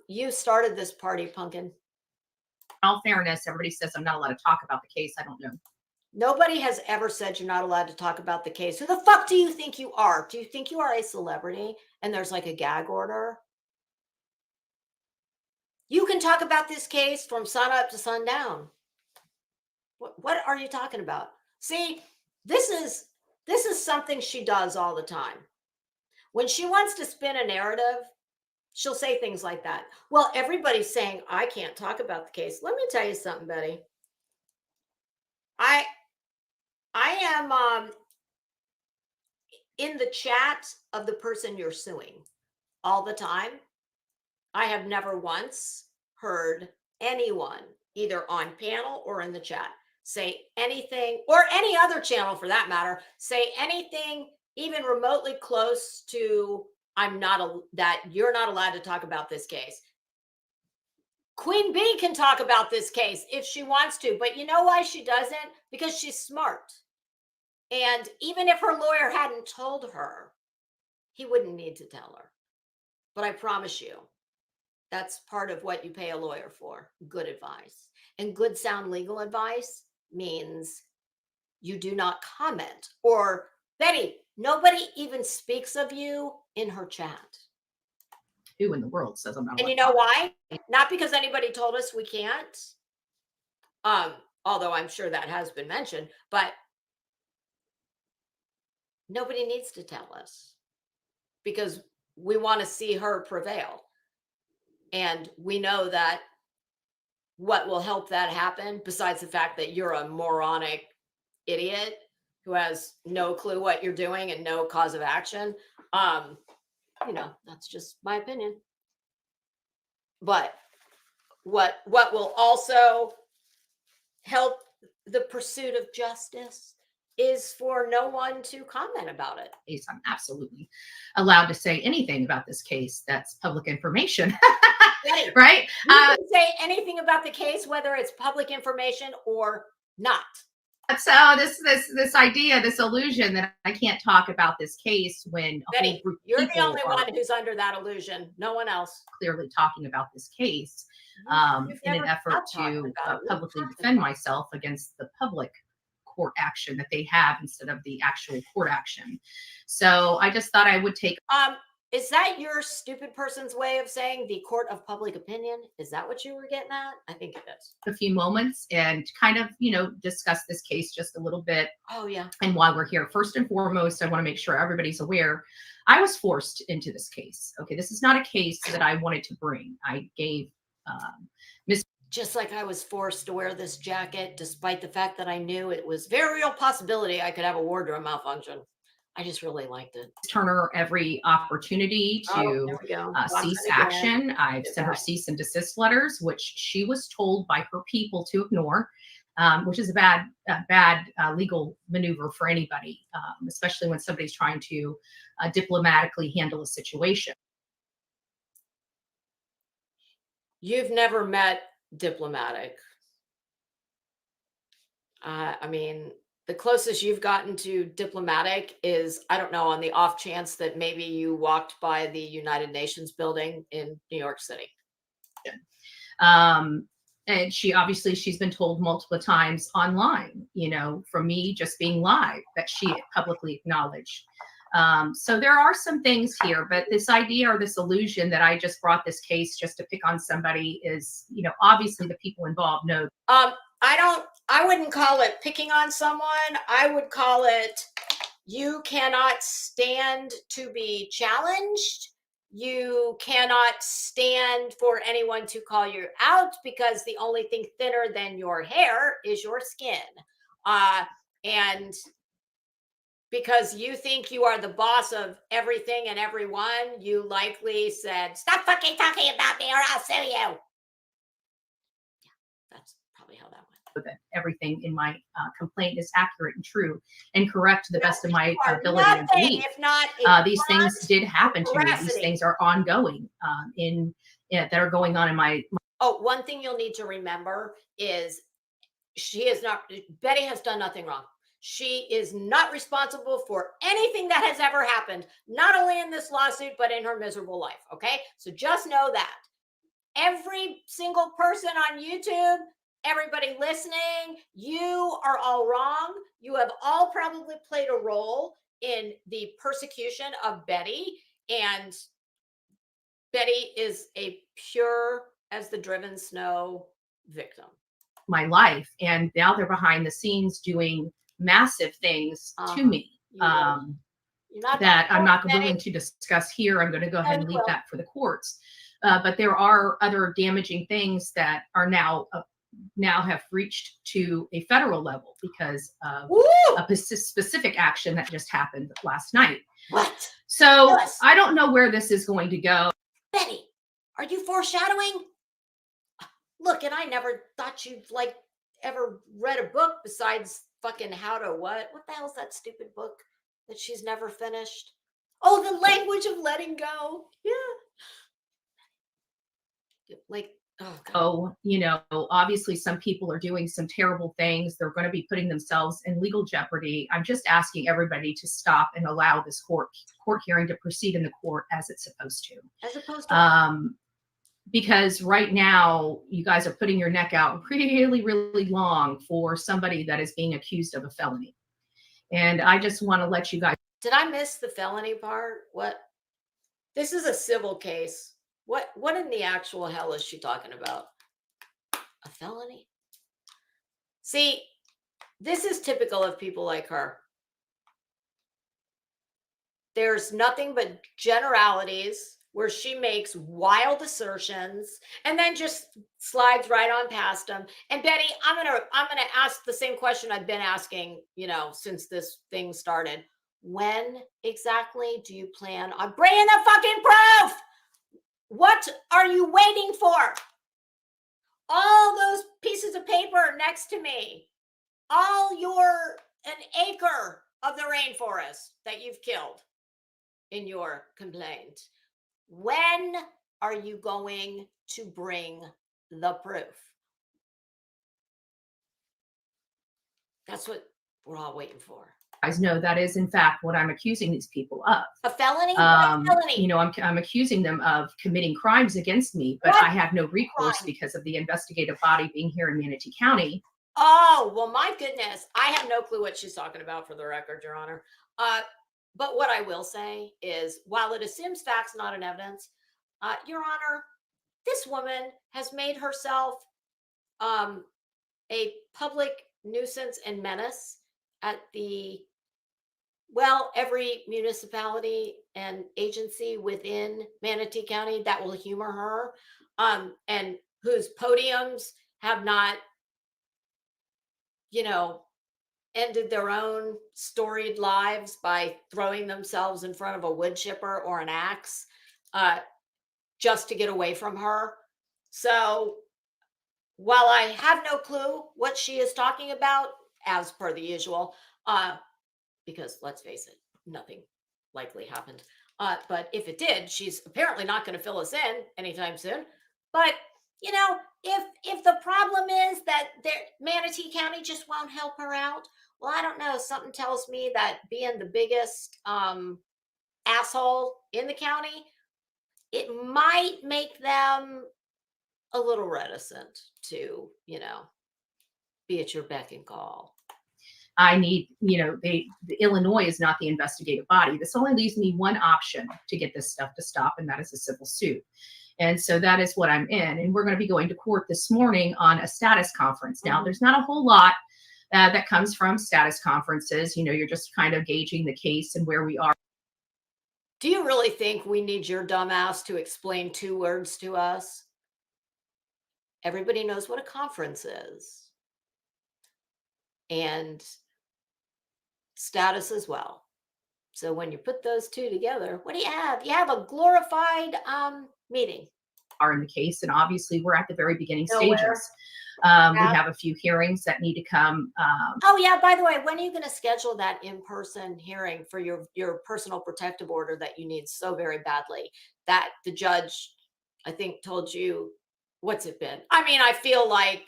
you started this party, Pumpkin. In all fairness, everybody says I'm not allowed to talk about the case. I don't know. Nobody has ever said you're not allowed to talk about the case. Who the fuck do you think you are? Do you think you are a celebrity and there's like a gag order? You can talk about this case from sun up to sundown. What are you talking about? See, this is something she does all the time. When she wants to spin a narrative, she'll say things like that. Well, everybody's saying I can't talk about the case. Let me tell you something, Betty. I am in the chat of the person you're suing all the time. I have never once heard anyone, either on panel or in the chat, say anything, or any other channel for that matter, say anything even remotely close to that you're not allowed to talk about this case. Queen Bee can talk about this case if she wants to, but you know why she doesn't? Because she's smart. And even if her lawyer hadn't told her, he wouldn't need to tell her. But I promise you, that's part of what you pay a lawyer for, good advice. And good sound legal advice means you do not comment. Or, Betty, nobody even speaks of you in her chat. Who in the world says I'm not? And you know why? Not because anybody told us we can't. Although I'm sure that has been mentioned, but nobody needs to tell us because we want to see her prevail. And we know that what will help that happen, besides the fact that you're a moronic idiot who has no clue what you're doing and no cause of action, that's just my opinion. But what will also help the pursuit of justice is for no one to comment about it. I'm absolutely allowed to say anything about this case. That's public information. Right? You can say anything about the case, whether it's public information or not. So this idea, this illusion that I can't talk about this case when Betty, you're the only one who's under that illusion. No one else. Clearly talking about this case in an effort to publicly defend myself against the public court action that they have instead of the actual court action. So I just thought I would take. Is that your stupid person's way of saying the court of public opinion? Is that what you were getting at? I think it is. A few moments and kind of, discuss this case just a little bit. Oh, yeah. And why we're here. First and foremost, I want to make sure everybody's aware. I was forced into this case. Okay, this is not a case that I wanted to bring. I gave just like I was forced to wear this jacket, despite the fact that I knew it was very real possibility I could have a wardrobe malfunction. I just really liked it. Turner every opportunity to cease action. I've sent her cease and desist letters, which she was told by her people to ignore, which is a bad legal maneuver for anybody, especially when somebody's trying to diplomatically handle a situation. You've never met diplomatic. I mean, the closest you've gotten to diplomatic is, I don't know, on the off chance that maybe you walked by the United Nations building in New York City. And she's been told multiple times online, from me just being live, that she publicly acknowledged. So there are some things here, but this idea or this illusion that I just brought this case just to pick on somebody is, obviously the people involved know. I wouldn't call it picking on someone. I would call it, you cannot stand to be challenged. You cannot stand for anyone to call you out, because the only thing thinner than your hair is your skin. And because you think you are the boss of everything and everyone, you likely said, stop fucking talking about me or I'll sue you. Yeah, that's probably how that went. That everything in my complaint is accurate and true and correct to the best of my ability and belief. If not, these things did happen to me. These things are ongoing that are going on in my. Oh, one thing you'll need to remember is Betty has done nothing wrong. She is not responsible for anything that has ever happened, not only in this lawsuit, but in her miserable life. Okay. So just know that every single person on YouTube, everybody listening, you are all wrong. You have all probably played a role in the persecution of Betty, and Betty is a pure as the driven snow victim. My life, and now they're behind the scenes doing massive things to me that I'm not willing to discuss here. I'm going to go ahead and leave that for the courts. But there are other damaging things that are now have reached to a federal level because of a specific action that just happened last night. What? So I don't know where this is going to go. Betty, are you foreshadowing? Look, and I never thought you'd ever read a book besides fucking How to What? What the hell's that stupid book that she's never finished? Oh, The Language of Letting Go. Yeah. Obviously some people are doing some terrible things. They're going to be putting themselves in legal jeopardy. I'm just asking everybody to stop and allow this court hearing to proceed in the court as it's supposed to. As opposed to because right now you guys are putting your neck out really, really long for somebody that is being accused of a felony. And I just want to let you guys. Did I miss the felony part? What? This is a civil case. What in the actual hell is she talking about? A felony? See, this is typical of people like her. There's nothing but generalities where she makes wild assertions and then just slides right on past them. And Betty, I'm gonna ask the same question I've been asking, since this thing started. When exactly do you plan on bringing the fucking proof? What are you waiting for? All those pieces of paper next to me, an acre of the rainforest that you've killed in your complaint. When are you going to bring the proof? That's what we're all waiting for. Guys know that is in fact what I'm accusing these people of. A felony? Felony? I'm accusing them of committing crimes against me, but I have no recourse because of the investigative body being here in Manatee County. Oh, well, my goodness. I have no clue what she's talking about, for the record, Your Honor. But what I will say is, while it assumes facts, not an evidence, Your Honor, this woman has made herself a public nuisance and menace at every municipality and agency within Manatee County that will humor her, and whose podiums have not, ended their own storied lives by throwing themselves in front of a wood chipper or an axe just to get away from her. So while I have no clue what she is talking about, as per the usual, because let's face it, nothing likely happened. But if it did, she's apparently not going to fill us in anytime soon. But you know, if the problem is that Manatee County just won't help her out, well, I don't know. Something tells me that being the biggest asshole in the county, it might make them a little reticent to, be at your beck and call. I need, the Illinois is not the investigative body. This only leaves me one option to get this stuff to stop, and that is a civil suit. And so that is what I'm in. And we're going to be going to court this morning on a status conference. Now, there's not a whole lot that comes from status conferences. You're just kind of gauging the case and where we are. Do you really think we need your dumbass to explain 2 words to us? Everybody knows what a conference is. And status as well. So when you put those 2 together, what do you have? You have a glorified meeting. Are in the case, and obviously we're at the very beginning stages. We have a few hearings that need to come. Oh yeah, by the way, when are you going to schedule that in-person hearing for your personal protective order that you need so very badly, that the judge, I think, told you? What's it been? I mean, I feel like,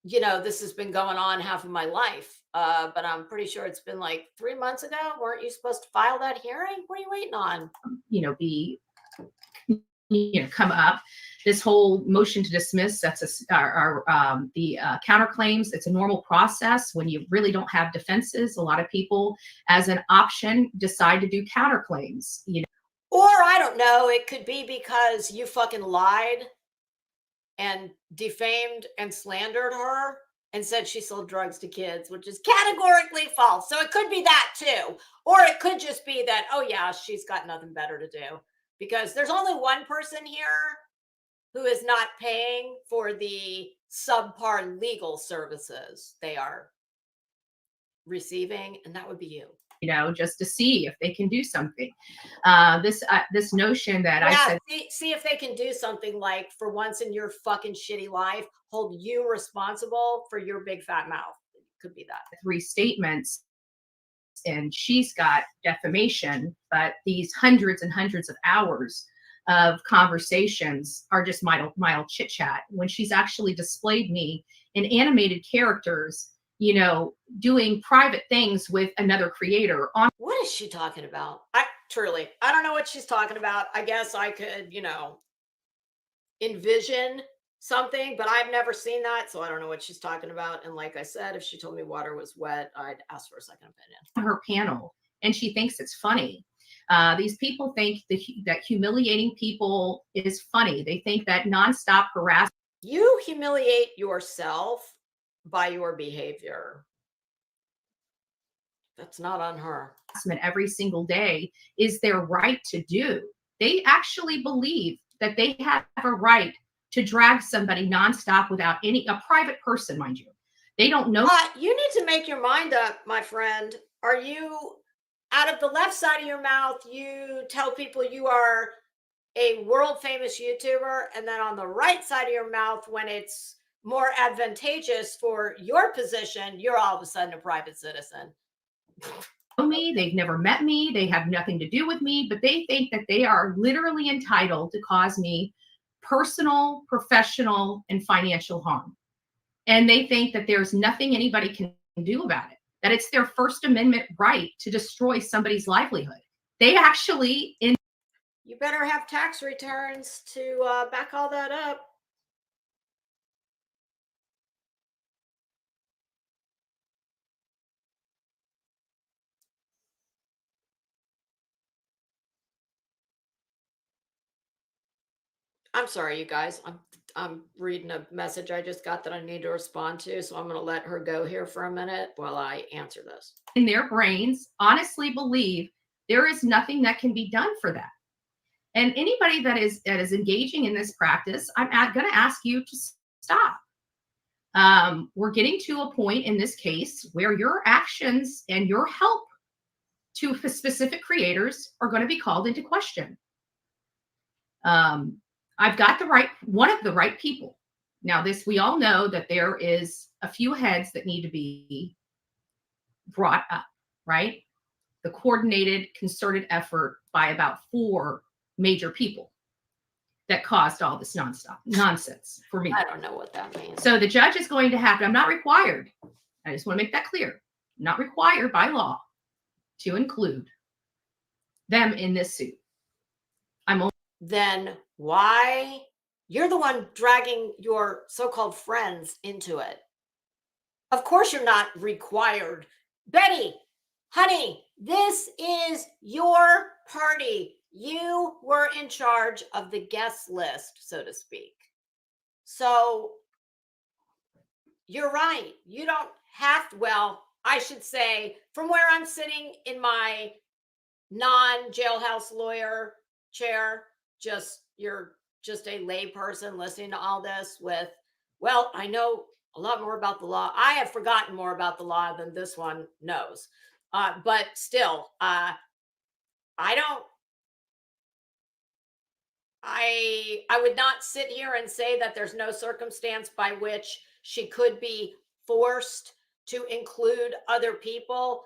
this has been going on half of my life, but I'm pretty sure it's been like 3 months ago. Weren't you supposed to file that hearing? What are you waiting on? Come up. This whole motion to dismiss, that's the counterclaims. It's a normal process when you really don't have defenses. A lot of people, as an option, decide to do counterclaims. Or I don't know. It could be because you fucking lied and defamed and slandered her and said she sold drugs to kids, which is categorically false. So it could be that too. Or it could just be that, oh yeah, she's got nothing better to do. Because there's only one person here who is not paying for the subpar legal services they are receiving, and that would be you. Just to see if they can do something. This notion that I said, see if they can do something, like, for once in your fucking shitty life, hold you responsible for your big fat mouth. It could be that. 3 statements, and she's got defamation, but these hundreds and hundreds of hours of conversations are just mild chit chat, when she's actually displayed me in animated characters, doing private things with another creator. What is she talking about? I don't know what she's talking about. I guess I could, envision something, but I've never seen that, so I don't know what she's talking about. And like I said, if she told me water was wet, I'd ask for a second opinion. Her panel, and she thinks it's funny. These people think that humiliating people is funny. They think that nonstop harassment. You humiliate yourself by your behavior. That's not on her. Every single day is their right to do. They actually believe that they have a right to drag somebody nonstop without a private person, mind you. They don't know. You need to make your mind up, my friend. Are you, out of the left side of your mouth, you tell people you are a world famous YouTuber, and then on the right side of your mouth, when it's more advantageous for your position, you're all of a sudden a private citizen. Me, they've never met me, they have nothing to do with me, but they think that they are literally entitled to cause me personal, professional, and financial harm. And they think that there's nothing anybody can do about it, that it's their First Amendment right to destroy somebody's livelihood. They actually you better have tax returns to back all that up. I'm sorry, you guys. I'm reading a message I just got that I need to respond to, so I'm going to let her go here for a minute while I answer this. In their brains, honestly believe there is nothing that can be done for that. And anybody that is engaging in this practice, I'm going to ask you to stop. we're getting to a point in this case where your actions and your help to specific creators are going to be called into question. I've got one of the right people. Now, we all know that there is a few heads that need to be brought up, right? The coordinated, concerted effort by about 4 major people that caused all this nonsense for me. I don't know what that means. So the judge is going to have, I'm not required. I just want to make that clear. Not required by law to include them in this suit. Then why? You're the one dragging your so-called friends into it. Of course you're not required. Betty, honey, this is your party. You were in charge of the guest list, so to speak. So you're right. You don't have to, well, I should say, from where I'm sitting in my non-jailhouse lawyer chair, you're just a lay person listening to all this with, well, I know a lot more about the law. I have forgotten more about the law than this one knows. But still, I would not sit here and say that there's no circumstance by which she could be forced to include other people.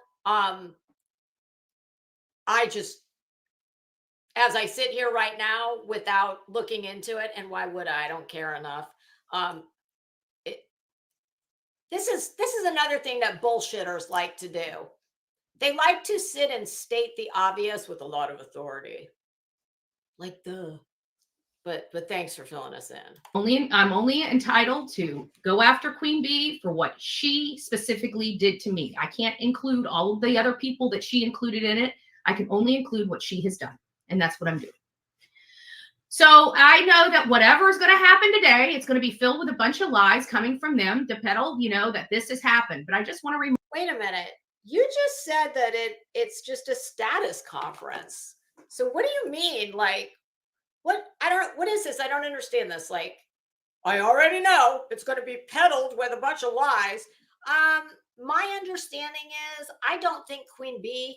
As I sit here right now without looking into it, and why would I? I don't care enough. This is another thing that bullshitters like to do. They like to sit and state the obvious with a lot of authority. Like, duh. But thanks for filling us in. I'm only entitled to go after Queen Bee for what she specifically did to me. I can't include all of the other people that she included in it. I can only include what she has done. And that's what I'm doing. So I know that whatever is going to happen today, it's going to be filled with a bunch of lies coming from them to peddle, that this has happened. But I just want to wait a minute. You just said that it's just a status conference. So what do you mean? Like, what is this? I don't understand this. Like, I already know it's going to be peddled with a bunch of lies. My understanding is I don't think Queen Bee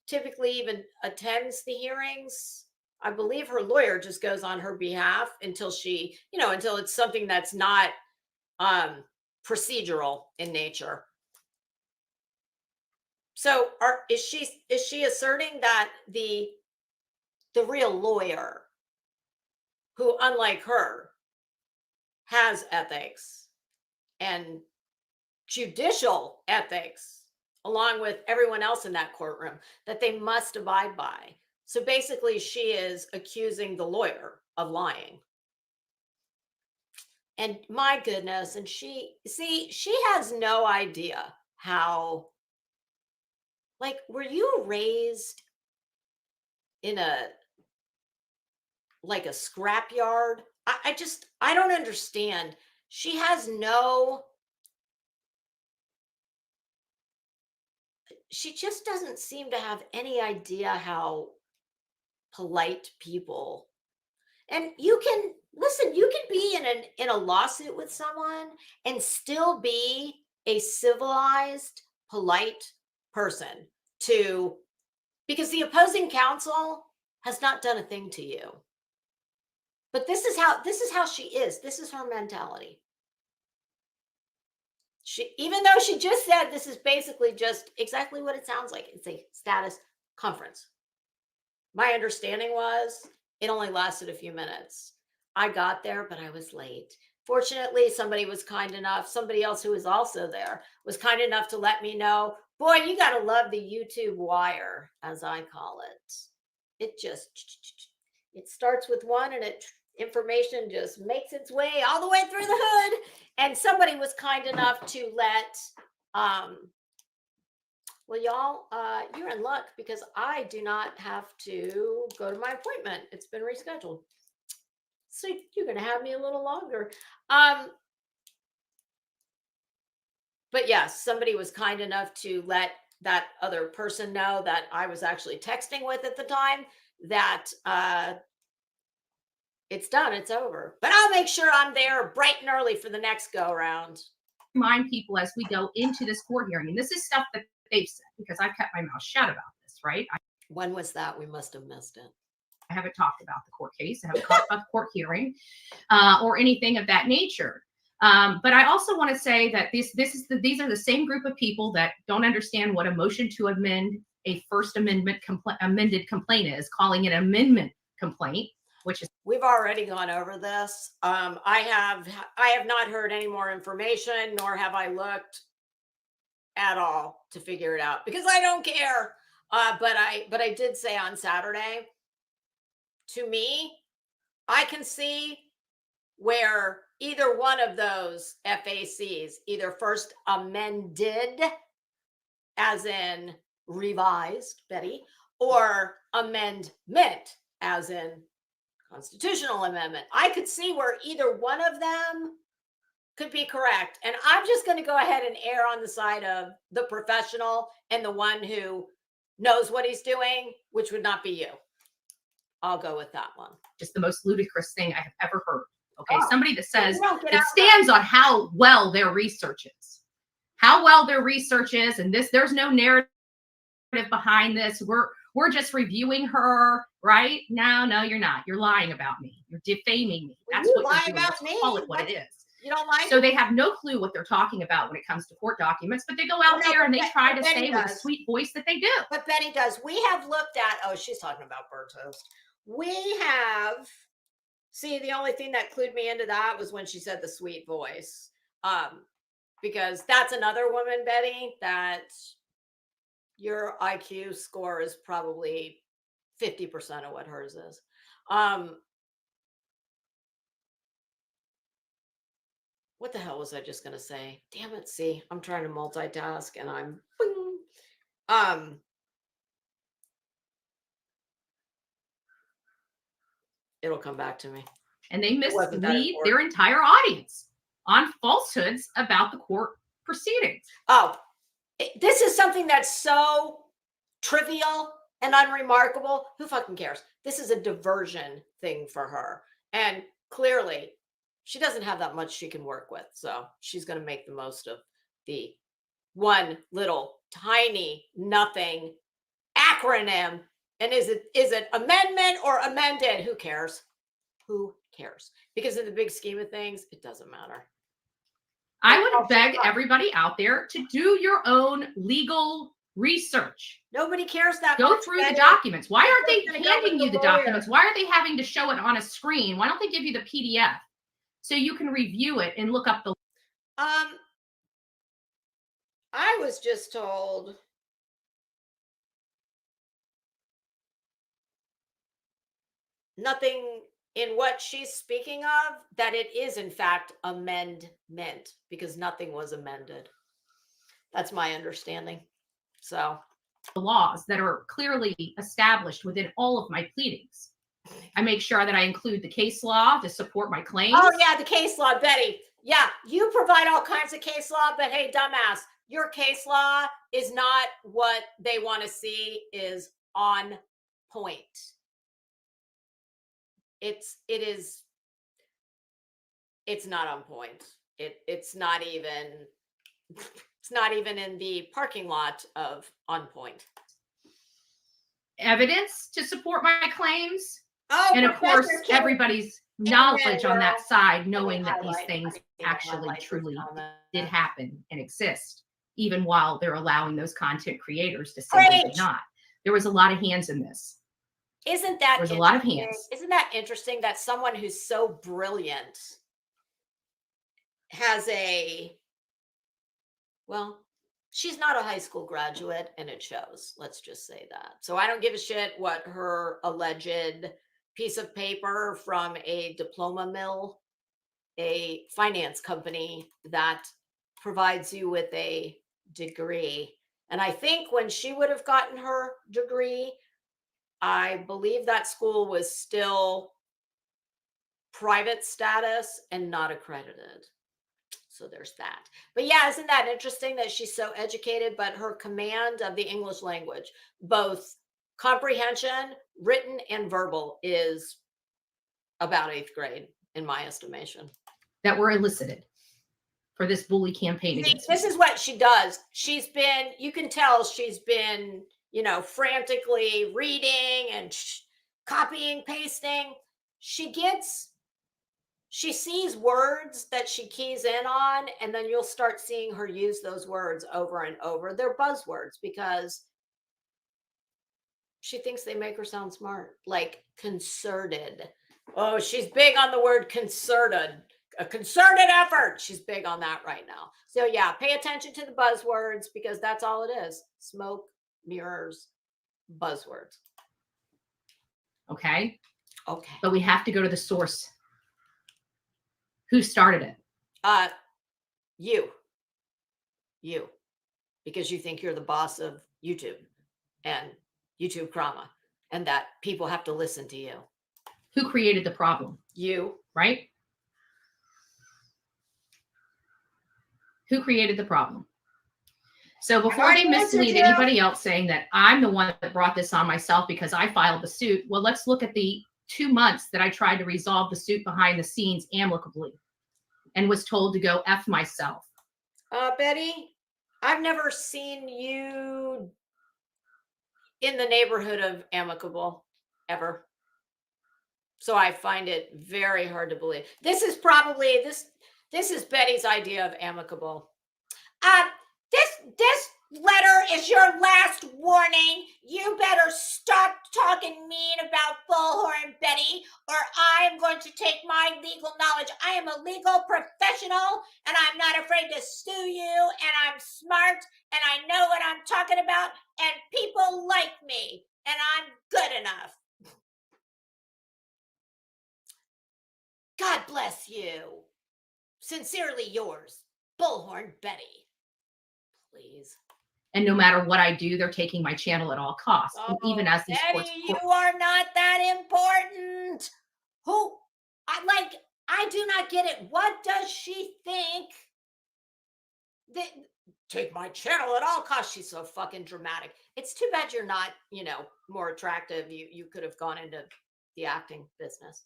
typically even attends the hearings. I believe her lawyer just goes on her behalf until she, until it's something that's not procedural in nature. So is she asserting that the real lawyer, who unlike her has ethics and judicial ethics along with everyone else in that courtroom, that they must abide by? So basically she is accusing the lawyer of lying. And my goodness, and she has no idea how, like, were you raised in a scrapyard? I don't understand. She just doesn't seem to have any idea how polite people. And you can be in a lawsuit with someone and still be a civilized, polite person because the opposing counsel has not done a thing to you. But this is how she is. This is her mentality. Even though she just said this is basically just exactly what it sounds like. It's a status conference. My understanding was it only lasted a few minutes. I got there, but I was late. Fortunately, somebody else who was also there was kind enough to let me know, boy, you got to love the YouTube wire, as I call it. It starts with one and information just makes its way all the way through the hood. And somebody was kind enough to let, well, y'all, you're in luck because I do not have to go to my appointment. It's been rescheduled. So you're going to have me a little longer. But yes, somebody was kind enough to let that other person know that I was actually texting with at the time that It's done. It's over. But I'll make sure I'm there bright and early for the next go round. Remind people as we go into this court hearing, and this is stuff that they've said because I've kept my mouth shut about this, right? When was that? We must have missed it. I haven't talked about the court case. I haven't talked about the court hearing or anything of that nature. But I also want to say that these are the same group of people that don't understand what a motion to amend a First Amendment amended complaint is, calling it an amendment complaint, which is. We've already gone over this. I have not heard any more information, nor have I looked at all to figure it out because I don't care. But I did say on Saturday, to me, I can see where either one of those FACs, either first amended, as in revised, Betty, or amendment, as in constitutional amendment. I could see where either one of them could be correct. And I'm just going to go ahead and err on the side of the professional and the one who knows what he's doing, which would not be you. I'll go with that one. Just the most ludicrous thing I have ever heard. Okay. Oh, somebody that says it stands on how well their research is. How well their research is, and there's no narrative behind this. We're just reviewing her, right? No, you're not. You're lying about me. You're defaming me. That's what you're doing. Let's call it what it is. You don't like so they have no clue what they're talking about when it comes to court documents, but they go out there and they try to say with a sweet voice that they do. But Betty does. We have looked at, she's talking about bird toast. We have, see, the only thing that clued me into that was when she said the sweet voice. Because that's another woman, Betty, that your IQ score is probably 50% of what hers is. What the hell was I just going to say? Damn it. See, I'm trying to multitask and I'm, it'll come back to me. And they mislead their entire audience on falsehoods about the court proceedings. This is something that's so trivial and unremarkable. Who fucking cares? This is a diversion thing for her. And clearly, she doesn't have that much she can work with. So she's going to make the most of the one little tiny nothing acronym. And is it amendment or amended? Who cares? Who cares? Because in the big scheme of things, it doesn't matter. I would beg everybody out there to do your own legal research. Nobody cares that Go much. Through the documents. Why aren't they handing you the documents? Why are they having to show it on a screen? Why don't they give you the PDF so you can review it and look up the... I was just told nothing in what she's speaking of that it is in fact amendment because nothing was amended. That's my understanding. So the laws that are clearly established within all of my pleadings. I make sure that I include the case law to support my claims. Oh yeah, the case law, Betty. Yeah, you provide all kinds of case law, but hey, dumbass, your case law is not what they want to see is on point. It's not on point. It's not even in the parking lot of on point. Evidence to support my claims. And of course, everybody's knowledge on that side, knowing that these things actually truly did happen and exist, even while they're allowing those content creators to say they did not. There was a lot of hands in this. Isn't that there's a lot of hands? Isn't that interesting that someone who's so brilliant has she's not a high school graduate and it shows. Let's just say that. So I don't give a shit what her alleged piece of paper from a diploma mill, a finance company that provides you with a degree. And I think when she would have gotten her degree, I believe that school was still private status and not accredited. So there's that. But yeah, isn't that interesting that she's so educated, but her command of the English language, both comprehension, written and verbal, is about 8th grade, in my estimation. That were elicited for this bully campaign. See, this is what she does. She's been, you can tell she's been, you know, frantically reading and copying, pasting. She sees words that she keys in on, and then you'll start seeing her use those words over and over. They're buzzwords because she thinks they make her sound smart, like concerted. Oh, she's big on the word concerted. A concerted effort. She's big on that right now. So yeah, pay attention to the buzzwords because that's all it is. Smoke, mirrors, buzzwords. Okay. Okay. But we have to go to the source. Who started it? You. Because you think you're the boss of YouTube and YouTube Krama, and that people have to listen to you. Who created the problem? You. Right? Who created the problem? So before they mislead anybody else saying that I'm the one that brought this on myself because I filed the suit, well, let's look at the 2 months that I tried to resolve the suit behind the scenes amicably and was told to go F myself. Betty, I've never seen you in the neighborhood of amicable ever. So I find it very hard to believe. This is probably, this is Betty's idea of amicable. This letter is your last warning. You better stop talking mean about Bullhorn, Betty, or I am going to take my legal knowledge. I am a legal professional, and I'm not afraid to sue you, and I'm smart, and I know what I'm talking about, and people like me, and I'm good enough. God bless you. Sincerely yours, Bullhorn Betty. Please. And no matter what I do, they're taking my channel at all costs. Oh, and even as these Betty, you are not that important. I do not get it. What does she think? Take my channel at all costs. She's so fucking dramatic. It's too bad you're not, more attractive. You could have gone into the acting business.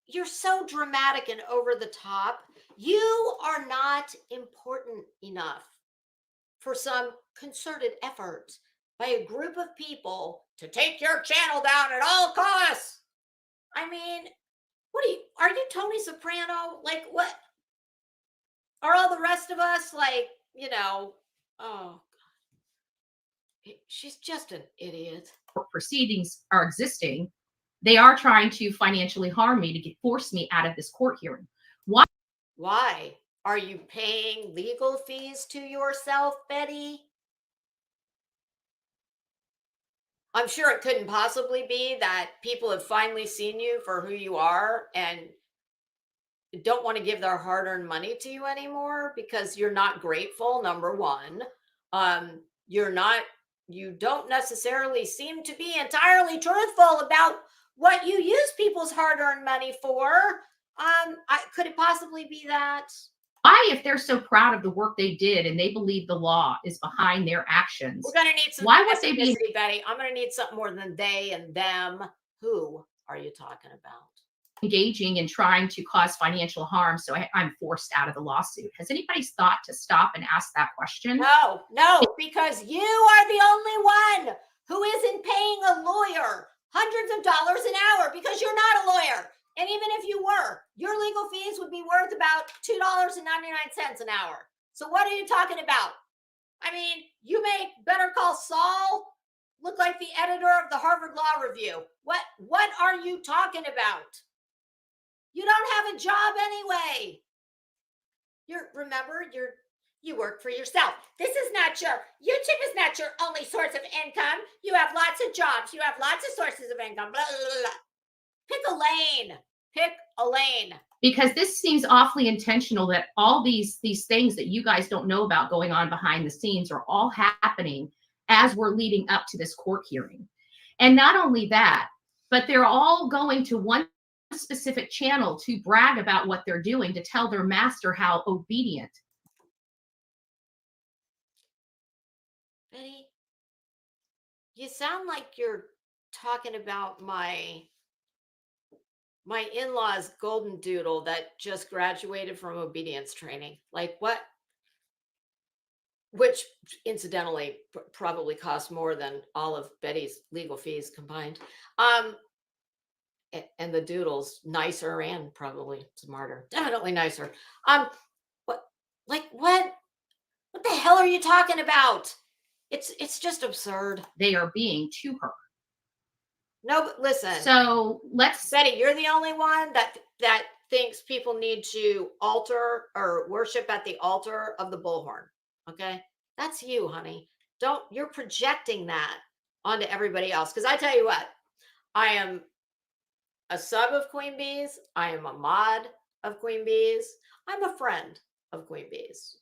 You're so dramatic and over the top. You are not important enough for some concerted effort by a group of people to take your channel down at all costs. I mean, are you Tony Soprano? What? Are all the rest of us oh God. She's just an idiot. Proceedings are existing. They are trying to financially harm me to force me out of this court hearing. Why? Are you paying legal fees to yourself, Betty? I'm sure it couldn't possibly be that people have finally seen you for who you are and don't want to give their hard-earned money to you anymore because you're not grateful, number one. You don't necessarily seem to be entirely truthful about what you use people's hard-earned money for. Could it possibly be that? Why, if they're so proud of the work they did and they believe the law is behind their actions, we're going to need some specificity, Betty. I'm going to need something more than they and them. Who are you talking about? Engaging in trying to cause financial harm, so I'm forced out of the lawsuit. Has anybody thought to stop and ask that question? No, because you are the only one who isn't paying a lawyer hundreds of dollars an hour because you're not a lawyer. And even if you were, your legal fees would be worth about $2.99 an hour. So what are you talking about? I mean, you make Better Call Saul look like the editor of the Harvard Law Review. What are you talking about? You don't have a job anyway. You work for yourself. YouTube is not your only source of income. You have lots of jobs. You have lots of sources of income. Blah, blah, blah. Pick a lane. Because this seems awfully intentional that all these things that you guys don't know about going on behind the scenes are all happening as we're leading up to this court hearing. And not only that, but they're all going to one specific channel to brag about what they're doing, to tell their master how obedient. Betty, you sound like you're talking about my in-laws golden doodle that just graduated from obedience training. Like what? Which incidentally probably cost more than all of Betty's legal fees combined. And the doodle's nicer and probably smarter. Definitely nicer. What the hell are you talking about? It's just absurd. They are being to her. No, but listen. So Betty, you're the only one that thinks people need to altar or worship at the altar of the bullhorn. Okay, that's you, honey. You're projecting that onto everybody else. Because I tell you what, I am a sub of Queen Bee's. I am a mod of Queen Bee's. I'm a friend of Queen Bee's.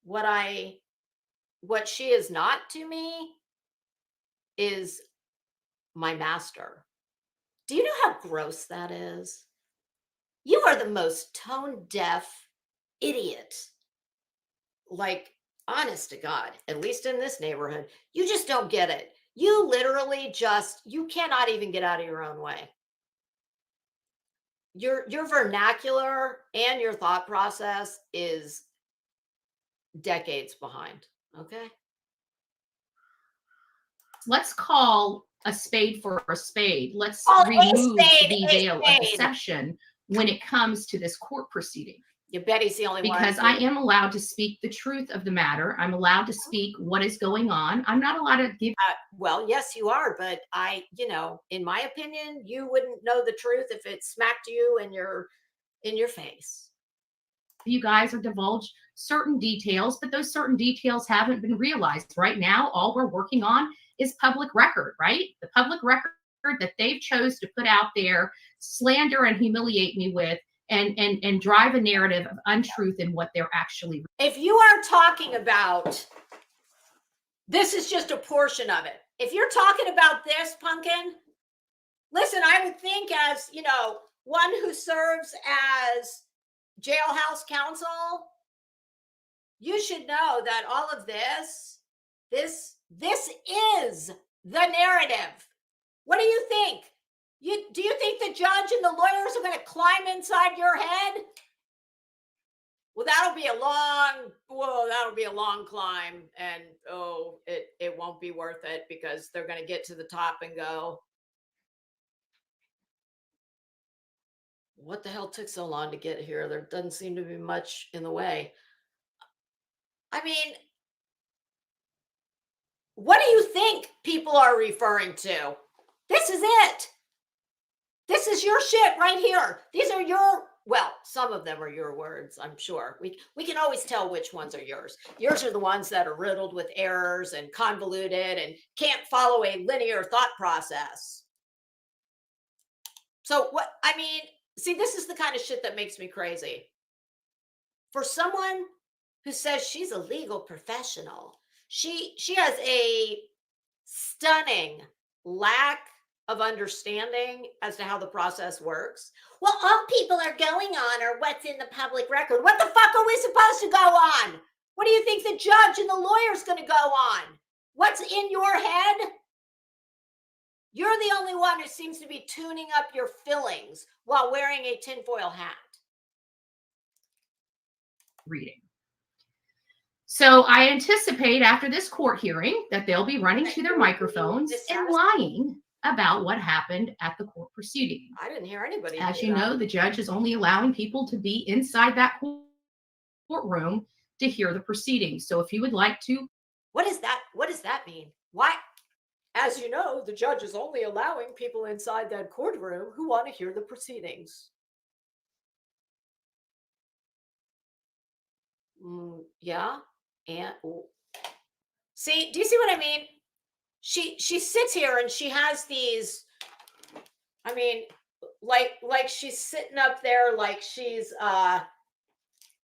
What she is not to me is my master. Do you know how gross that is? You are the most tone deaf idiot. Like, honest to God, at least in this neighborhood, you just don't get it. You literally you cannot even get out of your own way. Your vernacular and your thought process is decades behind. Okay. Let's call a spade for a spade. Let's remove the veil of deception when it comes to this court proceeding. Yeah, Betty's the only one. Because I am allowed to speak the truth of the matter. I'm allowed to speak what is going on. I'm not allowed to give. Well, yes, you are. But in my opinion, you wouldn't know the truth if it smacked you in your face. You guys are divulged certain details, but those certain details haven't been realized. Right now, all we're working on is public record, right? The public record that they've chose to put out there, slander and humiliate me with, and drive a narrative of untruth in what they're actually. If you are talking about, this is just a portion of it. If you're talking about this, Pumpkin, listen, I would think as, one who serves as jailhouse counsel, you should know that all of this is the narrative. What do you think? Do you think the judge and the lawyers are going to climb inside your head? Well, that'll be a long climb, and it won't be worth it because they're going to get to the top and go, what the hell took so long to get here? There doesn't seem to be much in the way. I mean, what do you think people are referring to? This is it. This is your shit right here. These are some of them are your words, I'm sure. We can always tell which ones are yours. Yours are the ones that are riddled with errors and convoluted and can't follow a linear thought process. So see, this is the kind of shit that makes me crazy. For someone who says she's a legal professional, she has a stunning lack of understanding as to how the process works. Well, all people are going on are what's in the public record. What the fuck are we supposed to go on? What do you think the judge and the lawyer's going to go on? What's in your head? You're the only one who seems to be tuning up your fillings while wearing a tinfoil hat. Reading. So I anticipate after this court hearing that they'll be running to their microphones and lying about what happened at the court proceeding. I didn't hear anybody. As you know, the judge is only allowing people to be inside that courtroom to hear the proceedings. So if you would like to. What does that mean? Why? As you know, the judge is only allowing people inside that courtroom who want to hear the proceedings. Yeah. And see, do you see what I mean? She sits here and she has these, like she's sitting up there like she's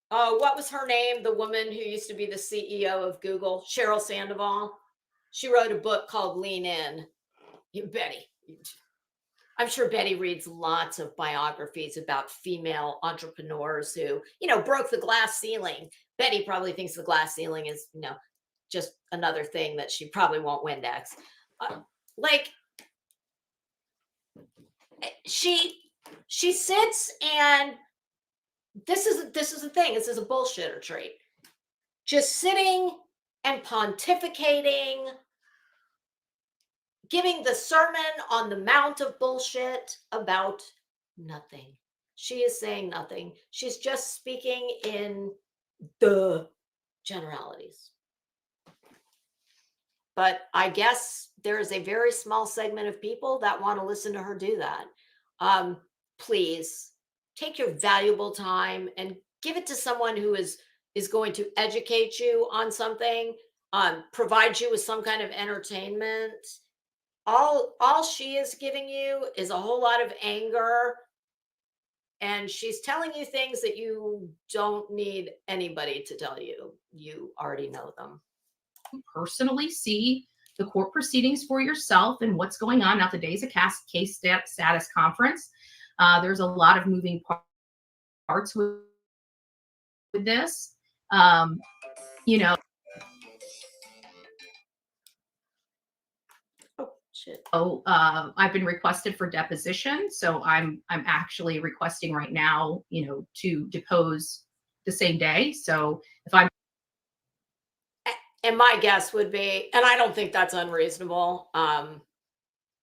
what was her name? The woman who used to be the CEO of Google, Sheryl Sandoval. She wrote a book called Lean In. Betty. I'm sure Betty reads lots of biographies about female entrepreneurs who, broke the glass ceiling. Betty probably thinks the glass ceiling is, just another thing that she probably won't Windex. Like, she sits, and this is the thing. This is a bullshitter trait. Just sitting and pontificating, giving the Sermon on the Mount of bullshit about nothing. She is saying nothing. She's just speaking in the generalities. But I guess there is a very small segment of people that want to listen to her do that. Please take your valuable time and give it to someone who is going to educate you on something, provide you with some kind of entertainment. All she is giving you is a whole lot of anger, and she's telling you things that you don't need anybody to tell you. You already know them. Personally see the court proceedings for yourself and what's going on. Now, today's a case status conference. There's a lot of moving parts with this. You know, I've been requested for deposition, so I'm actually requesting right now, you know, to depose the same day. So if I'm, and my guess would be, and I don't think that's unreasonable,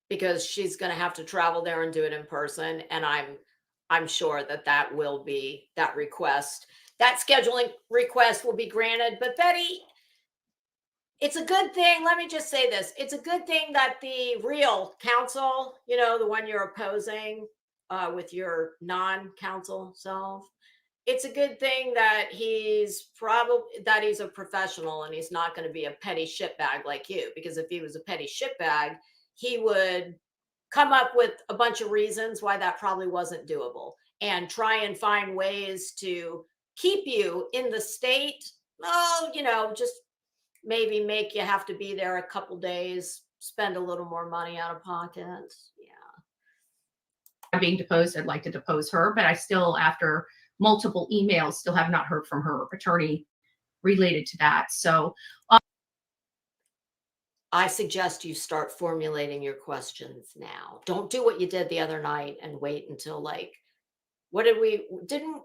because she's going to have to travel there and do it in person, and I'm sure that will be that request. That scheduling request will be granted. But Betty, it's a good thing. Let me just say this. It's a good thing that the real counsel, you know, the one you're opposing with your non-counsel self, it's a good thing that he's a professional and he's not going to be a petty shitbag like you. Because if he was a petty shitbag, he would come up with a bunch of reasons why that probably wasn't doable and try and find ways to keep you in the state. Oh, you know, just maybe make you have to be there a couple days, spend a little more money out of pocket. Yeah. I'm being deposed. I'd like to depose her, but I still, after multiple emails, still have not heard from her attorney related to that. So I suggest you start formulating your questions now. Don't do what you did the other night and wait until, like, what didn't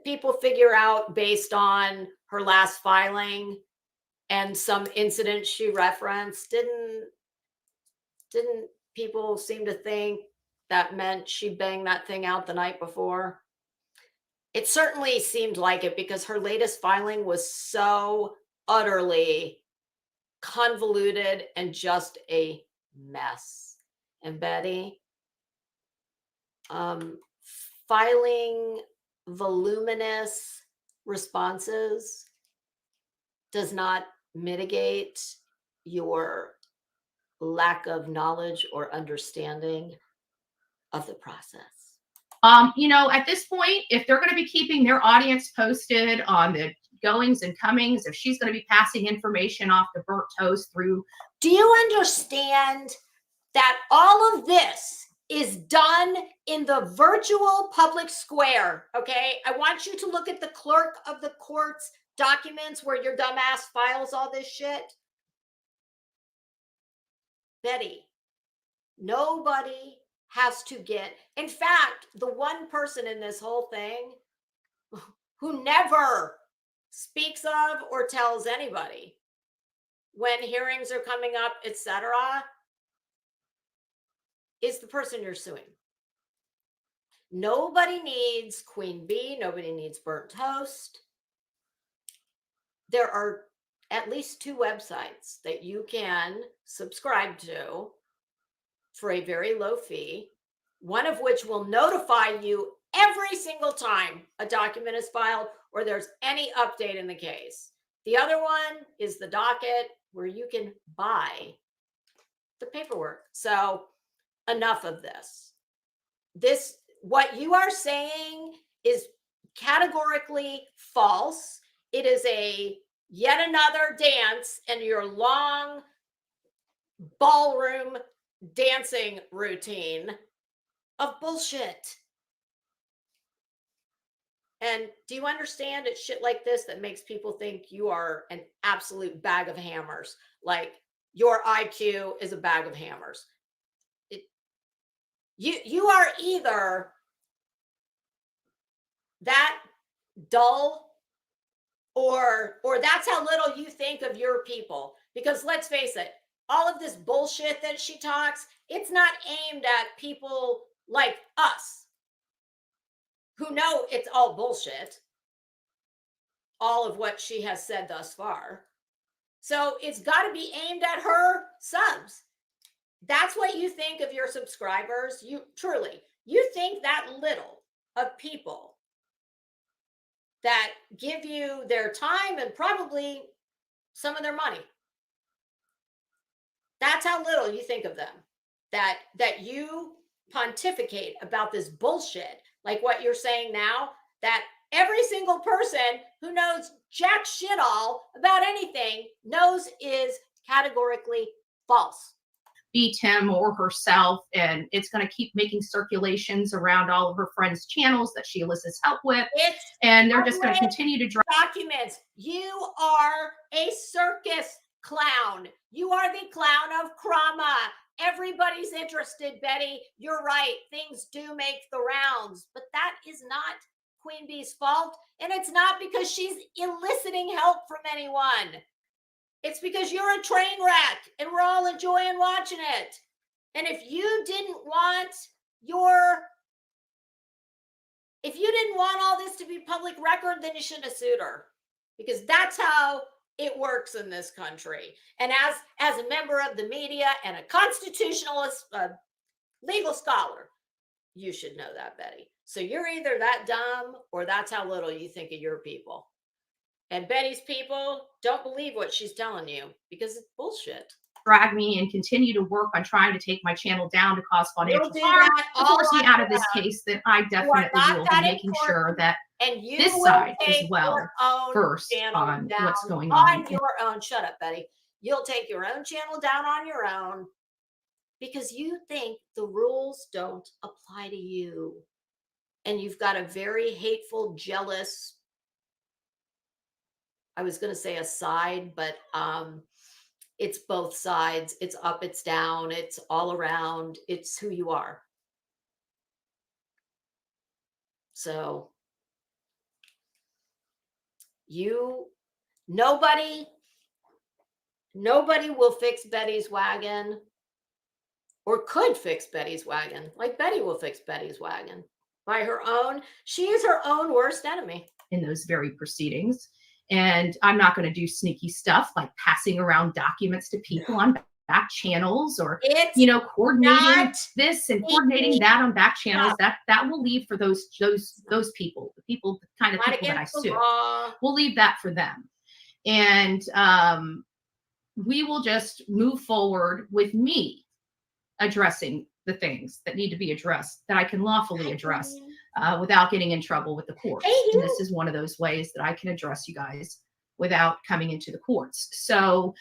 people figure out based on her last filing and some incident she referenced? Didn't people seem to think that meant she banged that thing out the night before? It certainly seemed like it, because her latest filing was so utterly convoluted and just a mess. And Betty, filing voluminous responses does not mitigate your lack of knowledge or understanding of the process. You know, at this point, if they're going to be keeping their audience posted on the goings and comings, if she's going to be passing information off to burnt toast through. Do you understand that all of this is done in the virtual public square? Okay. I want you to look at the clerk of the court's documents where your dumbass files all this shit. Betty, nobody has to get. In fact, the one person in this whole thing who never speaks of or tells anybody when hearings are coming up, etc., is the person you're suing. Nobody needs Queen Bee. Nobody needs burnt toast. There are at least 2 websites that you can subscribe to for a very low fee, one of which will notify you every single time a document is filed or there's any update in the case. The other one is the docket, where you can buy the paperwork. So enough of this. What you are saying is categorically false. It is yet another dance in your long ballroom dancing routine of bullshit. And do you understand it's shit like this that makes people think you are an absolute bag of hammers? Like, your IQ is a bag of hammers. You are either that dull or that's how little you think of your people. Because let's face it, all of this bullshit that she talks, it's not aimed at people like us who know it's all bullshit, all of what she has said thus far. So it's got to be aimed at her subs. That's what you think of your subscribers. You truly, you think that little of people that give you their time and probably some of their money. That's how little you think of them. That you pontificate about this bullshit, like what you're saying now, that every single person who knows jack shit all about anything knows is categorically false. Beat him or herself, and it's going to keep making circulations around all of her friends' channels that she elicits help with, and they're just going to continue to drop documents. You are a circus clown. You are the clown of Krama. Everybody's interested, Betty. You're right. Things do make the rounds, but that is not Queen Bee's fault, and it's not because she's eliciting help from anyone. It's because you're a train wreck and we're all enjoying watching it. And if you didn't want all this to be public record, then you shouldn't have sued her, because that's how it works in this country. And as a member of the media and a constitutionalist, legal scholar, you should know that, Betty. So you're either that dumb or that's how little you think of your people. And Betty's people don't believe what she's telling you because it's bullshit. Drag me and continue to work on trying to take my channel down to cause financial harm, to force me out of this case, then I definitely will be making sure that this side as well first on what's going on. Your own. Shut up, Betty. You'll take your own channel down on your own because you think the rules don't apply to you. And you've got a very hateful, jealous, I was going to say a side, but it's both sides. It's up, it's down, it's all around. It's who you are. So nobody will fix Betty's wagon or could fix Betty's wagon like Betty will fix Betty's wagon by her own. She is her own worst enemy in those very proceedings. And I'm not going to do sneaky stuff like passing around documents to people on back channels or, coordinating this and coordinating that on back channels. That will leave for those people, the kind of people that I sue. We'll leave that for them. And we will just move forward with me addressing the things that need to be addressed, that I can lawfully address without getting in trouble with the courts. And this is one of those ways that I can address you guys without coming into the courts. So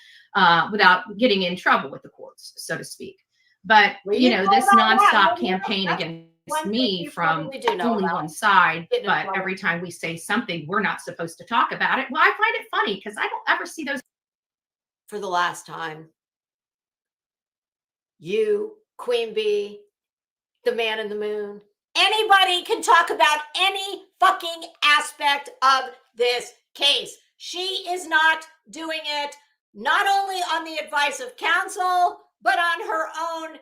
without getting in trouble with the courts, so to speak. But, this nonstop campaign against me from only one side, but every time we say something, we're not supposed to talk about it. Well, I find it funny because I don't ever see those. For the last time, you, Queen Bee, the man in the moon, anybody can talk about any fucking aspect of this case. She is not doing it, not only on the advice of counsel, but on her own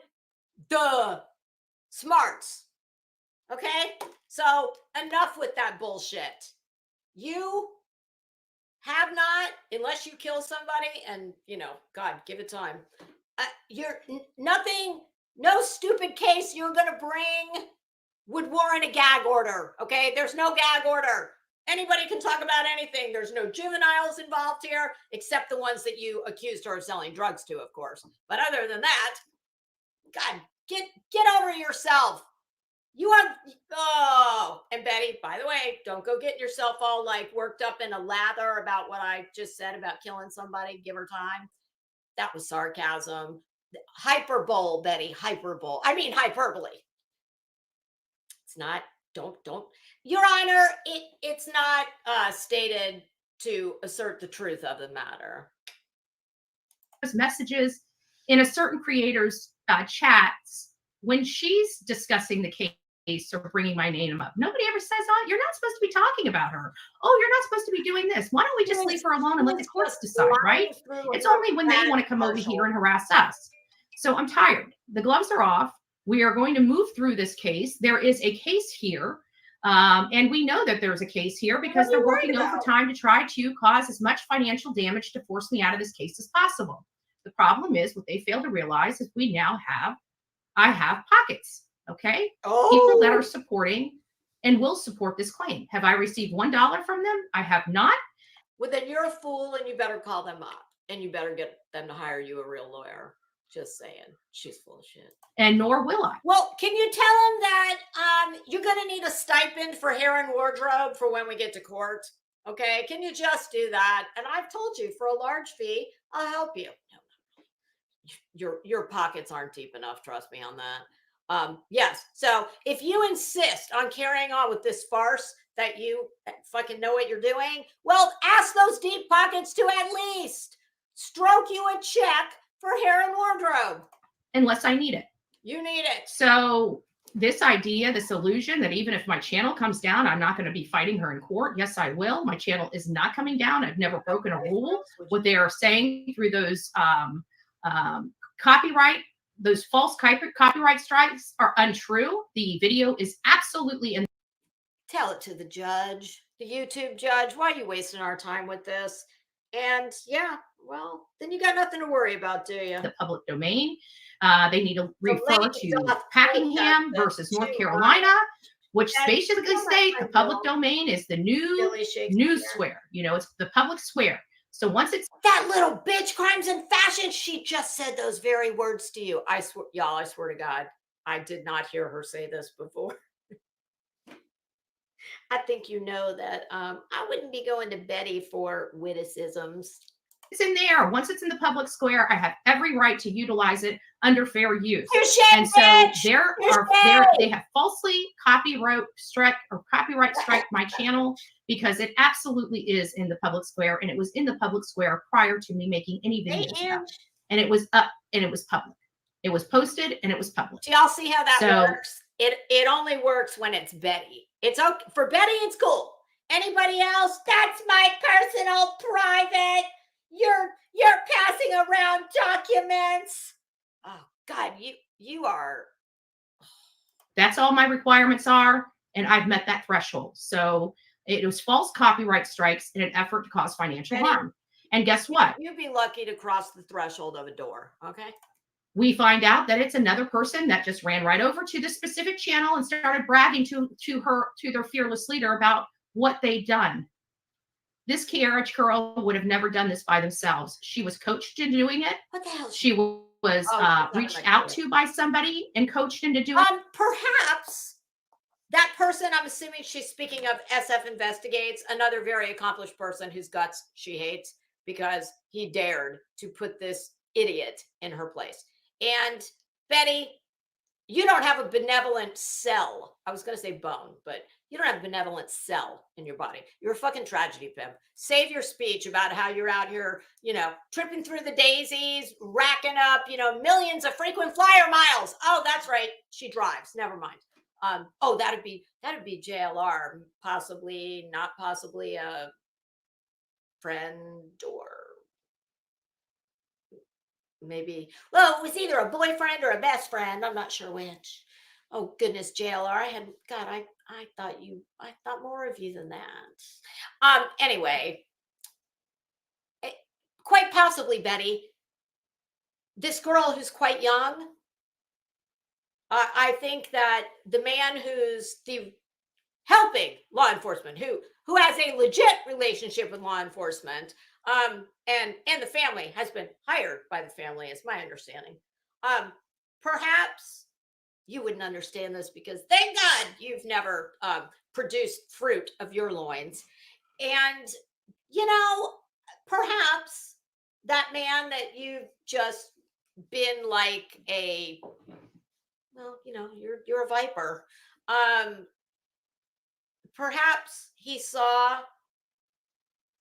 smarts. Okay? So enough with that bullshit. You have not, unless you kill somebody and, God, give it time. You're nothing, no stupid case you're going to bring would warrant a gag order. Okay? There's no gag order. Anybody can talk about anything. There's no juveniles involved here, except the ones that you accused her of selling drugs to, of course. But other than that, God, get over yourself. You are, and Betty, by the way, don't go get yourself all worked up in a lather about what I just said about killing somebody. Give her time. That was sarcasm. Hyperbole, Betty, hyperbole. I mean, hyperbole. It's not, don't. Your Honor, it's not stated to assert the truth of the matter. messages in a certain creator's chats when she's discussing the case or bringing my name up. Nobody ever says, "Oh, you're not supposed to be talking about her. Oh, you're not supposed to be doing this. Why don't we just leave her alone and let the courts decide?" Right? It's only when they want to come over here and harass us. So I'm tired. The gloves are off. We are going to move through this case. There is a case here. And we know that there's a case here because they're working overtime to try to cause as much financial damage to force me out of this case as possible. The problem is what they fail to realize is I have pockets, okay? People that are supporting and will support this claim. Have I received $1 from them? I have not. Well, then you're a fool and you better call them up and you better get them to hire you a real lawyer. Just saying. She's full of shit. And nor will I. Well, can you tell them that you're going to need a stipend for hair and wardrobe for when we get to court? Okay. Can you just do that? And I've told you for a large fee, I'll help you. No. Your pockets aren't deep enough. Trust me on that. Yes. So if you insist on carrying on with this farce that you fucking know what you're doing, well, ask those deep pockets to at least stroke you a check for hair and wardrobe. Unless I need it. You need it. So this idea, this illusion that even if my channel comes down, I'm not going to be fighting her in court. Yes, I will. My channel is not coming down. I've never broken a rule. What they are saying through those those false copyright strikes are untrue. The video is absolutely in. Tell it to the judge, the YouTube judge. Why are you wasting our time with this? And yeah, well, then you got nothing to worry about, do you? The public domain. They need to refer to Packingham versus North Carolina, which basically state the public domain is the new news square. You know, it's the public square. So once it's that little bitch, Crimes and Fashion, she just said those very words to you. I swear, y'all, I swear to God, I did not hear her say this before. I think you know that I wouldn't be going to Betty for witticisms. It's in there. Once it's in the public square, I have every right to utilize it under fair use. And so they have falsely copyright strike my channel because it absolutely is in the public square, and it was in the public square prior to me making any videos about it. And it was up and it was public. It was posted and it was public. Do y'all see how that works? It only works when it's Betty. It's okay for Betty. It's cool. Anybody else? That's my personal private. You're passing around documents. Oh God, you are. That's all my requirements are, and I've met that threshold. So it was false copyright strikes in an effort to cause financial harm. And guess what? You'd be lucky to cross the threshold of a door. Okay. We find out that it's another person that just ran right over to the specific channel and started bragging to their fearless leader about what they'd done. This Kiara girl would have never done this by themselves. She was coached into doing it. What the hell? She was reached out to by somebody and coached into doing it. Perhaps that person, I'm assuming she's speaking of SF Investigates, another very accomplished person whose guts she hates because he dared to put this idiot in her place. And Betty, you don't have a benevolent cell. I was going to say bone, but you don't have a benevolent cell in your body. You're a fucking tragedy pimp. Save your speech about how you're out here, tripping through the daisies, racking up, millions of frequent flyer miles. Oh, that's right. She drives. Never mind. That'd be JLR, possibly, not possibly a friend or maybe, well, it was either a boyfriend or a best friend. I'm not sure which. Oh goodness, JLR. I thought more of you than that. Anyway, quite possibly, Betty, this girl who's quite young, I think that the man who's helping law enforcement, who has a legit relationship with law enforcement, and the family has been hired by the family, is my understanding. Perhaps you wouldn't understand this because thank God you've never produced fruit of your loins. And, perhaps that man that you've just been like you're a viper. Perhaps he saw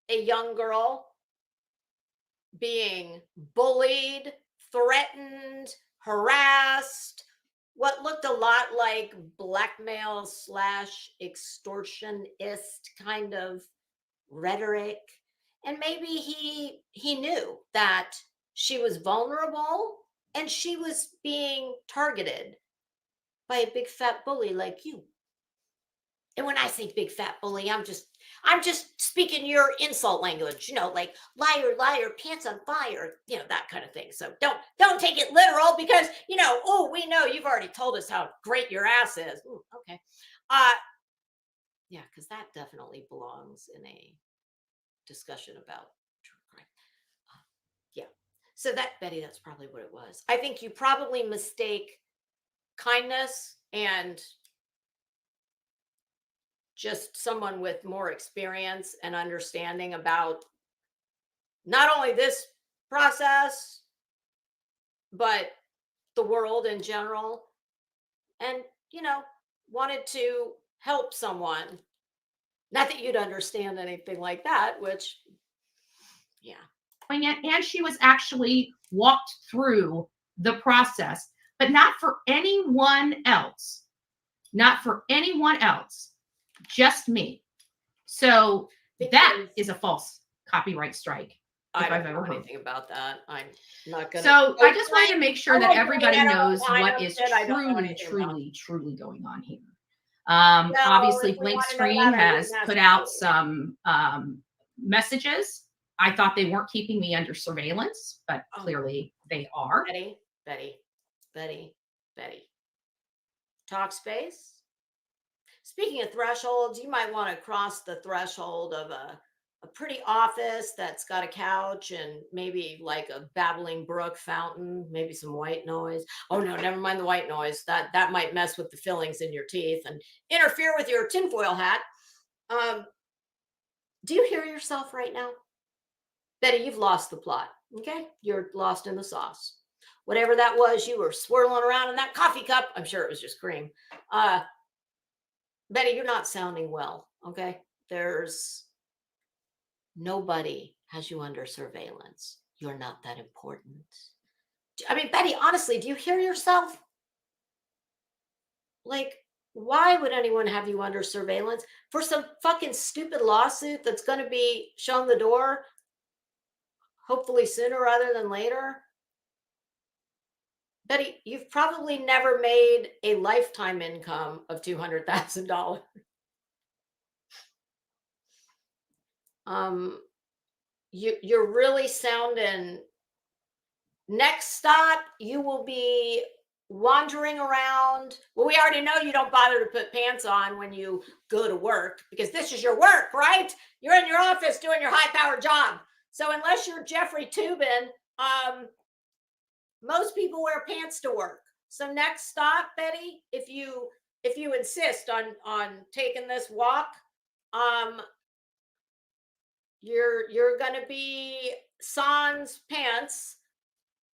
a young girl being bullied, threatened, harassed, what looked a lot like blackmail / extortionist kind of rhetoric. And maybe he knew that she was vulnerable and she was being targeted by a big fat bully like you. And when I say big fat bully, I'm just speaking your insult language, like liar, liar, pants on fire, that kind of thing. So don't take it literal because, oh, we know you've already told us how great your ass is. Ooh, okay. Yeah, because that definitely belongs in a discussion about true crime. Yeah. So Betty, that's probably what it was. I think you probably mistake kindness and just someone with more experience and understanding about not only this process, but the world in general. And, wanted to help someone. Not that you'd understand anything like that, which, yeah. And she was actually walked through the process, but not for anyone else. Not for anyone else. Just me. So that is a false copyright strike. I don't know anything about that. I'm not gonna. So I just wanted to make sure that everybody knows what is truly going on here. Obviously, Blink Screen has put out some messages. I thought they weren't keeping me under surveillance, but clearly they are. Betty. Talk space. Speaking of thresholds, you might want to cross the threshold of a pretty office that's got a couch and maybe like a babbling brook fountain, maybe some white noise. Oh no, never mind the white noise. That might mess with the fillings in your teeth and interfere with your tinfoil hat. Do you hear yourself right now? Betty, you've lost the plot. Okay? You're lost in the sauce. Whatever that was, you were swirling around in that coffee cup. I'm sure it was just cream. Betty, you're not sounding well. Okay? There's nobody has you under surveillance. You're not that important. I mean, Betty, honestly, do you hear yourself? Like, why would anyone have you under surveillance for some fucking stupid lawsuit that's going to be shown the door, hopefully sooner rather than later? Betty, you've probably never made a lifetime income of $200,000. You're really sounding. Next stop, you will be wandering around. Well, we already know you don't bother to put pants on when you go to work because this is your work, right? You're in your office doing your high-powered job. So unless you're Jeffrey Toobin, most people wear pants to work. So next stop, Betty, if you insist on taking this walk, you're gonna be sans pants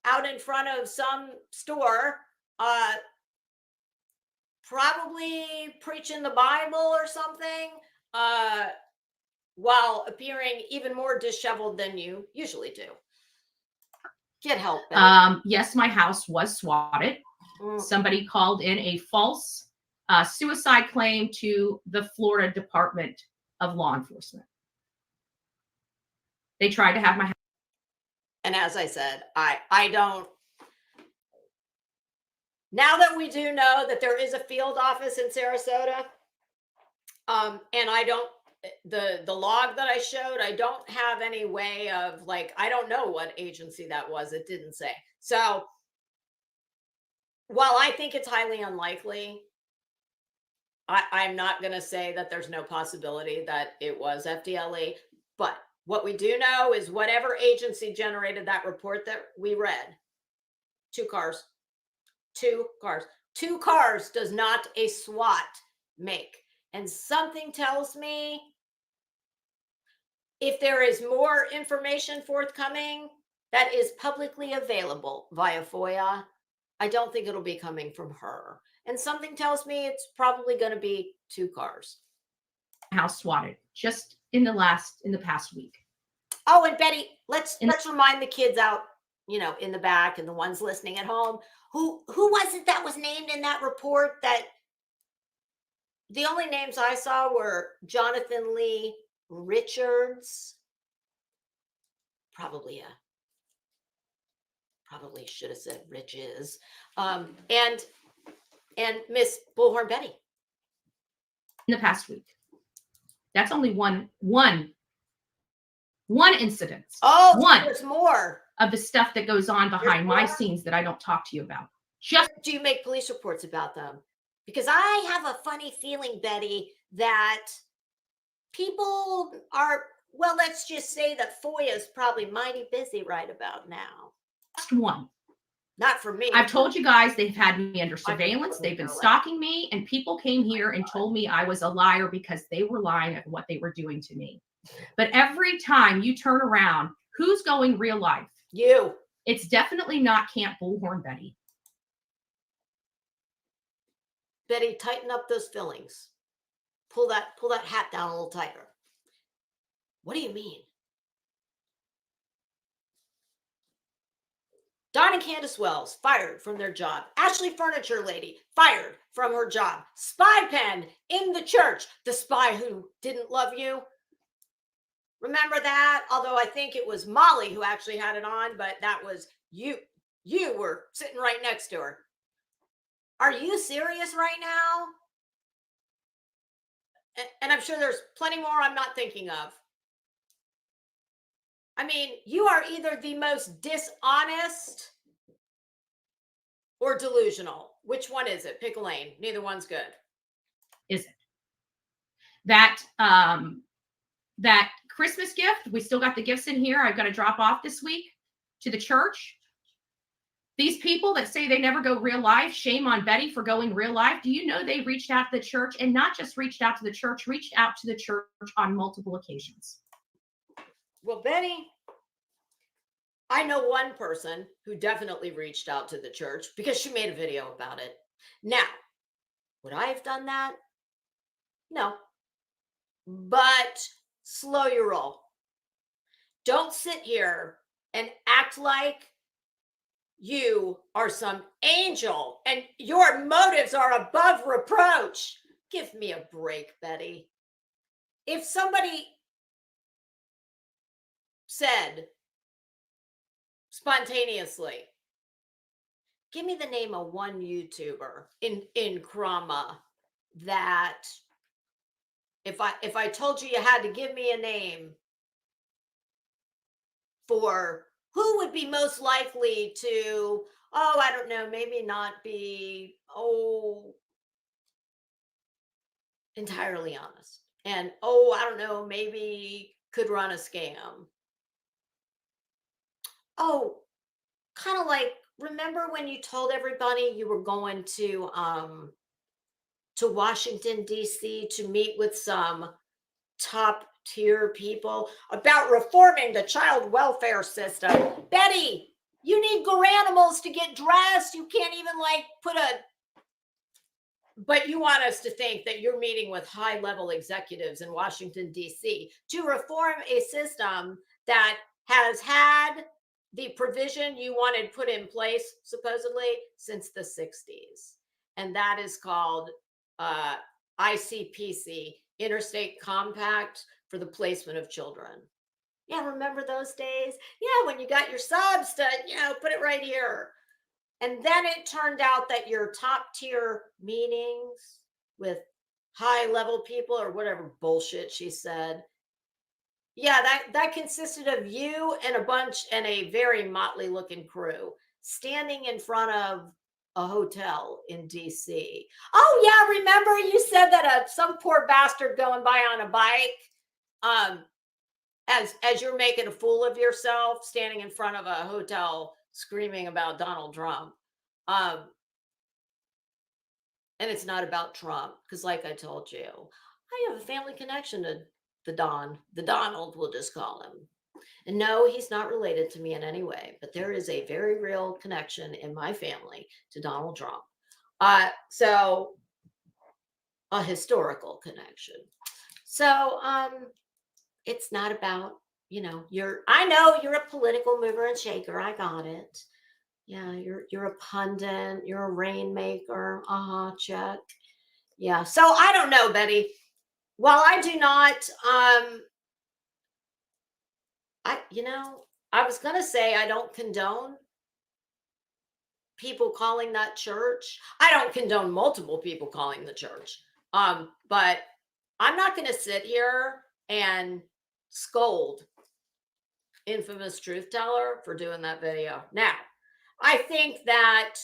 out in front of some store, probably preaching the Bible or something, while appearing even more disheveled than you usually do. Get help, Betty. Yes, my house was swatted. Somebody called in a false suicide claim to the Florida Department of Law Enforcement. They tried to have my house. And as I said, I don't. Now that we do know that there is a field office in Sarasota, and I don't, the log that I showed, I don't have any way of I don't know what agency that was. It didn't say. So while I think it's highly unlikely, I'm not going to say that there's no possibility that it was FDLE. But what we do know is whatever agency generated that report that we read, 2 cars. 2 cars. 2 cars does not a SWAT make. And something tells me if there is more information forthcoming that is publicly available via FOIA, I don't think it'll be coming from her. And something tells me it's probably going to be 2 cars. House swatted just in the past week. Oh, and Betty, let's remind the kids out, in the back and the ones listening at home. Who was it that was named in that report? That the only names I saw were Jonathan Lee Richards. Probably should have said Riches. And Miss Bullhorn Betty. In the past week. That's only one incident. Oh, one. There's more of the stuff that goes on behind my scenes that I don't talk to you about. Just do you make police reports about them? Because I have a funny feeling, Betty, that people are, well, let's just say that FOIA is probably mighty busy right about now. Just one. Not for me. I've told you guys they've had me under surveillance. They've been stalking me, and people came here and told me I was a liar because they were lying at what they were doing to me. But every time you turn around, who's going real life? You. It's definitely not Camp Bullhorn Betty. Betty, tighten up those fillings. Pull that hat down a little tighter. What do you mean? Don and Candace Wells fired from their job. Ashley Furniture Lady fired from her job. Spy pen in the church. The spy who didn't love you. Remember that? Although I think it was Molly who actually had it on, but that was you. You were sitting right next to her. Are you serious right now? And I'm sure there's plenty more I'm not thinking of. I mean, you are either the most dishonest or delusional. Which one is it? Pick a lane. Neither one's good. Is it? That Christmas gift, we still got the gifts in here. I've got to drop off this week to the church. These people that say they never go real life, shame on Betty for going real life. Do you know they reached out to the church, and not just reached out to the church on multiple occasions? Well, Betty, I know one person who definitely reached out to the church because she made a video about it. Now, would I have done that? No. But slow your roll. Don't sit here and act like you are some angel and your motives are above reproach. Give me a break, Betty. If somebody said spontaneously, give me the name of one YouTuber in Krama that if I told you had to give me a name for who would be most likely to, I don't know, maybe not be, entirely honest. And, I don't know, maybe could run a scam. Kind of like, remember when you told everybody you were going to Washington, D.C. to meet with some top tier people about reforming the child welfare system? Betty, you need animals to get dressed. You can't even but you want us to think that you're meeting with high level executives in Washington, D.C. to reform a system that has had the provision you wanted put in place, supposedly, since the 60s. And that is called ICPC, Interstate Compact for the Placement of Children. Yeah, remember those days? Yeah, when you got your subs to, put it right here. And then it turned out that your top tier meetings with high level people or whatever bullshit she said, yeah, that consisted of you and a very motley looking crew standing in front of a hotel in DC. Oh yeah, remember you said that some poor bastard going by on a bike, as you're making a fool of yourself, standing in front of a hotel screaming about Donald Trump. And it's not about Trump, because like I told you, I have a family connection to the Donald, we'll just call him. And no, he's not related to me in any way, but there is a very real connection in my family to Donald Trump. So a historical connection. So it's not about I know you're a political mover and shaker. I got it. Yeah, you're a pundit, you're a rainmaker. Check. Yeah. So I don't know, Betty. While I do not, I was gonna say I don't condone people calling that church. I don't condone multiple people calling the church. But I'm not gonna sit here and scold infamous truth teller for doing that video. Now, I think that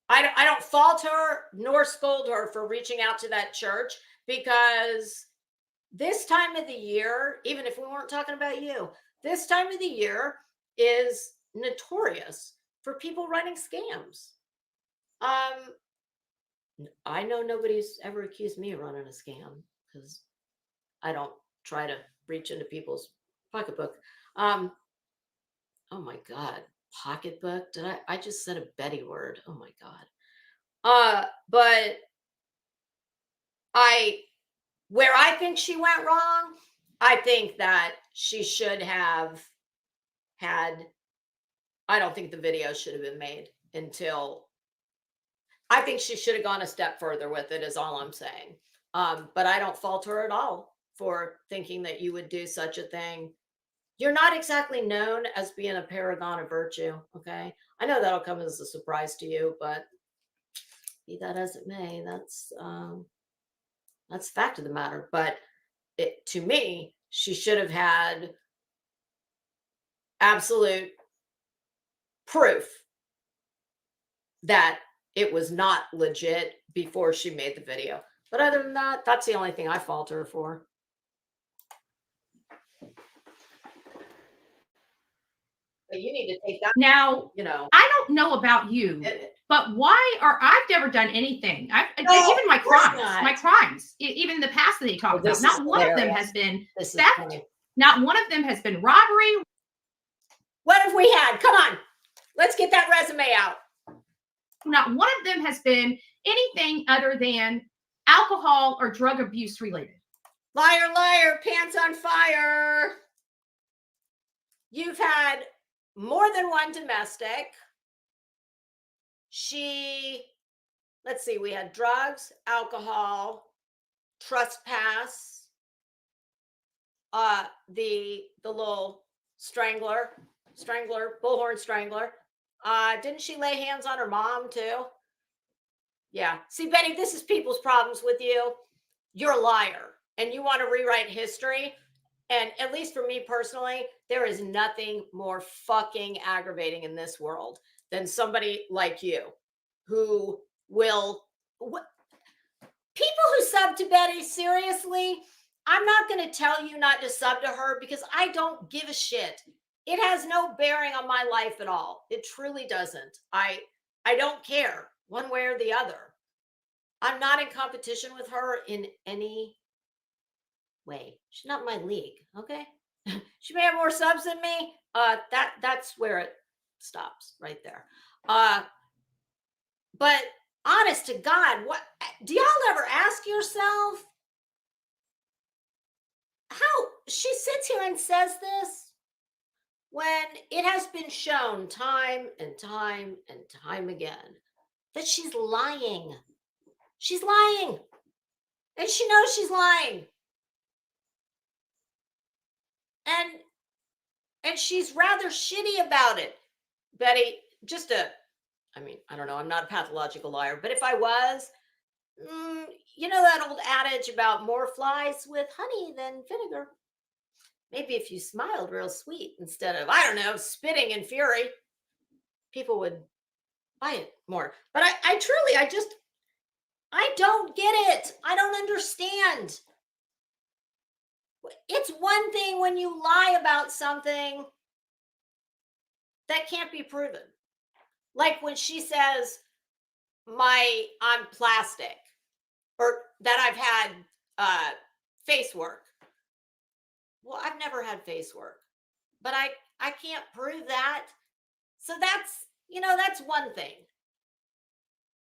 I don't fault her nor scold her for reaching out to that church, because this time of the year, even if we weren't talking about you, this time of the year is notorious for people running scams. I know nobody's ever accused me of running a scam, because I don't try to reach into people's pocketbook. Oh my God, pocketbook. I just said a Betty word. Oh my God. But where I think she went wrong, I think that she should have had, I don't think the video should have been made until, I think she should have gone a step further with it, is all I'm saying. But I don't fault her at all for thinking that you would do such a thing. You're not exactly known as being a paragon of virtue, okay? I know that'll come as a surprise to you, but be that as it may, that's the fact of the matter. But to me, she should have had absolute proof that it was not legit before she made the video. But other than that, that's the only thing I fault her for. But you need to take that. Now, I don't know about you, but why I've never done anything. Even my crimes, even the past that they talk about, not one of them has been theft. Not one of them has been robbery. What have we had? Come on, let's get that resume out. Not one of them has been anything other than alcohol or drug abuse related. Liar, liar, pants on fire. You've had more than one domestic. Let's see, we had drugs, alcohol, trespass, the little strangler, bullhorn strangler. Didn't she lay hands on her mom too? Yeah. See, Betty, this is people's problems with you. You're a liar and you want to rewrite history. And at least for me personally, there is nothing more fucking aggravating in this world than somebody like you who will. People who sub to Betty, seriously, I'm not going to tell you not to sub to her because I don't give a shit. It has no bearing on my life at all. It truly doesn't. I don't care one way or the other. I'm not in competition with her in any way. She's not my league, okay? She may have more subs than me. That's where it stops right there. But honest to God, what do y'all ever ask yourself how she sits here and says this when it has been shown time and time and time again that she's lying? She's lying. And she knows she's lying. And she's rather shitty about it. Betty, I don't know, I'm not a pathological liar, but if I was, you know that old adage about more flies with honey than vinegar. Maybe if you smiled real sweet instead of, I don't know, spitting in fury, people would buy it more. But I truly, I don't get it. I don't understand. It's one thing when you lie about something that can't be proven. Like when she says, I'm plastic, or that I've had face work. Well, I've never had face work, but I can't prove that. So that's one thing.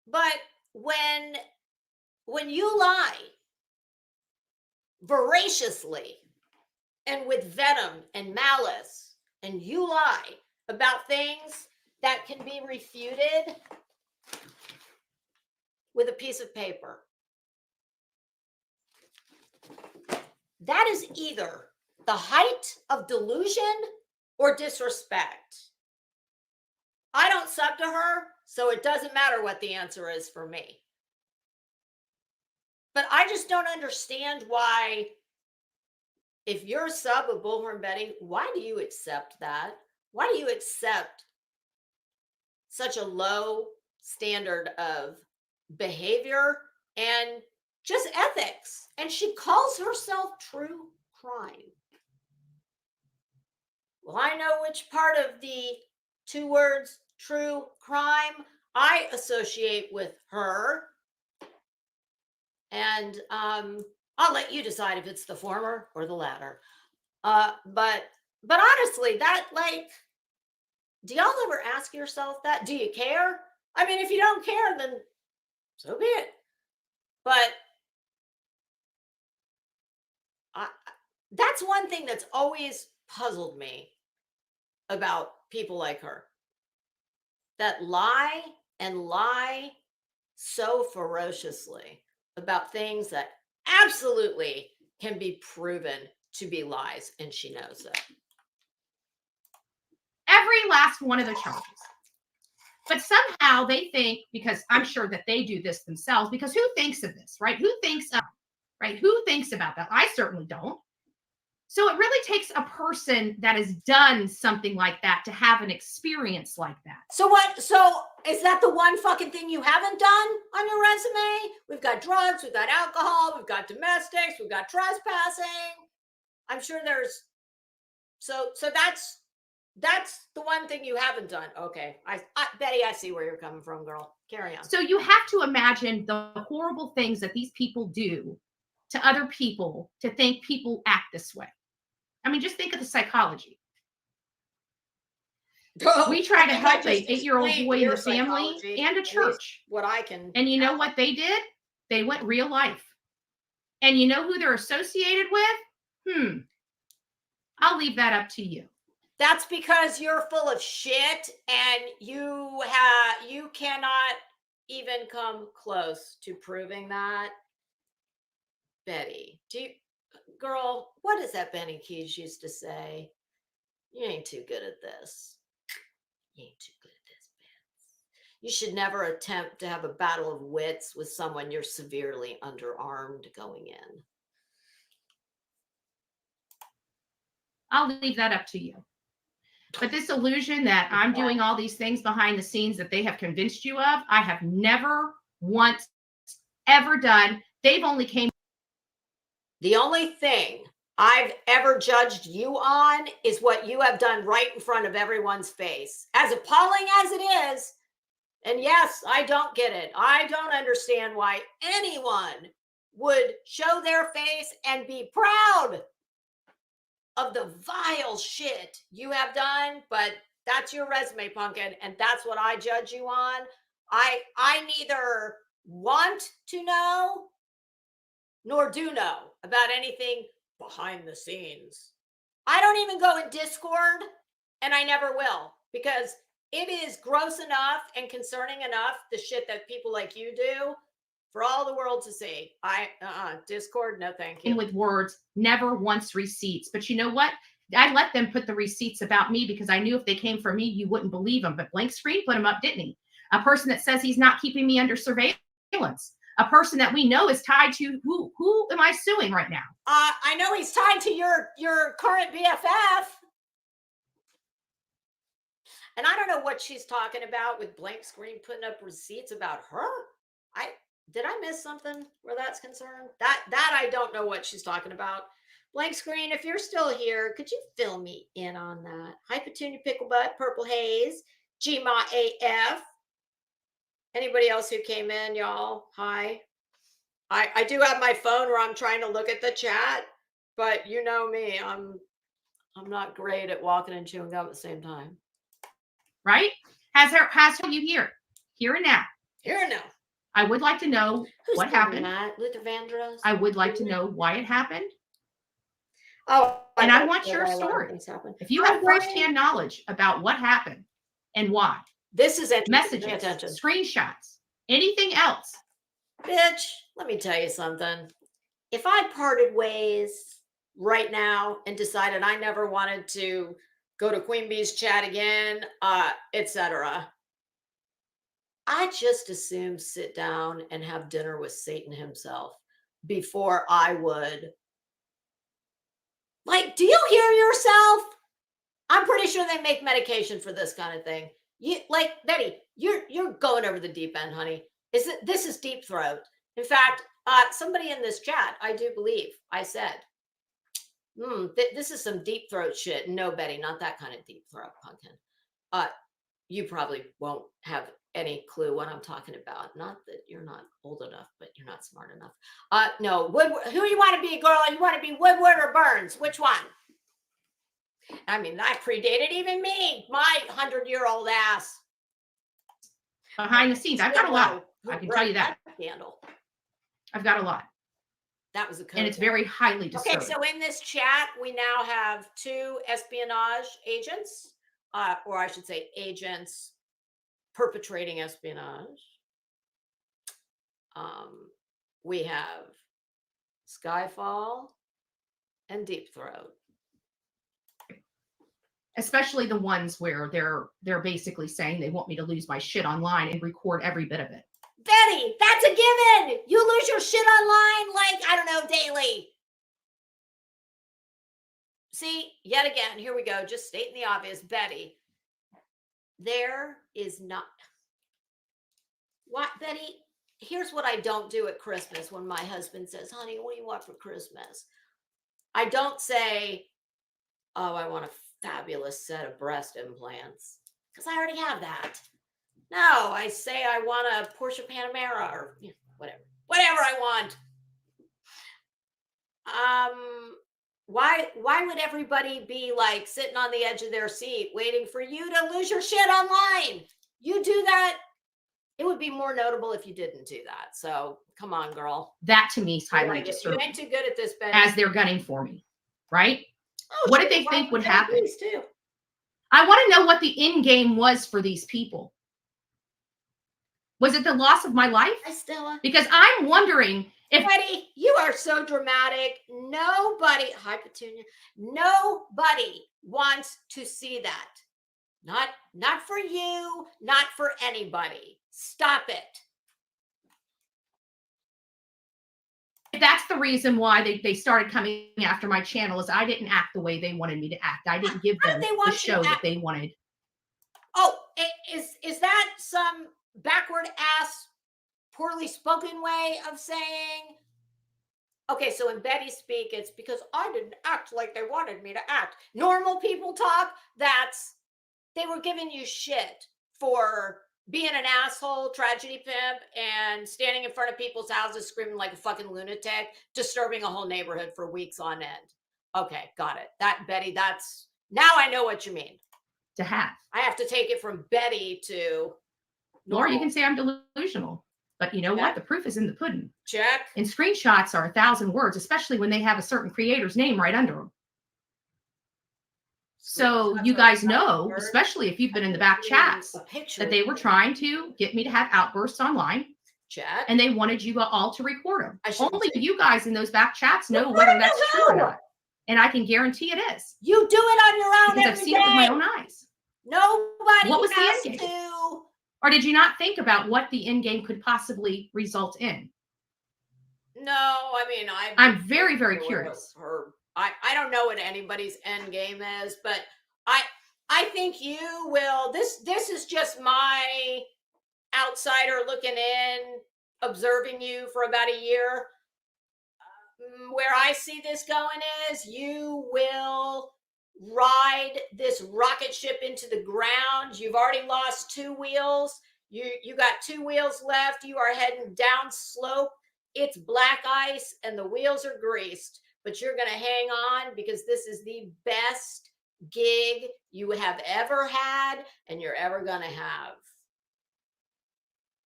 But when you lie voraciously and with venom and malice, and you lie about things that can be refuted with a piece of paper, that is either the height of delusion or disrespect. I don't sub to her, so it doesn't matter what the answer is for me. But I just don't understand why, if you're a sub of Bullhorn Betty, why do you accept that? Why do you accept such a low standard of behavior and just ethics? And she calls herself True Crime. Well, I know which part of the two words true crime I associate with her. And I'll let you decide if it's the former or the latter. But honestly, that, like, do y'all ever ask yourself that? Do you care? I mean, if you don't care, then so be it. But that's one thing that's always puzzled me about people like her, that lie and lie so ferociously about things that absolutely can be proven to be lies, and she knows it. Every last one of the charges. But somehow they think, because I'm sure that they do this themselves, because who thinks of this, right? Who thinks about that? I certainly don't. So it really takes a person that has done something like that to have an experience like that. So what? So is that the one fucking thing you haven't done on your resume? We've got drugs, we've got alcohol, we've got domestics, we've got trespassing. I'm sure there's, so that's the one thing you haven't done. Okay. Betty, I see where you're coming from, girl. Carry on. So you have to imagine the horrible things that these people do to other people to think people act this way. I mean, just think of the psychology. We try to help an 8-year-old boy in the family and a church. What I can. And you know what they did? They went real life. And you know who they're associated with? I'll leave that up to you. That's because you're full of shit and you cannot even come close to proving that. Betty, girl, what does that Benny Keys used to say? You ain't too good at this. You ain't too good at this, bitch. You should never attempt to have a battle of wits with someone you're severely underarmed going in. I'll leave that up to you. But this illusion that I'm doing all these things behind the scenes that they have convinced you of, I have never once ever done. They've only came. The only thing I've ever judged you on is what you have done right in front of everyone's face. As appalling as it is, and yes, I don't get it. I don't understand why anyone would show their face and be proud of the vile shit you have done, but that's your resume, pumpkin, and that's what I judge you on. I neither want to know nor do know about anything behind the scenes. I don't even go in Discord, and I never will, because it is gross enough and concerning enough, the shit that people like you do, for all the world to see. Discord, no thank you. With words, never once receipts. But you know what? I let them put the receipts about me because I knew if they came from me, you wouldn't believe them. But Blank Screen put them up, didn't he? A person that says he's not keeping me under surveillance. A person that we know is tied to who am I suing right now? I know he's tied to your current BFF. And I don't know what she's talking about with Blank Screen putting up receipts about her. Did I miss something where that's concerned? That I don't know what she's talking about. Blank Screen, if you're still here, could you fill me in on that? Hi, Petunia Picklebutt, Purple Haze, Gma AF. Anybody else who came in, y'all? Hi. I do have my phone where I'm trying to look at the chat, but you know me, I'm not great at walking and chewing gum at the same time. Right? Has you here and now. Here and now. I would like to know what happened. Luther Vandross. I would like to know why it happened. Oh, and I want your story. If you have firsthand knowledge about what happened and why, this is messages, screenshots, anything else. Bitch, let me tell you something. If I parted ways right now and decided I never wanted to go to Queen Bee's chat again, etc., I just assume sit down and have dinner with Satan himself before I would. Like, do you hear yourself? I'm pretty sure they make medication for this kind of thing. You like Betty, you're going over the deep end, honey. This is deep throat. In fact, somebody in this chat, I do believe, I said, this is some deep throat shit. No, Betty, not that kind of deep throat, pumpkin. You probably won't have any clue what I'm talking about. Not that you're not old enough, but you're not smart enough. No, who you want to be, girl? You want to be Woodward or Burns? Which one? I mean, that predated even me, my 100-year-old ass. Behind the scenes, I've got a lot. I can tell you that. Scandal. I've got a lot. That was a code. And it's very highly disturbing. Okay, so in this chat, we now have 2 espionage agents, or I should say agents perpetrating espionage. We have Skyfall and Deep Throat. Especially the ones where they're basically saying they want me to lose my shit online and record every bit of it. Betty, that's a given. You lose your shit online like, I don't know, daily. See, yet again, here we go. Just stating the obvious, Betty. There is not. What, Betty? Here's what I don't do at Christmas when my husband says, honey, what do you want for Christmas? I don't say, oh, I want a fabulous set of breast implants, because I already have that. No, I say I want a Porsche Panamera or whatever I want. Why would everybody be like sitting on the edge of their seat waiting for you to lose your shit online? You do that. It would be more notable if you didn't do that. So come on, girl. That to me is highly disturbing. You ain't too good at this, Betty. As they're gunning for me, right? Oh, what did they think would happen? Too. I want to know what the end game was for these people. Was it the loss of my life? Because I'm wondering if... Betty, you are so dramatic. Nobody, hi Petunia, nobody wants to see that. Not for you, not for anybody. Stop it. That's the reason why they started coming after my channel, is I didn't act the way they wanted me to act. I didn't give them the show that they wanted. Oh, is that some backward ass, poorly spoken way of saying, okay, so in Betty speak, it's because I didn't act like they wanted me to act. Normal people talk, they were giving you shit for being an asshole, tragedy pimp, and standing in front of people's houses screaming like a fucking lunatic, disturbing a whole neighborhood for weeks on end. Okay, got it. That, Betty, now I know what you mean. To have. I have to take it from Betty to... Or you can say I'm delusional. But you know what? The proof is in the pudding. Check. And screenshots are 1,000 words, especially when they have a certain creator's name right under them. So you guys know, especially if you've been in the back chats, that they were trying to get me to have outbursts online. Chat. And they wanted you all to record them. Only you guys in those back chats know whether that's true or not. And I can guarantee it is. You do it on your own because I've seen it with my own eyes. Nobody what was the end game? To. Or did you not think about what the end game could possibly result in? No, I mean, I'm very, very curious. I don't know what anybody's end game is, but I think you will. This is just my outsider looking in, observing you for about a year. Where I see this going is you will ride this rocket ship into the ground. You've already lost 2 wheels. You got 2 wheels left. You are heading down slope. It's black ice and the wheels are greased, but you're going to hang on because this is the best gig you have ever had and you're ever going to have.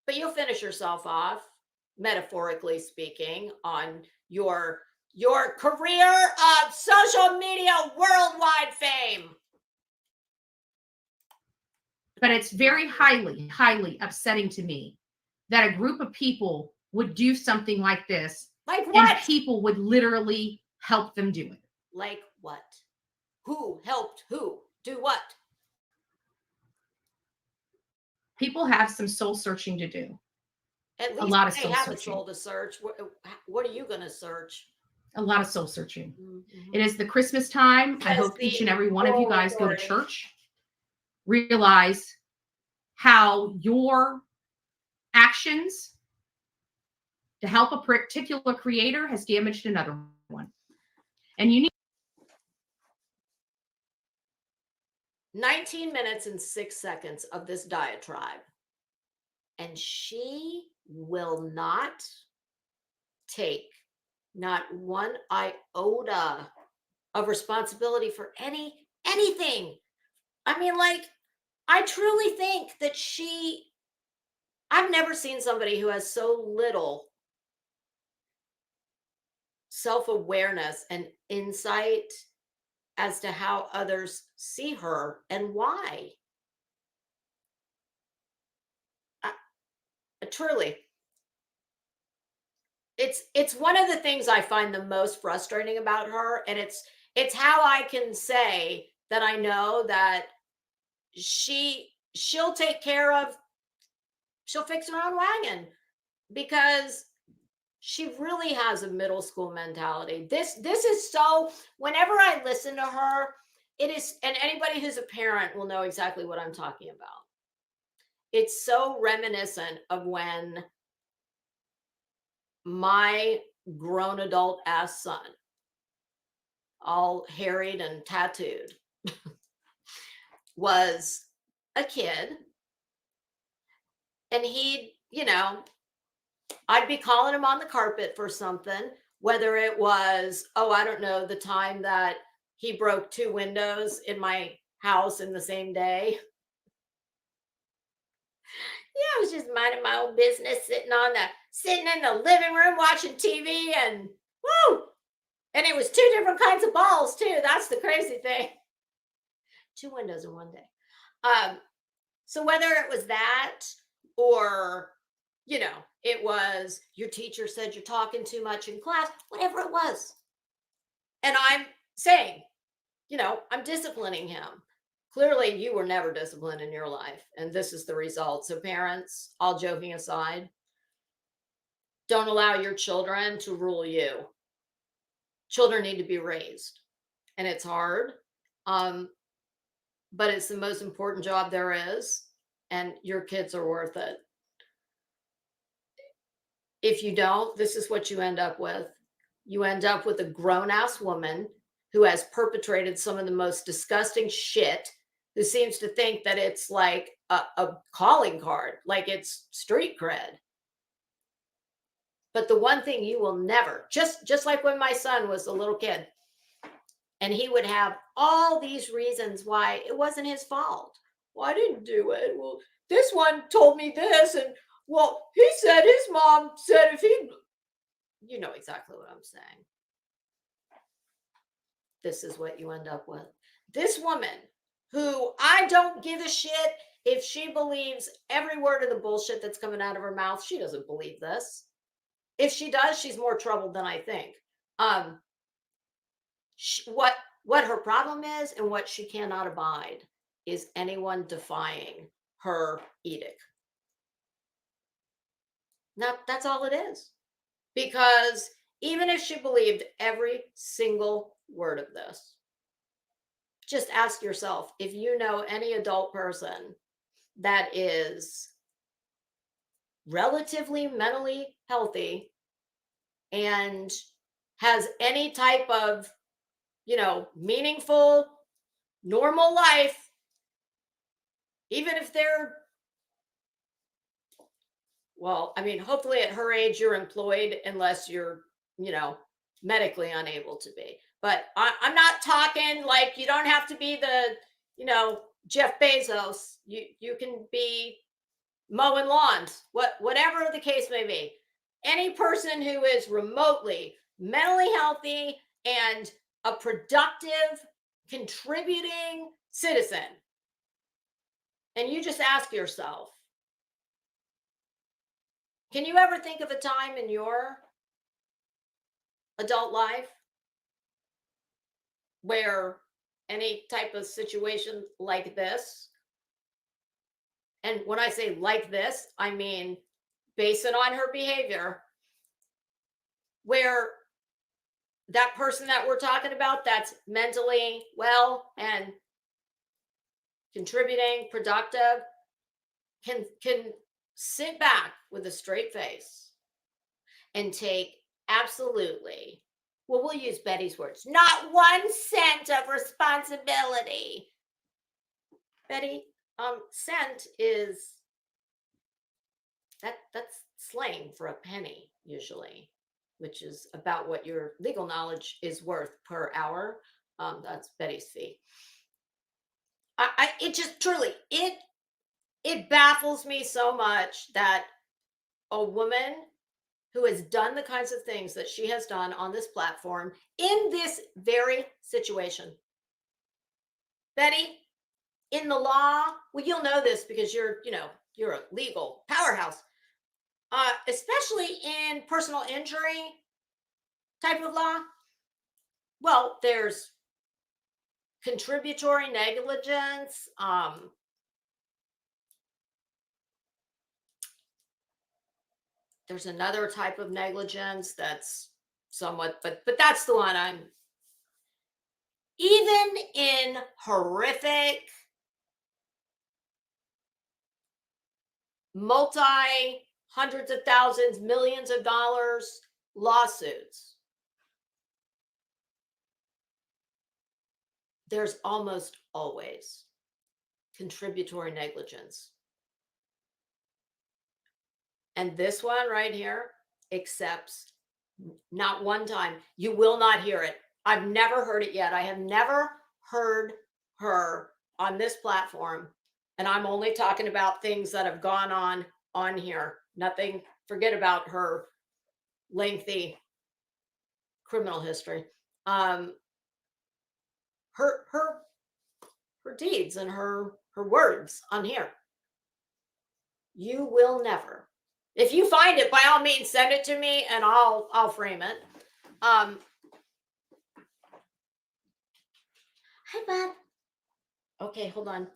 But you'll finish yourself off, metaphorically speaking, on your your career of social media worldwide fame. But it's very highly, highly upsetting to me that a group of people would do something like this. Like what? And people would literally help them do it. Like what? Who helped who do what? People have some soul searching to do. At least a lot of they soul have searching. A soul to search. What are you going to search? A lot of soul searching. Mm-hmm. It is the Christmas time. I hope each and every one of you guys go to church. Realize how your actions to help a particular creator has damaged another one. And you need 19 minutes and 6 seconds of this diatribe. And she will not take not one iota of responsibility for anything. I mean, like, I truly think that I've never seen somebody who has so little self-awareness and insight as to how others see her and why. Truly, it's one of the things I find the most frustrating about her, and it's how I can say that I know that she'll take care of, she'll fix her own wagon, because she really has a middle school mentality. This is so, whenever I listen to her, it is, and anybody who's a parent will know exactly what I'm talking about. It's so reminiscent of when my grown adult ass son, all harried and tattooed, was a kid. And he'd, I'd be calling him on the carpet for something, whether it was, I don't know, the time that he broke 2 windows in my house in the same day. I was just minding my own business, sitting in the living room watching TV, and woo! And it was 2 different kinds of balls too. That's the crazy thing. 2 windows in one day. So whether it was that, or, it was your teacher said you're talking too much in class, whatever it was. And I'm saying, I'm disciplining him. Clearly, you were never disciplined in your life, and this is the result. So parents, all joking aside, don't allow your children to rule you. Children need to be raised, and it's hard, but it's the most important job there is, and your kids are worth it. If you don't, this is what you end up with. You end up with a grown-ass woman who has perpetrated some of the most disgusting shit, who seems to think that it's like a calling card, like it's street cred. But the one thing you will never, just like when my son was a little kid, and he would have all these reasons why it wasn't his fault. Well, I didn't do it. Well, this one told me this, and well, he said his mom said if he, you know exactly what I'm saying. This is what you end up with. This woman, who I don't give a shit if she believes every word of the bullshit that's coming out of her mouth. She doesn't believe this. If she does, she's more troubled than I think. What her problem is, and what she cannot abide, is anyone defying her edict. That's all it is. Because even if she believed every single word of this, just ask yourself, if you know any adult person that is relatively mentally healthy and has any type of, meaningful, normal life, even if they're, well, I mean, hopefully at her age you're employed, unless you're, medically unable to be. But I'm not talking like you don't have to be the, Jeff Bezos. You can be mowing lawns, whatever the case may be. Any person who is remotely mentally healthy and a productive, contributing citizen. And you just ask yourself, can you ever think of a time in your adult life where any type of situation like this, and when I say like this, I mean base it on her behavior, where that person that we're talking about that's mentally well and contributing, productive, can sit back with a straight face and take absolutely, well, we'll use Betty's words, not 1 cent of responsibility. Betty, cent is that's slang for a penny usually, which is about what your legal knowledge is worth per hour. That's Betty's fee. It just truly, it baffles me so much that a woman who has done the kinds of things that she has done on this platform in this very situation. Betty, in the law, well, you'll know this because you're a legal powerhouse, especially in personal injury type of law. Well, there's contributory negligence. There's another type of negligence that's somewhat, but that's the one I'm, even in horrific, multi hundreds of thousands, millions of dollars lawsuits, there's almost always contributory negligence. And this one right here accepts not one time. You will not hear it. I've never heard it yet. I have never heard her on this platform. And I'm only talking about things that have gone on here. Nothing, forget about her lengthy criminal history. Her deeds and her words on here. You will never. If you find it, by all means, send it to me and I'll frame it. Hi, Bob. Okay, hold on.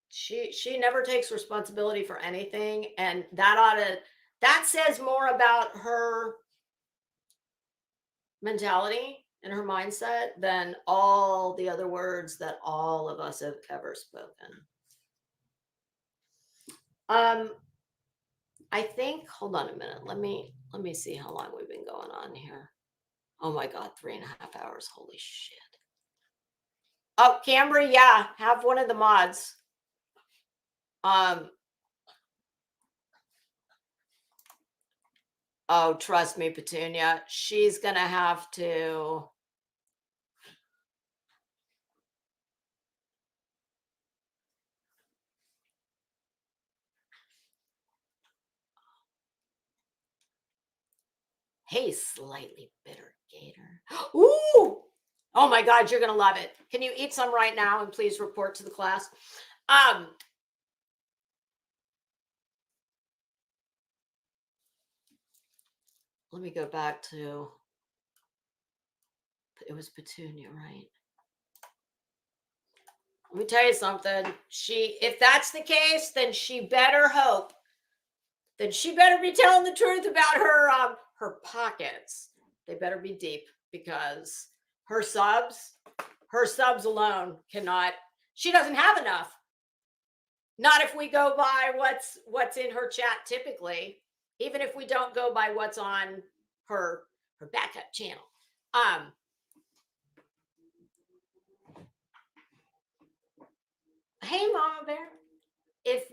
She never takes responsibility for anything, and that says more about her mentality and her mindset than all the other words that all of us have ever spoken. I think, hold on a minute. Let me see how long we've been going on here. Oh my God, 3.5 hours. Holy shit. Oh, Cambry, yeah, have one of the mods. Oh, trust me, Petunia, she's gonna have to. Hey, slightly bitter gator. Ooh! Oh my God, you're gonna love it. Can you eat some right now and please report to the class? Let me go back to, it was Petunia, right? Let me tell you something. If that's the case, then she better hope. Then she better be telling the truth about her pockets. They better be deep, because her subs alone cannot. She doesn't have enough. Not if we go by what's in her chat typically. Even if we don't go by what's on her backup channel. Hey, Mama Bear. If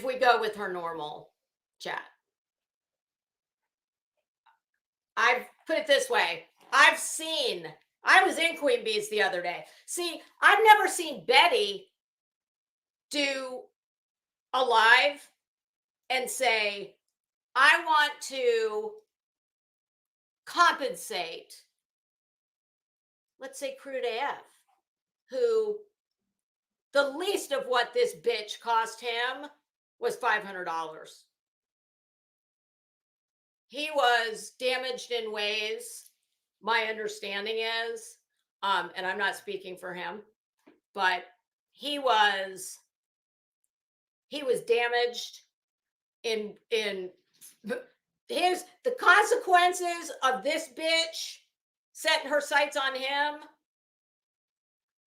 we go with her normal chat, I've put it this way. I was in Queen Bee's the other day. See, I've never seen Betty do alive and say, I want to compensate, let's say, Crude AF, who the least of what this bitch cost him was $500. He was damaged in ways, my understanding is, and I'm not speaking for him, but he was damaged in the consequences of this bitch setting her sights on him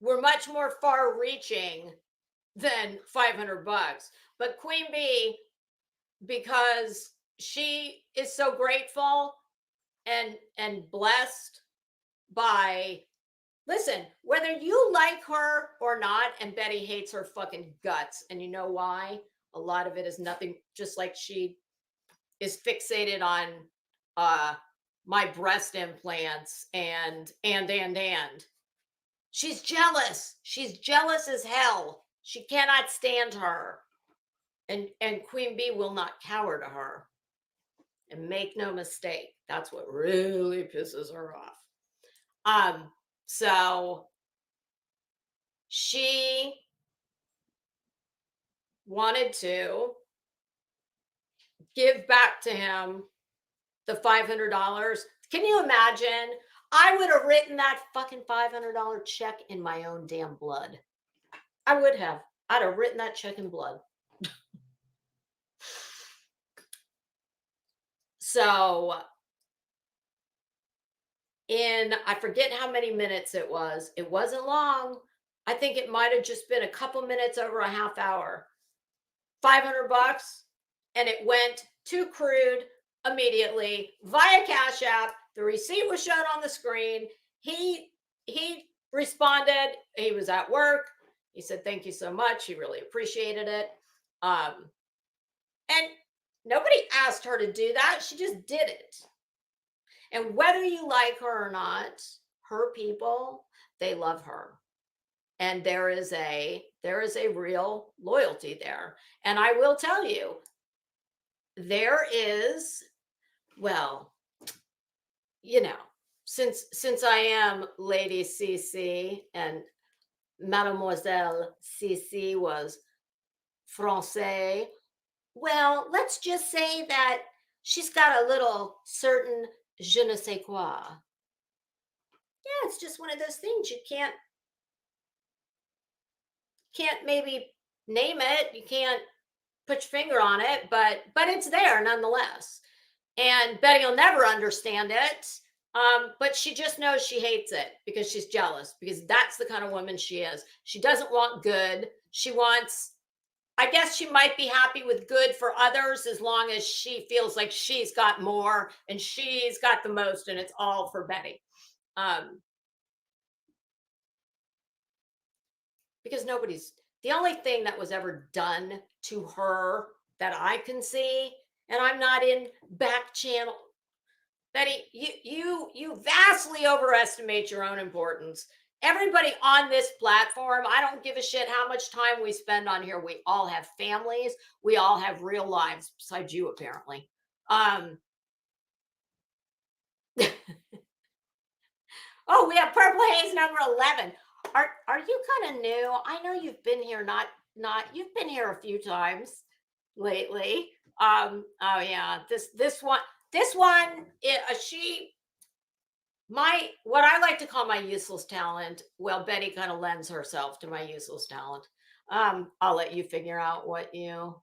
were much more far reaching than $500. But Queen Bee, because she is so grateful and blessed by, listen, whether you like her or not, and Betty hates her fucking guts, and you know why? A lot of it is nothing, just like she is fixated on my breast implants and she's jealous. She's jealous as hell. She cannot stand her. And Queen Bee will not cower to her. And make no mistake, that's what really pisses her off. So she wanted to give back to him the $500. Can you imagine? I would have written that fucking $500 check in my own damn blood. I would have. I'd have written that check in blood. So I forget how many minutes it was. It wasn't long. I think it might have just been a couple minutes over a half hour. $500, and it went to Crude immediately via Cash App. The receipt was shown on the screen. He responded. He was at work. He said, thank you so much. He really appreciated it. And nobody asked her to do that. She just did it. And whether you like her or not, her people, they love her. And there is a real loyalty there. And I will tell you, there is, well, you know, since I am Lady CC and Mademoiselle CC was Francais, well, let's just say that she's got a little certain je ne sais quoi. Yeah, it's just one of those things you can't maybe name it. You can't put your finger on it, but it's there nonetheless. And Betty will never understand it. But she just knows she hates it because she's jealous, because that's the kind of woman she is. She doesn't want good. She wants, I guess she might be happy with good for others as long as she feels like she's got more and she's got the most and it's all for Betty. Because the only thing that was ever done to her that I can see, and I'm not in back channel, Betty, you vastly overestimate your own importance. Everybody on this platform, I don't give a shit how much time we spend on here. We all have families. We all have real lives, besides you, apparently. Oh, we have Purple Haze number 11. Are you kind of new? I know you've been here, you've been here a few times lately. Oh yeah, this one, what I like to call my useless talent. Well, Betty kind of lends herself to my useless talent. I'll let you figure out what you,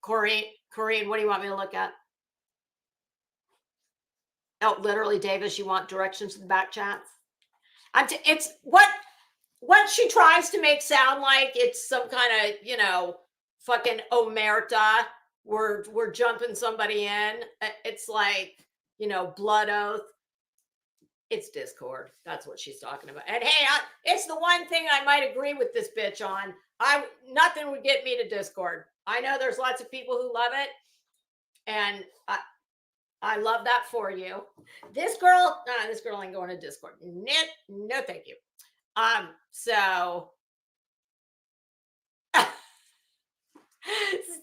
Corrine, what do you want me to look at? Oh, literally, Davis, you want directions to the back chat? It's what she tries to make sound like it's some kind of, fucking omerta. We're jumping somebody in. It's like, blood oath. It's Discord. That's what she's talking about. And hey, it's the one thing I might agree with this bitch on. Nothing would get me to Discord. I know there's lots of people who love it, and I love that for you. This girl ain't going to Discord. No, thank you. So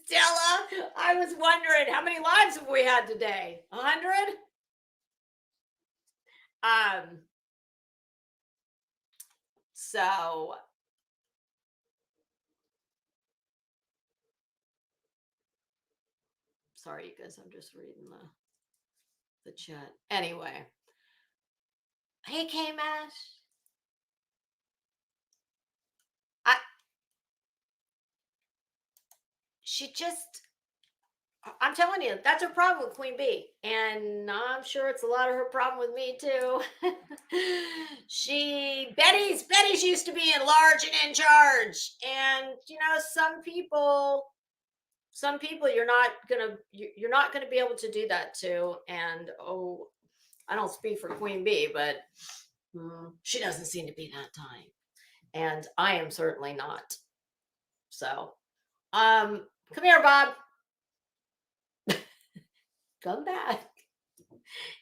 Stella, I was wondering how many lives have we had today? 100? So sorry, you guys, I'm just reading the chat. Anyway. Hey, K-Mash. I'm telling you, that's her problem with Queen Bee. And I'm sure it's a lot of her problem with me too. Betty's used to be in large and in charge. And some people you're not gonna be able to do that to. And I don't speak for Queen Bee, but she doesn't seem to be that type. And I am certainly not. So come here, Bob. Come back.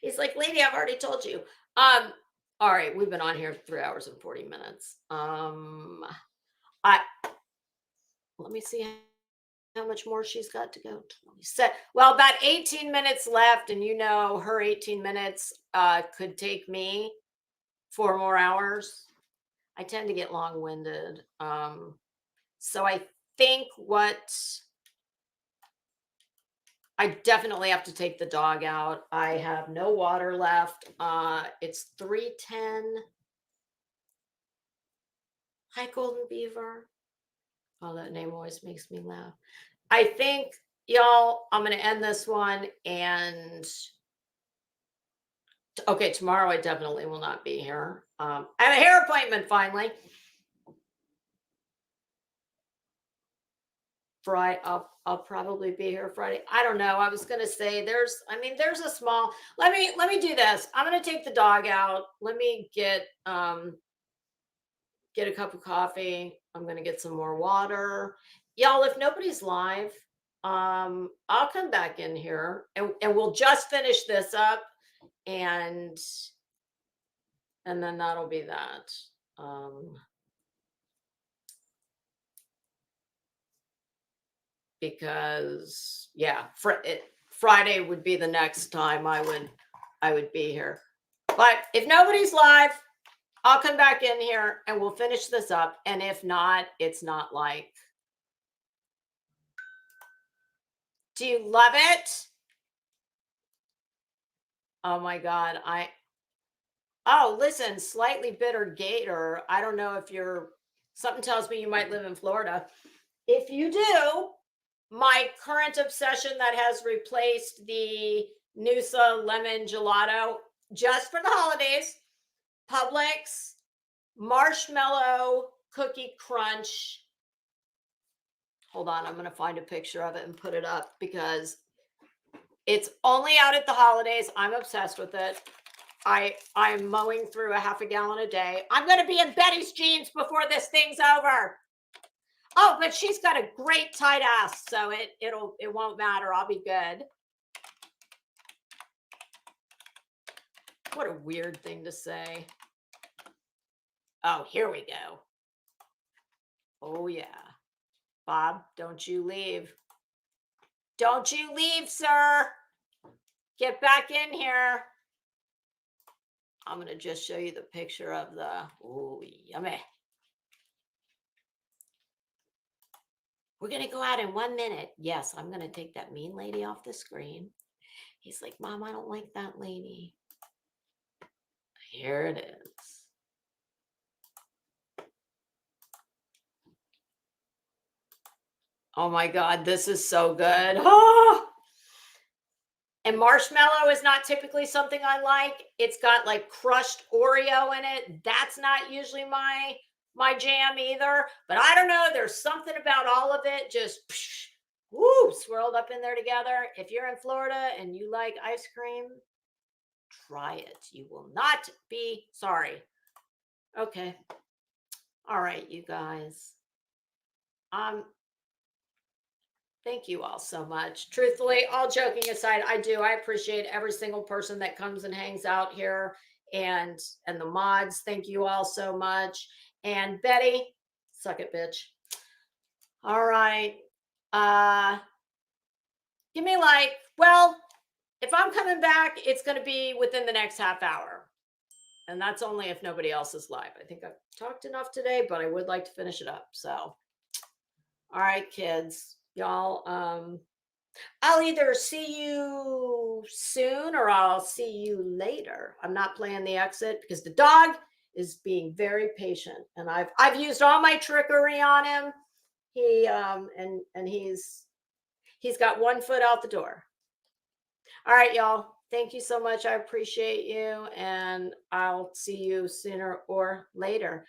He's like, lady, I've already told you. All right, we've been on here 3 hours and 40 minutes. Let me see how much more she's got to go. Well, about 18 minutes left, and her 18 minutes could take me 4 more hours. I tend to get long-winded. So I think I definitely have to take the dog out. I have no water left. It's 3:10. Hi, Golden Beaver. Oh, that name always makes me laugh. I think, y'all, I'm going to end this one. And okay, tomorrow I definitely will not be here. I have a hair appointment finally. Friday, I'll probably be here Friday. I don't know. I was going to say there's a small, let me do this. I'm going to take the dog out. Let me get a cup of coffee. I'm going to get some more water. Y'all, if nobody's live, I'll come back in here and we'll just finish this up and then that'll be that. Because Friday would be the next time I would be here. But if nobody's live, I'll come back in here and we'll finish this up. And if not, it's not like, do you love it? Oh my God. Listen, slightly bitter gator. I don't know if something tells me you might live in Florida. If you do, my current obsession that has replaced the Noosa lemon gelato just for the holidays, Publix marshmallow cookie crunch. Hold on, I'm going to find a picture of it and put it up because it's only out at the holidays. I'm obsessed with it. I'm mowing through a half a gallon a day. I'm going to be in Betty's jeans before this thing's over. Oh, but she's got a great tight ass, so it won't matter. I'll be good. What a weird thing to say. Oh, here we go. Oh, yeah. Bob, don't you leave. Don't you leave, sir. Get back in here. I'm going to just show you the picture of oh, yummy. We're going to go out in 1 minute. Yes, I'm going to take that mean lady off the screen. He's like, Mom, I don't like that lady. Here it is. Oh my God, this is so good. Oh! And marshmallow is not typically something I like. It's got like crushed Oreo in it. That's not usually my jam either. But I don't know. There's something about all of it just swirled up in there together. If you're in Florida and you like ice cream, try it. You will not be sorry. Okay. All right, you guys. Thank you all so much. Truthfully, all joking aside, I appreciate every single person that comes and hangs out here and the mods. Thank you all so much. And Betty, suck it, bitch. All right. Give me like, well, if I'm coming back, it's going to be within the next half hour. And that's only if nobody else is live. I think I've talked enough today, but I would like to finish it up. So, all right, kids, y'all, I'll either see you soon or I'll see you later. I'm not playing the exit because the dog is being very patient, and I've used all my trickery on him. He and he's got 1 foot out the door. All right, y'all. Thank you so much. I appreciate you, and I'll see you sooner or later.